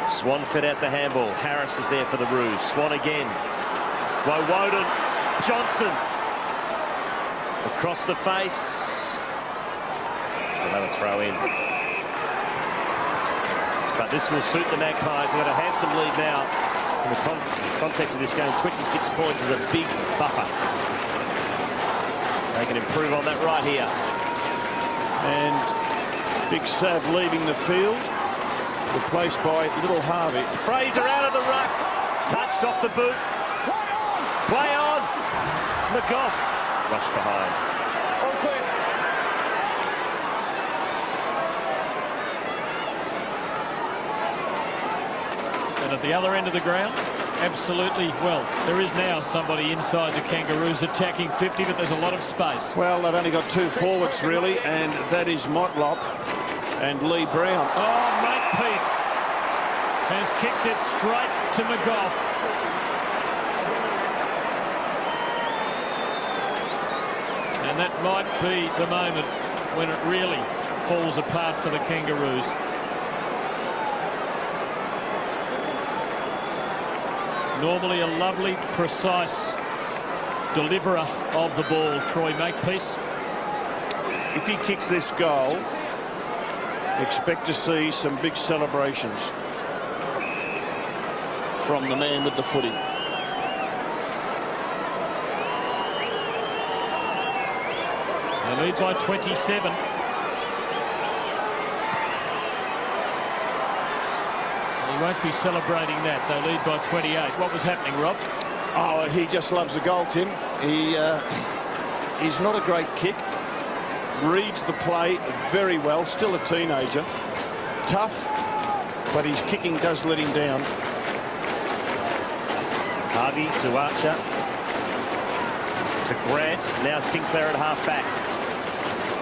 [SPEAKER 1] Swan fed out the handball. Harris is there for the Roos. Swan again. Woden. Johnson. Across the face. Another throw in. But this will suit the Magpies. They've got a handsome lead now. In the context of this game, 26 points is a big buffer. They can improve on that right here.
[SPEAKER 7] And Big Sav leaving the field, replaced by Little Harvey.
[SPEAKER 1] Fraser out of the ruck. Touched off the boot. Play on. McGough. Rush behind.
[SPEAKER 18] All clear.
[SPEAKER 10] And at the other end of the ground, absolutely, well, there is now somebody inside the Kangaroos attacking 50, but there's a lot of space.
[SPEAKER 7] Well, they've only got 2 forwards, really, and that is Motlop and Lee Brown.
[SPEAKER 10] Oh, Makepeace has kicked it straight to McGough. And that might be the moment when it really falls apart for the Kangaroos. Normally a lovely, precise deliverer of the ball, Troy Makepeace.
[SPEAKER 7] If he kicks this goal, expect to see some big celebrations from the man with the footy.
[SPEAKER 10] They lead by 27. He won't be celebrating that. They lead by 28. What was happening, Rob?
[SPEAKER 7] Oh, he just loves the goal, Tim. He's not a great kick. Reads the play very well. Still a teenager. Tough, but his kicking does let him down.
[SPEAKER 1] Harvey to Archer. To Grant. Now Sinclair at half-back.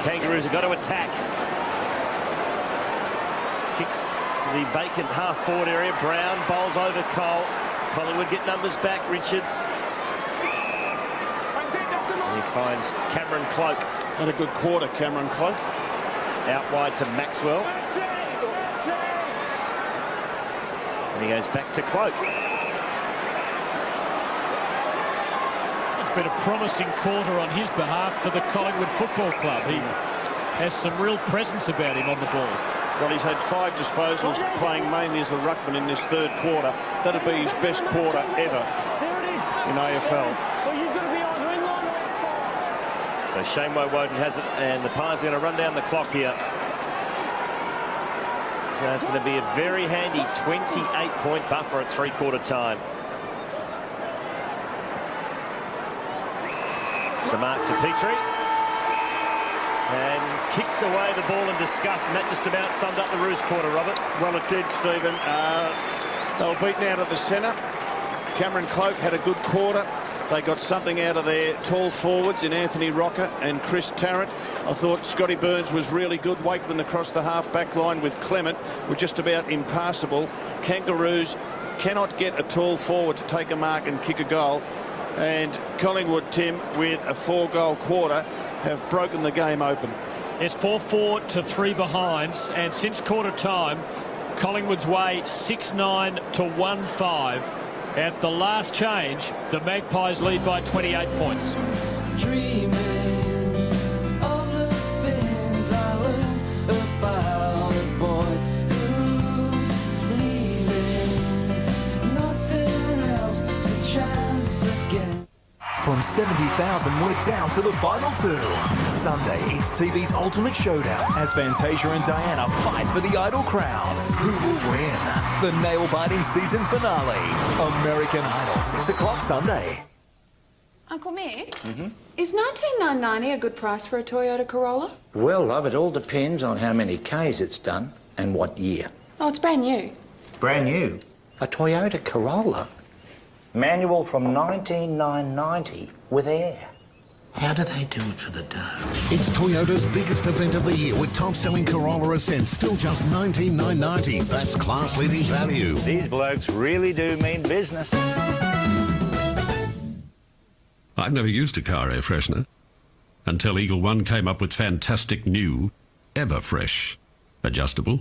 [SPEAKER 1] Kangaroos have got to attack. Kicks to the vacant half-forward area. Brown bowls over Cole. Collingwood get numbers back. Richards. And he finds Cameron Cloak.
[SPEAKER 7] Had a good quarter, Cameron Cloak.
[SPEAKER 1] Out wide to Maxwell. And he goes back to Cloak.
[SPEAKER 10] It's been a promising quarter on his behalf for the Collingwood Football Club. He has some real presence about him on the ball.
[SPEAKER 7] Well, he's had 5 disposals, playing mainly as a ruckman in this third quarter. That'll be his best quarter ever in AFL.
[SPEAKER 1] So Shane Woden has it, and the Pies are going to run down the clock here. So it's going to be a very handy 28-point buffer at three-quarter time. So Mark to Petrie. And kicks away the ball in disgust, and that just about summed up the Roos quarter, Robert.
[SPEAKER 7] Well, it did, Stephen. They were beaten out of the centre. Cameron Cloak had a good quarter. They got something out of their tall forwards in Anthony Rocker and Chris Tarrant. I thought Scotty Burns was really good. Wakeland across the half-back line with Clement were just about impassable. Kangaroos cannot get a tall forward to take a mark and kick a goal. And Collingwood, Tim, with a 4-goal quarter, have broken the game open.
[SPEAKER 10] It's 4-4 to 3 behinds, and since quarter time, Collingwood's way 6-9 to 1-5. At the last change, the Magpies lead by 28 points.
[SPEAKER 12] Dreaming of the things I learned about a boy who's leaving, nothing else to chance again.
[SPEAKER 2] From 70,000, we're down to the final 2. Sunday, it's TV's ultimate showdown as Fantasia and Diana fight for the Idol crown. Who will win? The nail-biting season finale. American Idol, 6 o'clock Sunday.
[SPEAKER 17] Uncle Mick, is $19,990 a good price for a Toyota Corolla?
[SPEAKER 8] Well, love, it all depends on how many Ks it's done and what year.
[SPEAKER 17] Oh, it's brand new.
[SPEAKER 8] Brand new? A Toyota Corolla? Manual from 19,990 with air. How do they do it for the dough?
[SPEAKER 19] It's Toyota's biggest event of the year with top-selling Corolla Ascent still just $19,990. That's class-leading value.
[SPEAKER 8] These blokes really do mean business.
[SPEAKER 20] I've never used a car air freshener until Eagle One came up with fantastic new Everfresh. Adjustable,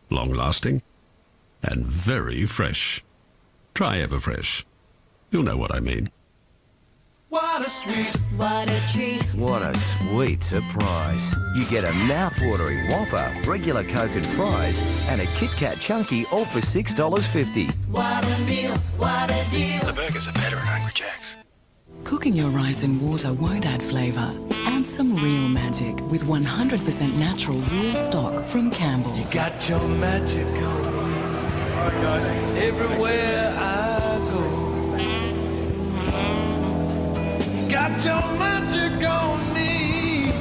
[SPEAKER 20] long-lasting, and very fresh. Try Everfresh. You'll know what I mean.
[SPEAKER 12] What a sweet,
[SPEAKER 11] what a treat.
[SPEAKER 15] What a sweet surprise. You get a mouth-watering Whopper, regular Coke and fries, and a Kit Kat Chunky all for $6.50.
[SPEAKER 12] what a meal, what a deal.
[SPEAKER 14] The burgers are better at Hungry Jack's.
[SPEAKER 22] Cooking your rice in water won't add flavour. Add some real magic with 100% natural real stock from Campbell's.
[SPEAKER 12] You got your magic on. Everywhere I go. You got your magic on me.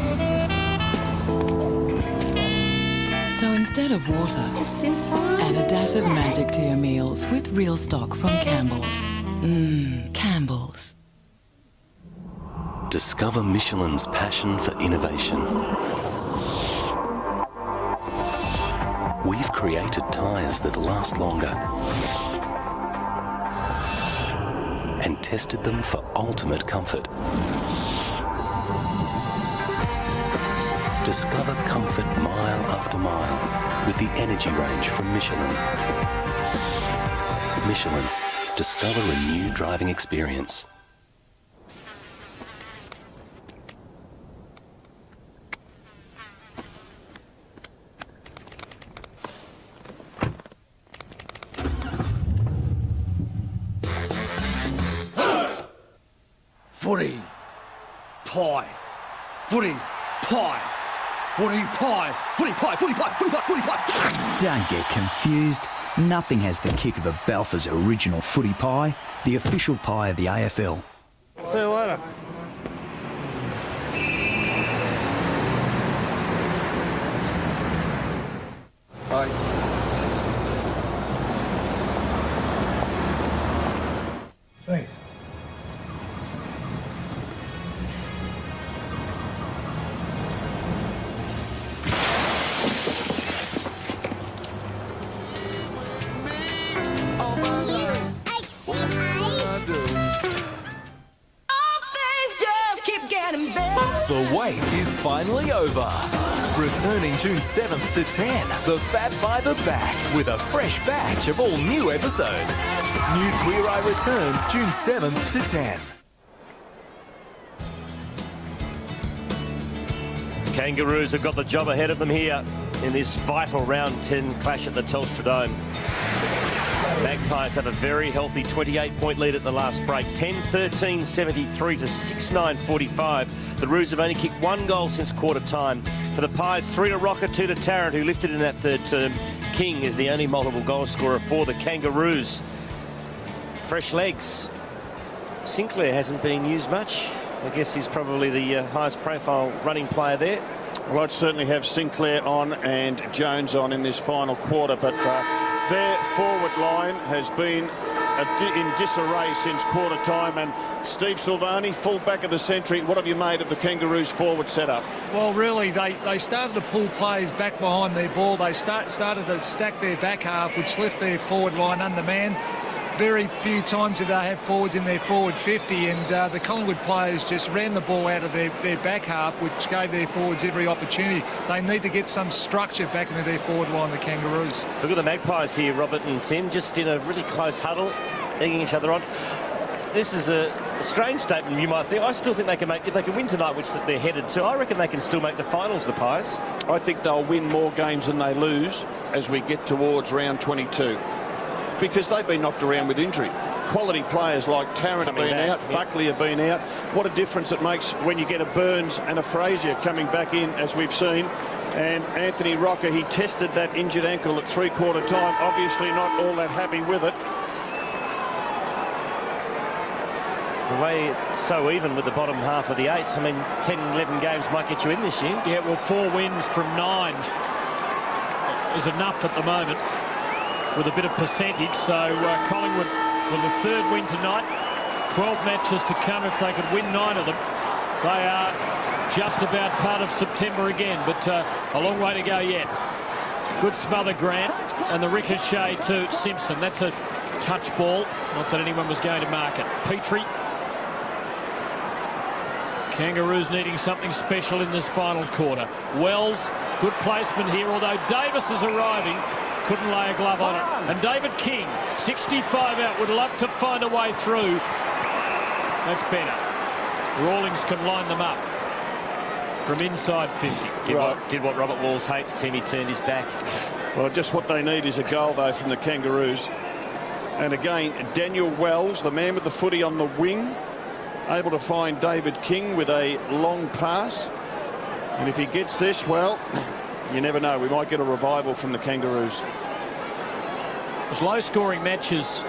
[SPEAKER 22] So instead of water,
[SPEAKER 17] Just in time.
[SPEAKER 22] add a dash of magic to your meals with real stock from Campbell's. Campbell's.
[SPEAKER 23] Discover Michelin's passion for innovation. We've created tyres that last longer and tested them for ultimate comfort. Discover comfort mile after mile with the energy range from Michelin. Michelin, Discover a new driving experience.
[SPEAKER 12] Footy pie. Footy pie. Footy pie. Footy pie. Footy pie. Footy pie. Footy pie.
[SPEAKER 5] Don't get confused. Nothing has the kick of a Balfour's original footy pie, the official pie of the AFL.
[SPEAKER 12] See you later. Bye.
[SPEAKER 3] Thanks.
[SPEAKER 2] The wait is finally over. Returning June 7th to 10, the Fat Five are back with a fresh batch of all new episodes. New Queer Eye returns June 7th to 10.
[SPEAKER 1] Kangaroos have got the job ahead of them here in this vital round 10 clash at the Telstra Dome. Magpies have a very healthy 28-point lead at the last break. 10-13, 73 to 6-9, 45. The Roos have only kicked one goal since quarter time. For the Pies, 3 to Rocker, 2 to Tarrant, who lifted in that third term. King is the only multiple goal scorer for the Kangaroos. Fresh legs. Sinclair hasn't been used much. I guess he's probably the highest profile running player there.
[SPEAKER 7] Well, I'd certainly have Sinclair on and Jones on in this final quarter, but their forward line has been in disarray since quarter time. And Steve Silvani, full back of the century, what have you made of the Kangaroos forward setup?
[SPEAKER 3] Well, really, they started to pull players back behind their ball. They started to stack their back half, which left their forward line undermanned. Very few times did they have forwards in their forward 50, and the Collingwood players just ran the ball out of their back half, which gave their forwards every opportunity. They need to get some structure back into their forward line, the Kangaroos.
[SPEAKER 1] Look at the Magpies here, Robert and Tim, just in a really close huddle, egging each other on. This is a strange statement, you might think. I still think they can make, if they can win tonight, which they're headed to, I reckon they can still make the finals, the Pies.
[SPEAKER 7] I think they'll win more games than they lose as we get towards round 22. Because they've been knocked around with injury. Quality players like Tarrant have been out, Buckley have been out. What a difference it makes when you get a Burns and a Frazier coming back in, as we've seen. And Anthony Rocker, he tested that injured ankle at three-quarter time. Obviously not all that happy with it.
[SPEAKER 1] The way it's so even with the bottom half of the eight, I mean, 10, 11 games might get you in this year.
[SPEAKER 10] Yeah, well, 4 wins from 9 is enough at the moment, with a bit of percentage. So Collingwood with the 3rd win tonight, 12 matches to come if they could win 9 of them. They are just about part of September again, but a long way to go yet. Good smother, Grant, and the ricochet to Simpson. That's a touch ball, not that anyone was going to mark it. Petrie. Kangaroos needing something special in this final quarter. Wells, good placement here, although Davis is arriving. Couldn't lay a glove on it. And David King, 65 out, would love to find a way through. That's better. Rawlings can line them up from inside 50.
[SPEAKER 1] Did what Robert Walls hates, Tim. He turned his back.
[SPEAKER 7] Well, just what they need is a goal, though, from the Kangaroos. And again, Daniel Wells, the man with the footy on the wing, able to find David King with a long pass. And if he gets this, well, you never know. We might get a revival from the Kangaroos.
[SPEAKER 10] Those low-scoring matches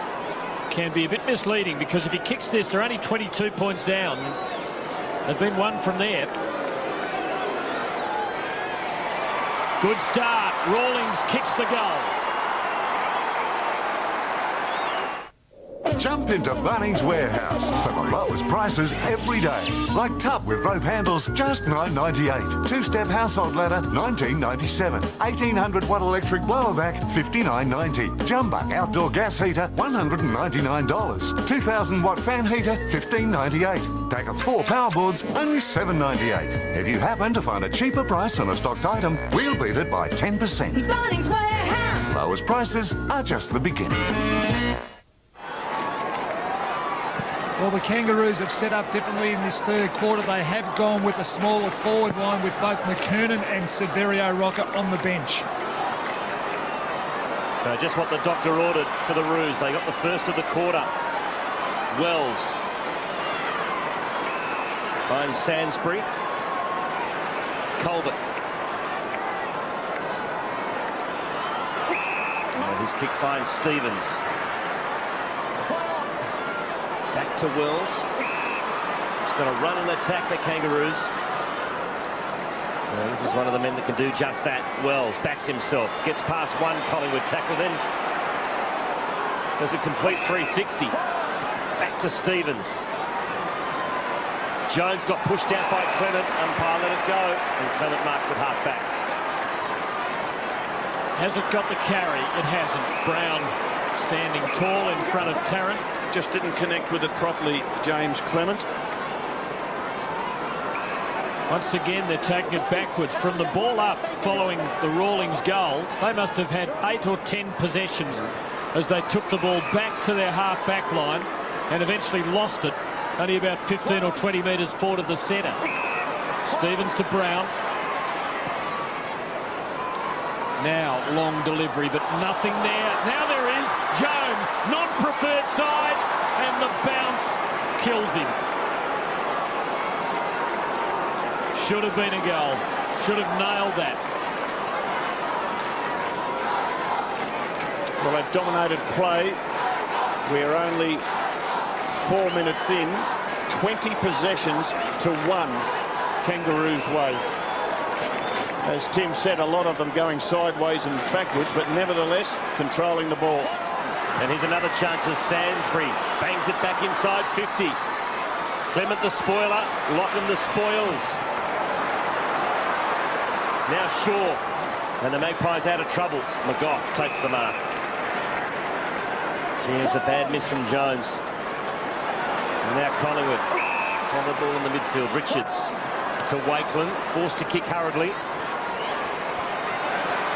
[SPEAKER 10] can be a bit misleading, because if he kicks this, they're only 22 points down. They've been 1 from there. Good start. Rawlings kicks the goal.
[SPEAKER 19] Jump into Bunnings Warehouse for the lowest prices every day. Like tub with rope handles, just $9.98. 2-step household ladder, $19.97. 1800-watt electric blower vac, $59.90. Jumbuck outdoor gas heater, $199. 2000-watt fan heater, $15.98. Pack of 4 power boards, only $7.98. If you happen to find a cheaper price on a stocked item, we'll beat it by 10%.
[SPEAKER 11] Bunnings Warehouse.
[SPEAKER 19] Lowest prices are just the beginning.
[SPEAKER 3] Well, the Kangaroos have set up differently in this third quarter. They have gone with a smaller forward line with both McKernan and Severio Rocker on the bench.
[SPEAKER 1] So just what the doctor ordered for the Roos. They got the first of the quarter. Wells finds Sainsbury. Colbert. And his kick finds Stevens. Back to Wells. He's going to run and attack the Kangaroos. Well, this is one of the men that can do just that. Wells backs himself, gets past one Collingwood tackle, then does a complete 360. Back to Stevens. Jones got pushed out by Clement. Umpire let it go, and Clement marks it half back.
[SPEAKER 10] Has it got the carry? It hasn't. Brown standing tall in front of Tarrant.
[SPEAKER 7] Just didn't connect with it properly, James Clement.
[SPEAKER 10] Once again, they're taking it backwards. From the ball up following the Rawlings goal, they must have had 8 or 10 possessions as they took the ball back to their half-back line and eventually lost it only about 15 or 20 metres forward of the centre. Stevens to Brown. Now, long delivery, but nothing there. Now there is Jones, non-preferred side, and the bounce kills him. Should have been a goal. Should have nailed that.
[SPEAKER 7] Well, they've dominated play. We're only 4 minutes in. 20 possessions to 1 Kangaroos way. As Tim said, a lot of them going sideways and backwards, but nevertheless controlling the ball.
[SPEAKER 1] And here's another chance as Sainsbury bangs it back inside 50. Clement the spoiler, Lachlan the spoils. Now Shaw, and the Magpies out of trouble. McGough takes the mark. Here's a bad miss from Jones. And now Collingwood on the ball in the midfield. Richards to Wakeland, forced to kick hurriedly.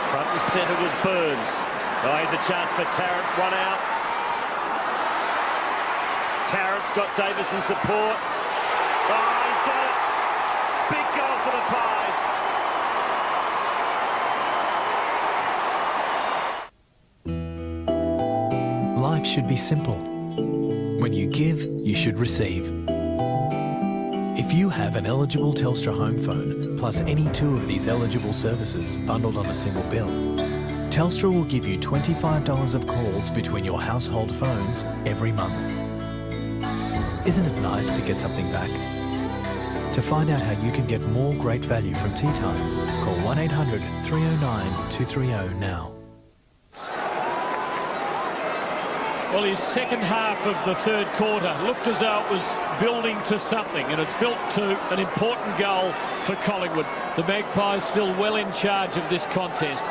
[SPEAKER 1] Front and centre was Burns. Oh, here's a chance for Tarrant, one out. Tarrant's got Davison support. Oh, he's got it. Big goal for the Pies.
[SPEAKER 2] Life should be simple. When you give, you should receive. If you have an eligible Telstra home phone, plus any 2 of these eligible services bundled on a single bill, Telstra will give you $25 of calls between your household phones every month. Isn't it nice to get something back? To find out how you can get more great value from Tea Time, call 1-800 309 230 now.
[SPEAKER 10] Well, his second half of the third quarter looked as though it was building to something, and it's built to an important goal for Collingwood. The Magpies still well in charge of this contest.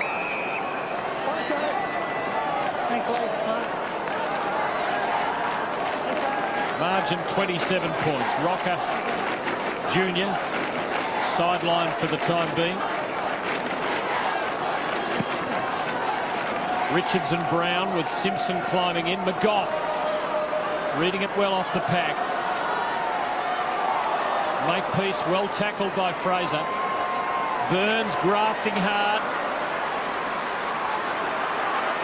[SPEAKER 18] Thanks, Lee.
[SPEAKER 10] Margin 27 points. Rocker Jr. sidelined for the time being. Richards and Brown with Simpson climbing in. McGough reading it well off the pack. Makepeace well tackled by Fraser. Burns grafting hard.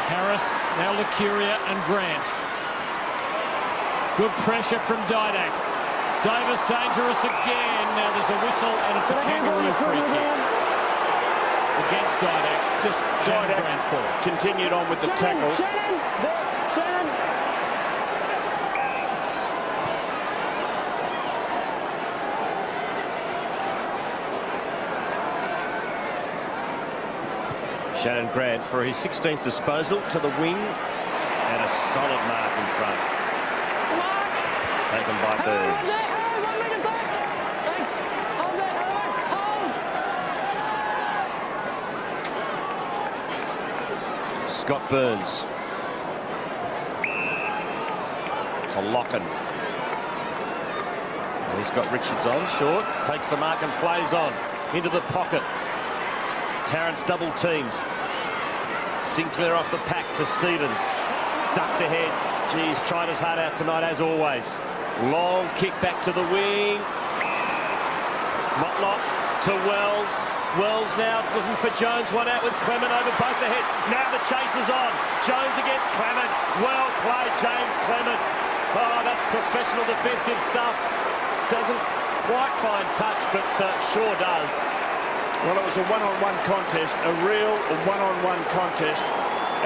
[SPEAKER 10] Harris, now Licuria and Grant. Good pressure from Didak. Davis dangerous again. Now there's a whistle and it's a Kangaroo free kick against Didak.
[SPEAKER 7] Just
[SPEAKER 10] Didak ball.
[SPEAKER 7] Continued on with the tackle.
[SPEAKER 1] Shannon Grant for his 16th disposal to the wing, and a solid mark in front. Taken by Burns.
[SPEAKER 18] Thanks. Hold that, hold.
[SPEAKER 1] Scott Burns to Locken. Well, he's got Richards on short, takes the mark and plays on into the pocket. Tarrant's double teamed. Sinclair off the pack to Stevens. Ducked ahead. Geez, tried his heart out tonight, as always. Long kick back to the wing. Motlop to Wells. Wells now looking for Jones. One out with Clement over both the head. Now the chase is on. Jones against Clement. Well played, James Clement. Oh, that professional defensive stuff. Doesn't quite find touch, but sure does.
[SPEAKER 7] Well, it was a one-on-one contest, a real one-on-one contest.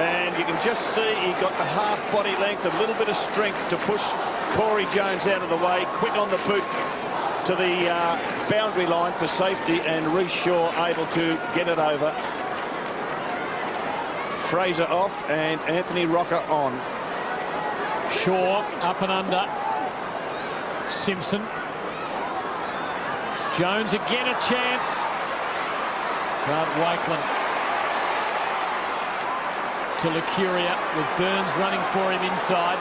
[SPEAKER 7] And you can just see he got the half body length, a little bit of strength to push Corey Jones out of the way. Quick on the boot to the boundary line for safety, and Reece Shaw able to get it over. Fraser off and Anthony Rocker on.
[SPEAKER 10] Shaw up and under. Simpson. Jones again a chance. But Wakeland to Lucuria with Burns running for him inside.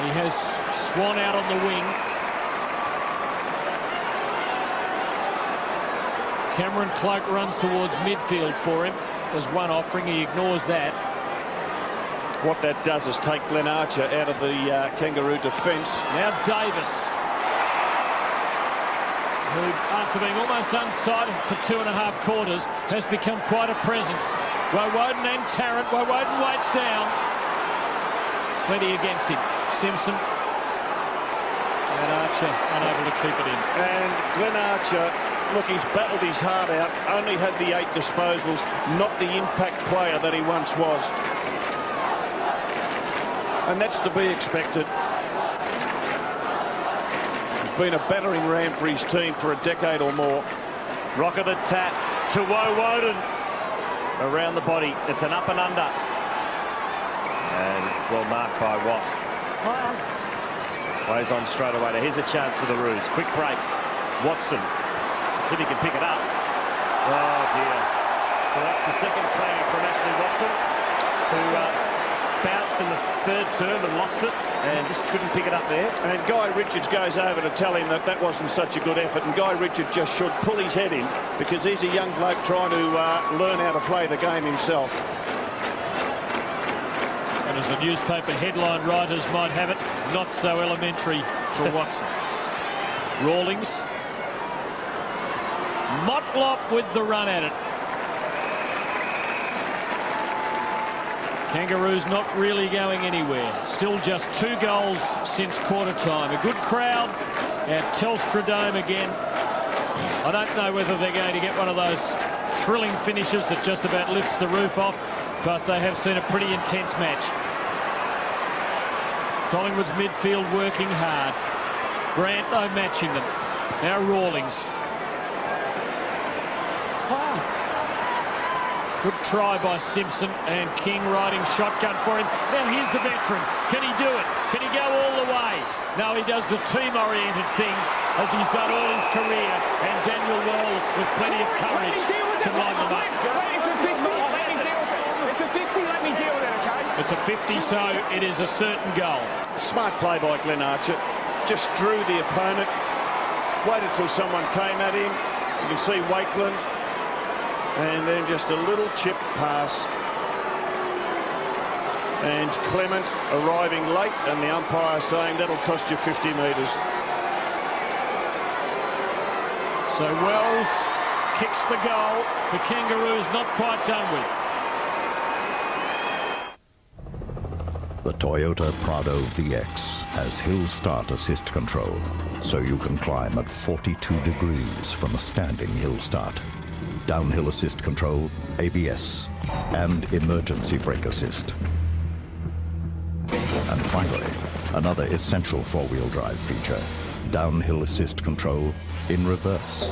[SPEAKER 10] He has Swan out on the wing. Cameron Cloak runs towards midfield for him. There's one offering, he ignores that.
[SPEAKER 7] What that does is take Glenn Archer out of the Kangaroo defence.
[SPEAKER 10] Now Davis, who, after being almost unsighted for 2.5 quarters, has become quite a presence. Woden and Tarrant. Woden waits down. Plenty against him. Simpson. And Archer unable to keep it in.
[SPEAKER 7] And Glenn Archer, look, he's battled his heart out. Only had the 8 disposals, not the impact player that he once was. And that's to be expected. Been a battering ram for his team for a decade or more.
[SPEAKER 1] Rocker the tap to Woden. Around the body. It's an up and under. And well marked by Watt. Plays on straight away. Now here's a chance for the Roos. Quick break. Watson. If he can pick it up. Oh dear. Well, that's the second claim from Ashley Watson, who bounced in the 3rd term and lost it and just couldn't pick it up there.
[SPEAKER 7] And Guy Richards goes over to tell him that that wasn't such a good effort, and Guy Richards just should pull his head in, because he's a young bloke trying to learn how to play the game himself.
[SPEAKER 10] And as the newspaper headline writers might have it, not so elementary for Watson. Rawlings. Motlop with the run at it. Kangaroos not really going anywhere. Still just 2 goals since quarter time. A good crowd at Telstra Dome again. I don't know whether they're going to get one of those thrilling finishes that just about lifts the roof off, but they have seen a pretty intense match. Collingwood's midfield working hard. Grant though matching them. Now Rawlings. Good try by Simpson, and King riding shotgun for him. Now here's the veteran. Can he do it? Can he go all the way? No, he does the team-oriented thing, as he's done all his career, and Daniel Wells with plenty of courage to line them up.
[SPEAKER 18] It's a 50, let me deal with it. It's a 50, let me deal with it, okay?
[SPEAKER 10] It's a 50, so it is a certain goal.
[SPEAKER 7] Smart play by Glenn Archer. Just drew the opponent, waited till someone came at him. You can see Wakeland. And then just a little chip pass. And Clement arriving late, and the umpire saying that'll cost you 50 metres.
[SPEAKER 10] So Wells kicks the goal. The Kangaroos not quite done with.
[SPEAKER 4] The Toyota Prado VX has hill start assist control, so you can climb at 42 degrees from a standing hill start. Downhill assist control, ABS, and emergency brake assist. And finally, another essential four-wheel drive feature, downhill assist control in reverse.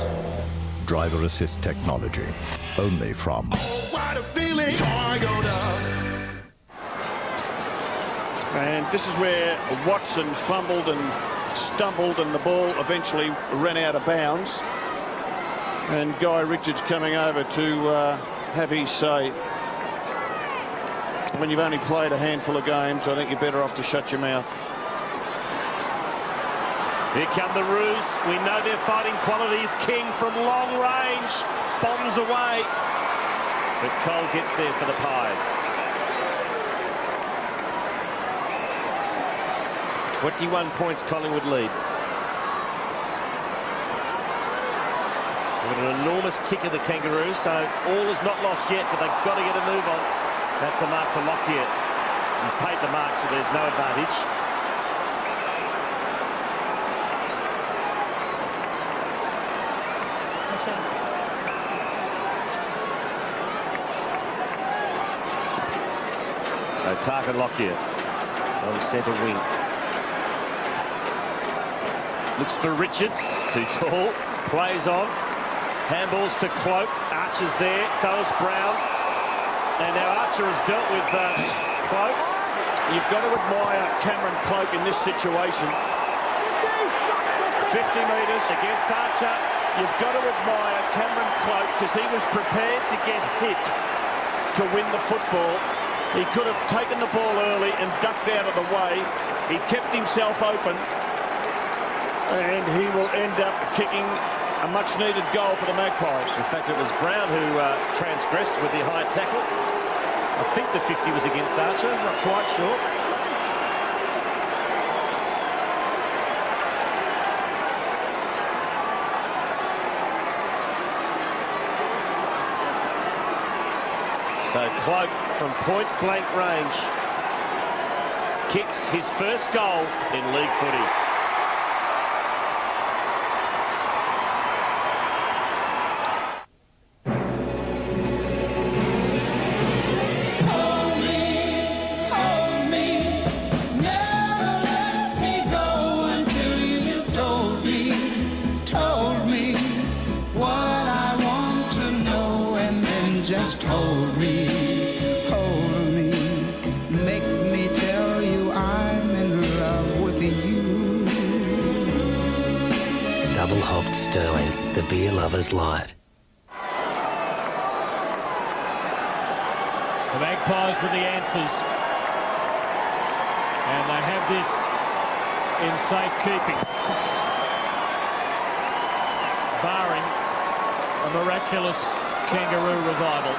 [SPEAKER 4] Driver assist technology, only from Toyota.
[SPEAKER 7] And this is where Watson fumbled and stumbled, and the ball eventually ran out of bounds. And Guy Richards coming over to have his say. When you've only played a handful of games, I think you're better off to shut your mouth.
[SPEAKER 1] Here come the Roos. We know their fighting qualities. King from long range. Bombs away. But Cole gets there for the Pies. 21 points Collingwood lead. We've got an enormous tick of the Kangaroos, so all is not lost yet, but they've got to get a move on. That's a mark to Lockyer. He's paid the mark, so there's no advantage. So Tarkin Lockyer on centre wing. Looks for Richards, too tall, plays on. Handballs to Cloak, Archer's there, so is Brown. And now Archer has dealt with Cloak.
[SPEAKER 7] You've got to admire Cameron Cloak in this situation. 50 metres against Archer. You've got to admire Cameron Cloak because he was prepared to get hit to win the football. He could have taken the ball early and ducked out of the way. He kept himself open. And he will end up kicking a much-needed goal for the Magpies.
[SPEAKER 1] In fact, it was Brown who transgressed with the high tackle. I think the 50 was against Archer, not quite sure. So Cloak from point-blank range kicks his first goal in league footy.
[SPEAKER 13] Just hold me, make me tell you I'm in love with you.
[SPEAKER 23] Double hopped Sterling, the beer lover's light.
[SPEAKER 10] The Magpies with the answers. And they have this in safekeeping. Barring a miraculous Kangaroo revival.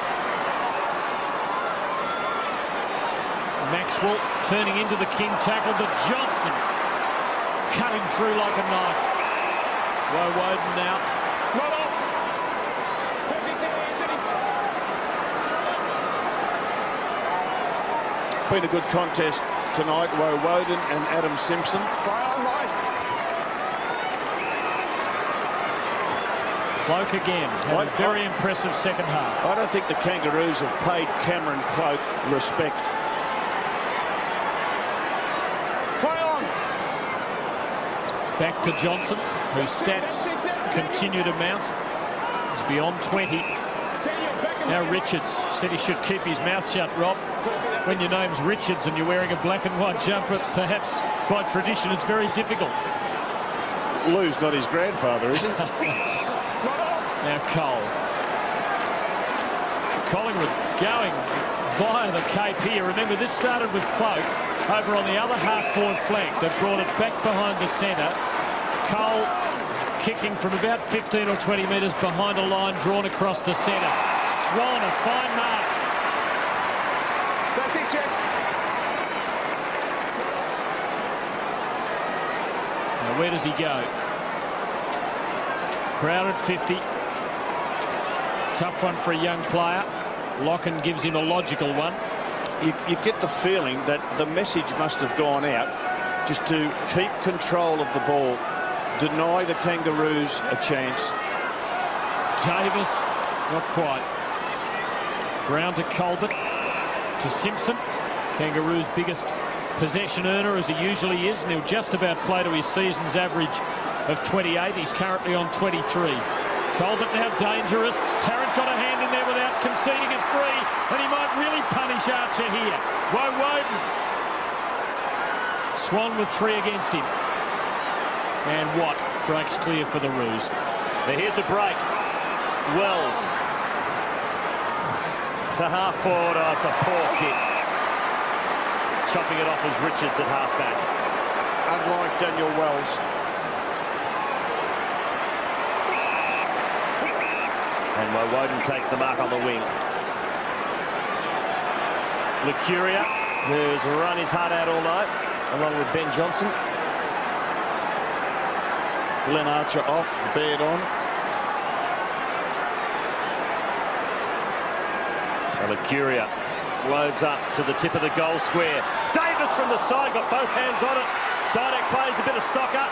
[SPEAKER 10] Maxwell turning into the king tackle, but Johnson cutting through like a knife. Woden now.
[SPEAKER 18] Right off.
[SPEAKER 7] Been a good contest tonight, Woden and Adam Simpson.
[SPEAKER 10] Cloak again, had a very impressive second half.
[SPEAKER 7] I don't think the Kangaroos have paid Cameron Cloak respect.
[SPEAKER 18] Play on.
[SPEAKER 10] Back to Johnson, whose stats continue to mount. He's beyond 20. Now Richards said he should keep his mouth shut, Rob. When your name's Richards and you're wearing a black and white jumper, perhaps by tradition it's very difficult.
[SPEAKER 7] Lou's not his grandfather, is he?
[SPEAKER 10] Now Cole. Collingwood going via the cape here. Remember, this started with Cloak over on the other half-forward flank. They've brought it back behind the centre. Cole kicking from about 15 or 20 metres behind a line drawn across the centre. Swan, a fine mark.
[SPEAKER 18] That's it, Jess.
[SPEAKER 10] Now, where does he go? Crowded 50. Tough one for a young player. Locken gives him a logical one.
[SPEAKER 7] You get the feeling that the message must have gone out just to keep control of the ball, deny the Kangaroos a chance.
[SPEAKER 10] Davis, not quite. Brown to Colbert, to Simpson. Kangaroos' biggest possession earner, as he usually is, and he'll just about play to his season's average of 28. He's currently on 23. Colbert now dangerous. Tarrant got a hand in there without conceding it free, and he might really punish Archer here. Woden. Swan with 3 against him. And Watt breaks clear for the Roos.
[SPEAKER 1] Now here's a break. Wells to half forward. Oh, it's a poor kick. Chopping it off as Richards at half back.
[SPEAKER 7] Unlike Daniel Wells.
[SPEAKER 1] And Woden takes the mark on the wing. Lucuria, who's run his heart out all night. along with Ben Johnson.
[SPEAKER 7] Glenn Archer off, Baird on.
[SPEAKER 1] Curia loads up to the tip of the goal square. Davis from the side, got both hands on it. Didak plays a bit of soccer.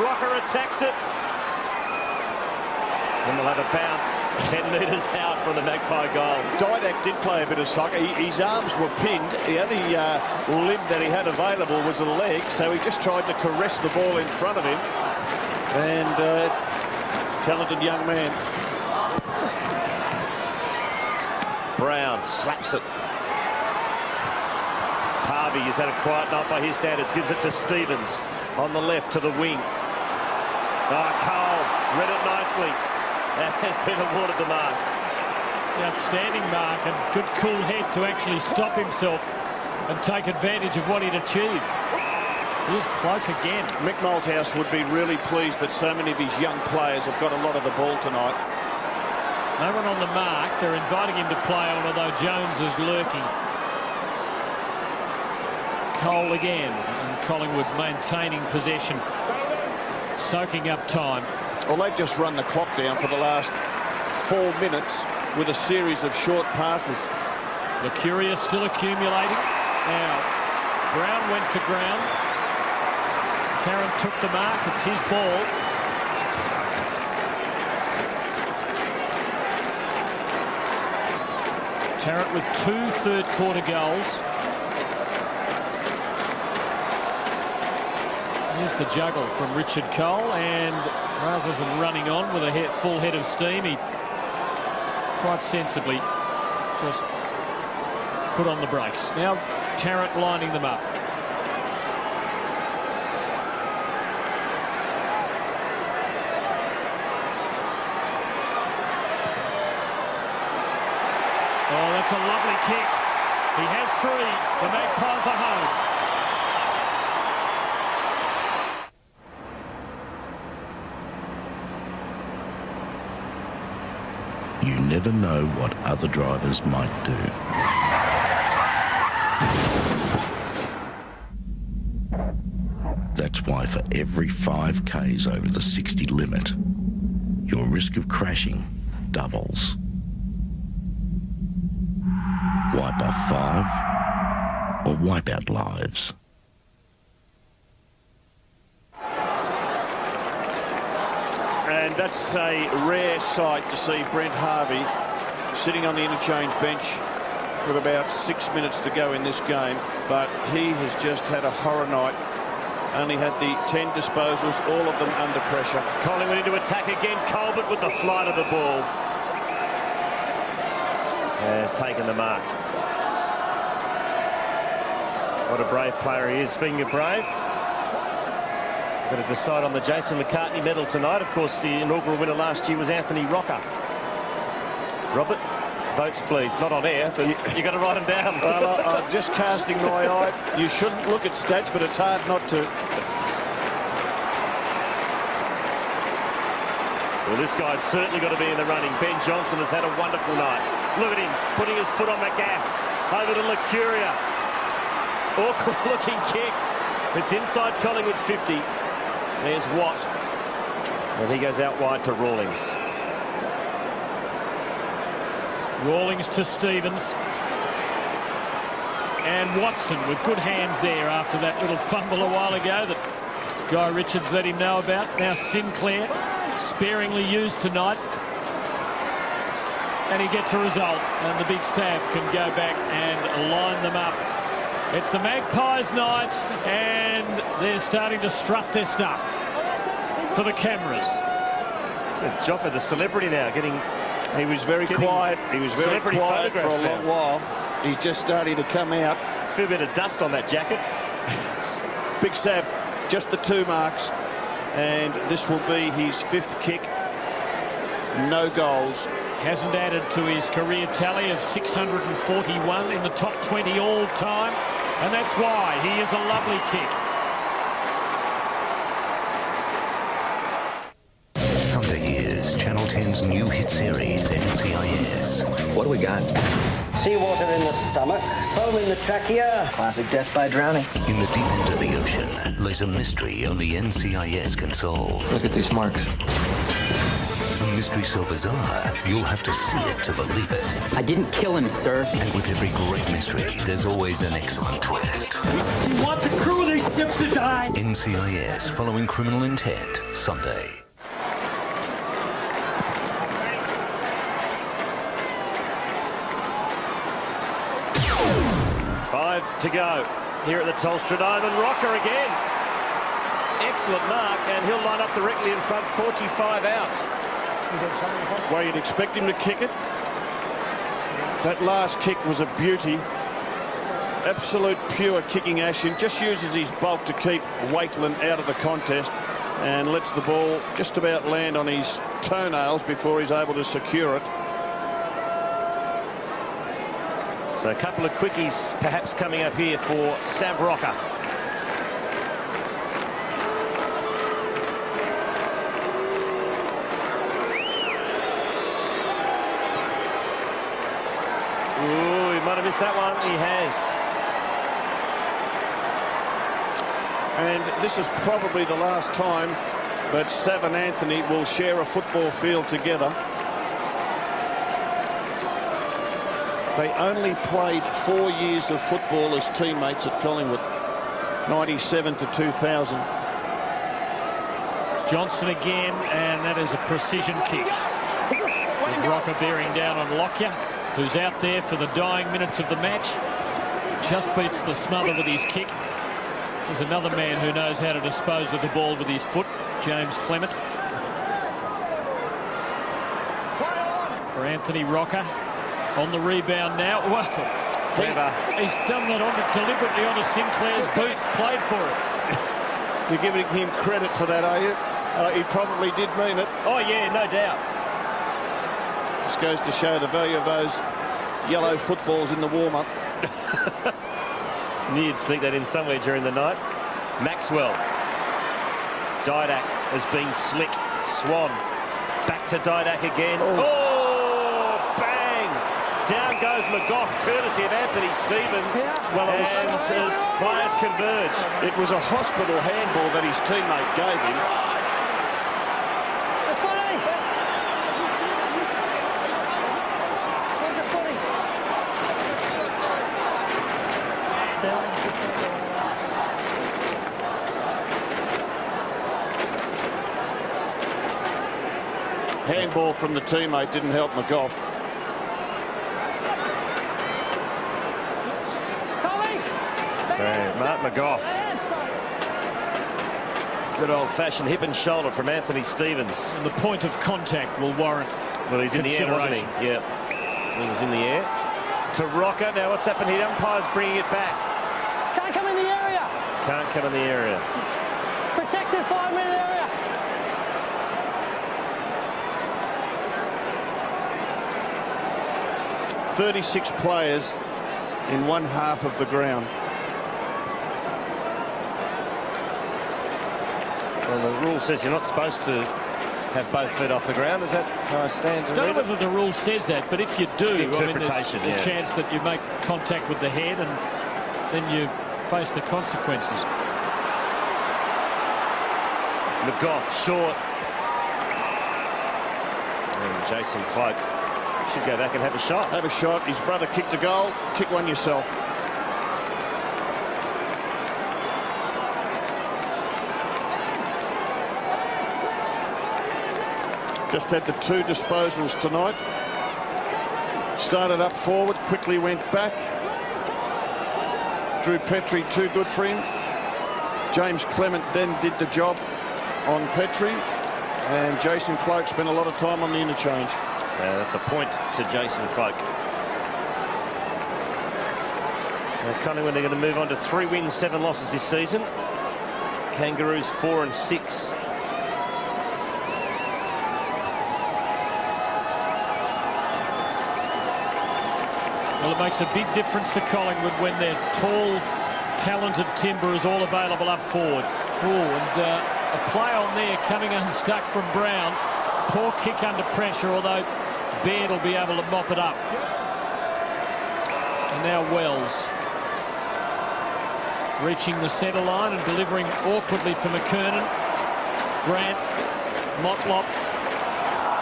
[SPEAKER 1] Rocker attacks it. And they'll have a bounce 10 metres out from the Magpie goals.
[SPEAKER 7] Didak did play a bit of soccer. His arms were pinned. The only limb that he had available was a leg, so he just tried to caress the ball in front of him. And talented young man.
[SPEAKER 1] Brown slaps it. Harvey has had a quiet night by his standards. Gives it to Stevens on the left to the wing. Cole read it nicely. That has been awarded the mark.
[SPEAKER 10] The outstanding mark and good cool head to actually stop himself and take advantage of what he'd achieved. Here's Cloak again.
[SPEAKER 7] Mick Malthouse would be really pleased that so many of his young players have got a lot of the ball tonight.
[SPEAKER 10] No one on the mark. They're inviting him to play on, although Jones is lurking. Cole again, and Collingwood maintaining possession, soaking up time.
[SPEAKER 7] Well, they've just run the clock down for the last 4 minutes with a series of short passes.
[SPEAKER 10] Lucuria still accumulating. Now, Brown went to ground. Tarrant took the mark. It's his ball. Tarrant with 2 third-quarter goals. Here's the juggle from Richard Cole, and rather than running on with a full head of steam, he quite sensibly just put on the brakes. Now Tarrant lining them up. Oh, that's a lovely kick. He has 3. The Magpies are home.
[SPEAKER 6] You never know what other drivers might do. That's why for every 5 Ks over the 60 limit, your risk of crashing doubles. Wipe off 5 or wipe out lives.
[SPEAKER 7] And that's a rare sight to see Brent Harvey sitting on the interchange bench with about 6 minutes to go in this game. But he has just had a horror night. Only had the 10 disposals, all of them under pressure.
[SPEAKER 1] Collingwood into attack again. Colbert with the flight of the ball. Has taken the mark. What a brave player he is. Speaking of brave, got to decide on the Jason McCartney medal tonight. Of course, the inaugural winner last year was Anthony Rocker. Robert, votes please. Not on air, but you got to write them down.
[SPEAKER 7] Well, I'm just casting my eye. You shouldn't look at stats, but it's hard not to.
[SPEAKER 1] Well, this guy's certainly got to be in the running. Ben Johnson has had a wonderful night. Look at him putting his foot on the gas. Over to Lucuria. Awkward looking kick. It's inside Collingwood's 50. There's Watt. And he goes out wide to Rawlings.
[SPEAKER 10] Rawlings to Stevens. And Watson with good hands there after that little fumble a while ago that Guy Richards let him know about. Now Sinclair, sparingly used tonight. And he gets a result. And the big Sav can go back and line them up. It's the Magpies night, and they're starting to strut their stuff for the cameras.
[SPEAKER 1] Joffa, the celebrity now,
[SPEAKER 7] He was very quiet. He was very quiet for a long while. He's just starting to come out.
[SPEAKER 1] A fair bit of dust on that jacket.
[SPEAKER 7] Big Sav, just the 2 marks, and this will be his 5th kick. No goals.
[SPEAKER 10] Hasn't added to his career tally of 641 in the top 20 all time, and that's why he is a lovely kick.
[SPEAKER 23] Sunday is Channel 10's new hit series, NCIS.
[SPEAKER 9] What do we got? Seawater in the stomach, foam in the trachea.
[SPEAKER 16] Classic death by drowning.
[SPEAKER 23] In the deep end of the ocean lays a mystery only NCIS can solve.
[SPEAKER 16] Look at these marks.
[SPEAKER 23] A mystery so bizarre, you'll have to see it to believe it.
[SPEAKER 16] I didn't kill him, sir.
[SPEAKER 23] And with every great mystery, there's always an excellent twist.
[SPEAKER 16] You want the crew of this ship to die?
[SPEAKER 23] NCIS Following Criminal Intent, Sunday.
[SPEAKER 1] Five to go here at the Telstra Dome, and Rocker again. Excellent mark, and he'll line up directly in front, 45 out.
[SPEAKER 7] Well, you'd expect him to kick it. That last kick was a beauty. Absolute pure kicking action. Just uses his bulk to keep Wakeland out of the contest and lets the ball just about land on his toenails before he's able to secure it.
[SPEAKER 1] So a couple of quickies perhaps coming up here for Sav Rocker. Ooh, he might have missed that one. He has.
[SPEAKER 7] And this is probably the last time that Sav and Anthony will share a football field together. They only played 4 years of football as teammates at Collingwood, 97 to 2000.
[SPEAKER 10] Johnson again, and that is a precision kick. With Rocker bearing down on Lockyer, who's out there for the dying minutes of the match. Just beats the smother with his kick. There's another man who knows how to dispose of the ball with his foot, James Clement. For Anthony Rocker. On the rebound now. Well, he's done that deliberately onto Sinclair's boot. Played for it.
[SPEAKER 7] You're giving him credit for that, are you? He probably did mean it.
[SPEAKER 1] Oh, yeah, no doubt.
[SPEAKER 7] Just goes to show the value of those yellow footballs in the warm-up.
[SPEAKER 1] Knew you'd sneak that in somewhere during the night. Maxwell. Didak has been slick. Swan. Back to Didak again. Oh! Down goes McGough, courtesy of Anthony Stevens. Well, it was, as players converge.
[SPEAKER 7] It was a hospital handball that his teammate gave him. Handball from the teammate didn't help McGough.
[SPEAKER 1] Mark McGough. Good old-fashioned hip and shoulder from Anthony Stevens.
[SPEAKER 10] And the point of contact will warrant.
[SPEAKER 1] Well, he's in the air, wasn't he? Yeah. He was in the air. To Rocker. Now what's happened here? Umpire's bringing it back.
[SPEAKER 9] Can't come in the area.
[SPEAKER 1] Can't come in the area.
[SPEAKER 9] Protected 5-minute area.
[SPEAKER 7] "36 players in one half of the ground."
[SPEAKER 1] Well, the rule says you're not supposed to have both feet off the ground. Is that how I stand to read it?
[SPEAKER 10] I don't know whether the rule says that, but if you do,
[SPEAKER 1] it's
[SPEAKER 10] I mean,
[SPEAKER 1] interpretation,
[SPEAKER 10] there's a chance that you make contact with the head and then you face the consequences.
[SPEAKER 1] McGough short. And Jason Cloak should go back and have a shot.
[SPEAKER 7] Have a shot. His brother kicked a goal. Kick one yourself. Just had the 2 disposals tonight. Started up forward, quickly went back. Drew Petrie, too good for him. James Clement then did the job on Petrie. And Jason Cloak spent a lot of time on the interchange.
[SPEAKER 1] That's a point to Jason Cloak. Now, Collingwood are going to move on to 3 wins, 7 losses this season. Kangaroos 4 and 6.
[SPEAKER 10] Well, it makes a big difference to Collingwood when their tall, talented timber is all available up forward. Oh, and a play on there coming unstuck from Brown. Poor kick under pressure, although Baird will be able to mop it up. And now Wells. Reaching the centre line and delivering awkwardly for McKernan. Grant. Motlop.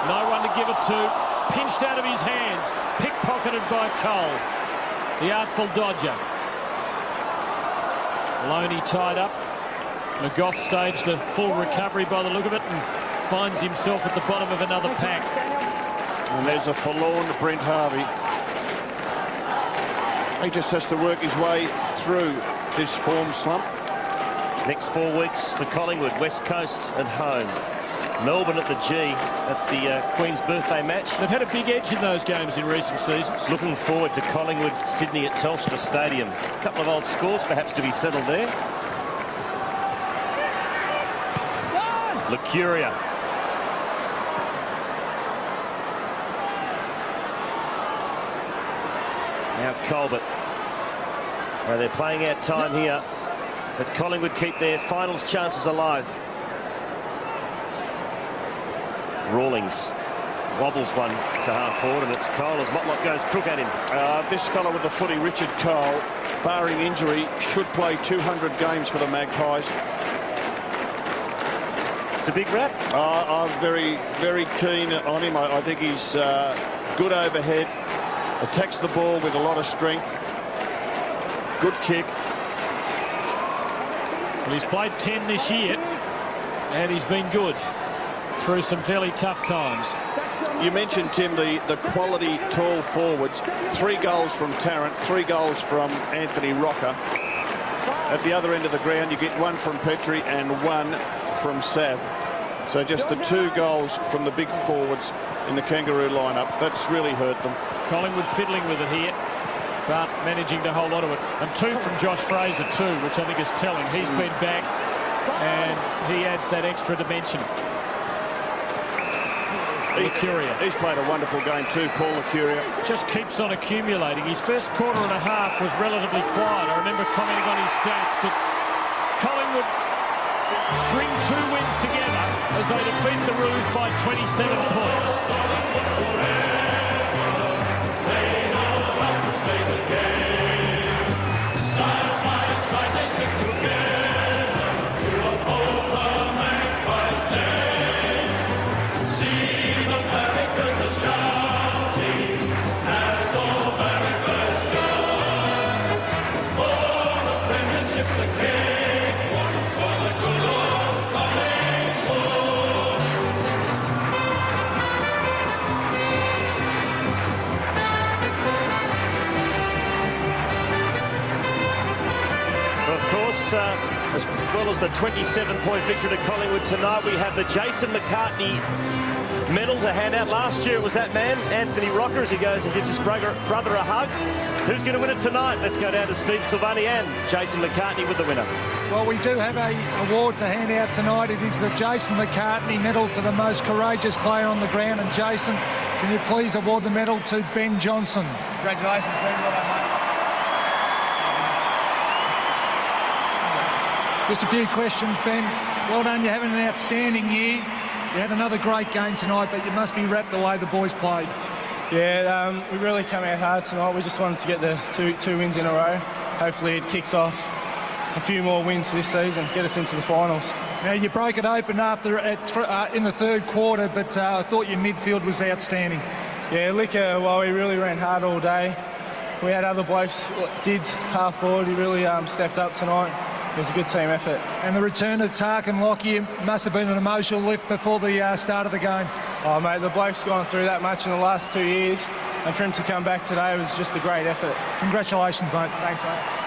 [SPEAKER 10] No one to give it to. Pinched out of his hands. Pickpocketed by Cole. The artful dodger. Loney tied up. McGough staged a full recovery by the look of it and finds himself at the bottom of another pack.
[SPEAKER 7] And there's a forlorn Brent Harvey. He just has to work his way through this form slump.
[SPEAKER 1] Next 4 weeks for Collingwood, West Coast at home. Melbourne at the G. That's the Queen's birthday match.
[SPEAKER 10] They've had a big edge in those games in recent seasons.
[SPEAKER 1] Looking forward to Collingwood, Sydney at Telstra Stadium. A couple of old scores perhaps to be settled there. Lucuria. Now Colbert. Well, they're playing out time here, but Collingwood keep their finals chances alive. Rawlings wobbles one to half forward, and it's Cole as Motlop goes crook at him.
[SPEAKER 7] This fellow with the footy, Richard Cole, barring injury, should play 200 games for the Magpies.
[SPEAKER 1] It's a big rap.
[SPEAKER 7] I'm very, very keen on him. I think he's good overhead, attacks the ball with a lot of strength, good kick.
[SPEAKER 10] Well, he's played 10 this year, and he's been good through some fairly tough times.
[SPEAKER 7] You mentioned, Tim, the quality tall forwards. 3 goals from Tarrant, 3 goals from Anthony Rocker. At the other end of the ground, you get 1 from Petrie and 1 from Sav. So just the 2 goals from the big forwards in the Kangaroo lineup. That's really hurt them.
[SPEAKER 10] Collingwood fiddling with it here, but managing to hold on to it. And 2 from Josh Fraser too, which I think is telling. He's been back, and he adds that extra dimension. Lucuria.
[SPEAKER 7] He's played a wonderful game too, Paul Lucuria.
[SPEAKER 10] Just keeps on accumulating. His first quarter and a half was relatively quiet. I remember commenting on his stats, but Collingwood string 2 wins together as they defeat the Roos by 27 points.
[SPEAKER 1] As well as the 27-point victory to Collingwood tonight, we have the Jason McCartney medal to hand out. Last year it was that man, Anthony Rocker, as he goes and gives his brother a hug. Who's going to win it tonight? Let's go down to Steve Silvani and Jason McCartney with the winner.
[SPEAKER 3] Well, we do have an award to hand out tonight. It is the Jason McCartney medal for the most courageous player on the ground. And Jason, can you please award the medal to Ben Johnson?
[SPEAKER 8] Congratulations, Ben. Well done, mate.
[SPEAKER 3] Just a few questions, Ben. Well done, you're having an outstanding year. You had another great game tonight, but you must be wrapped the way the boys played.
[SPEAKER 8] Yeah, we really came out hard tonight. We just wanted to get the two wins in a row. Hopefully it kicks off a few more wins for this season, get us into the finals.
[SPEAKER 3] Now, you broke it open in the third quarter, but I thought your midfield was outstanding.
[SPEAKER 8] Yeah, Licker, well, he really ran hard all day. We had other blokes did half forward. He really stepped up tonight. It was a good team effort.
[SPEAKER 3] And the return of Tarkin Lockyer must have been an emotional lift before the start of the game.
[SPEAKER 8] Oh, mate, the bloke's gone through that much in the last 2 years, and for him to come back today was just a great effort.
[SPEAKER 3] Congratulations, mate.
[SPEAKER 8] Thanks, mate.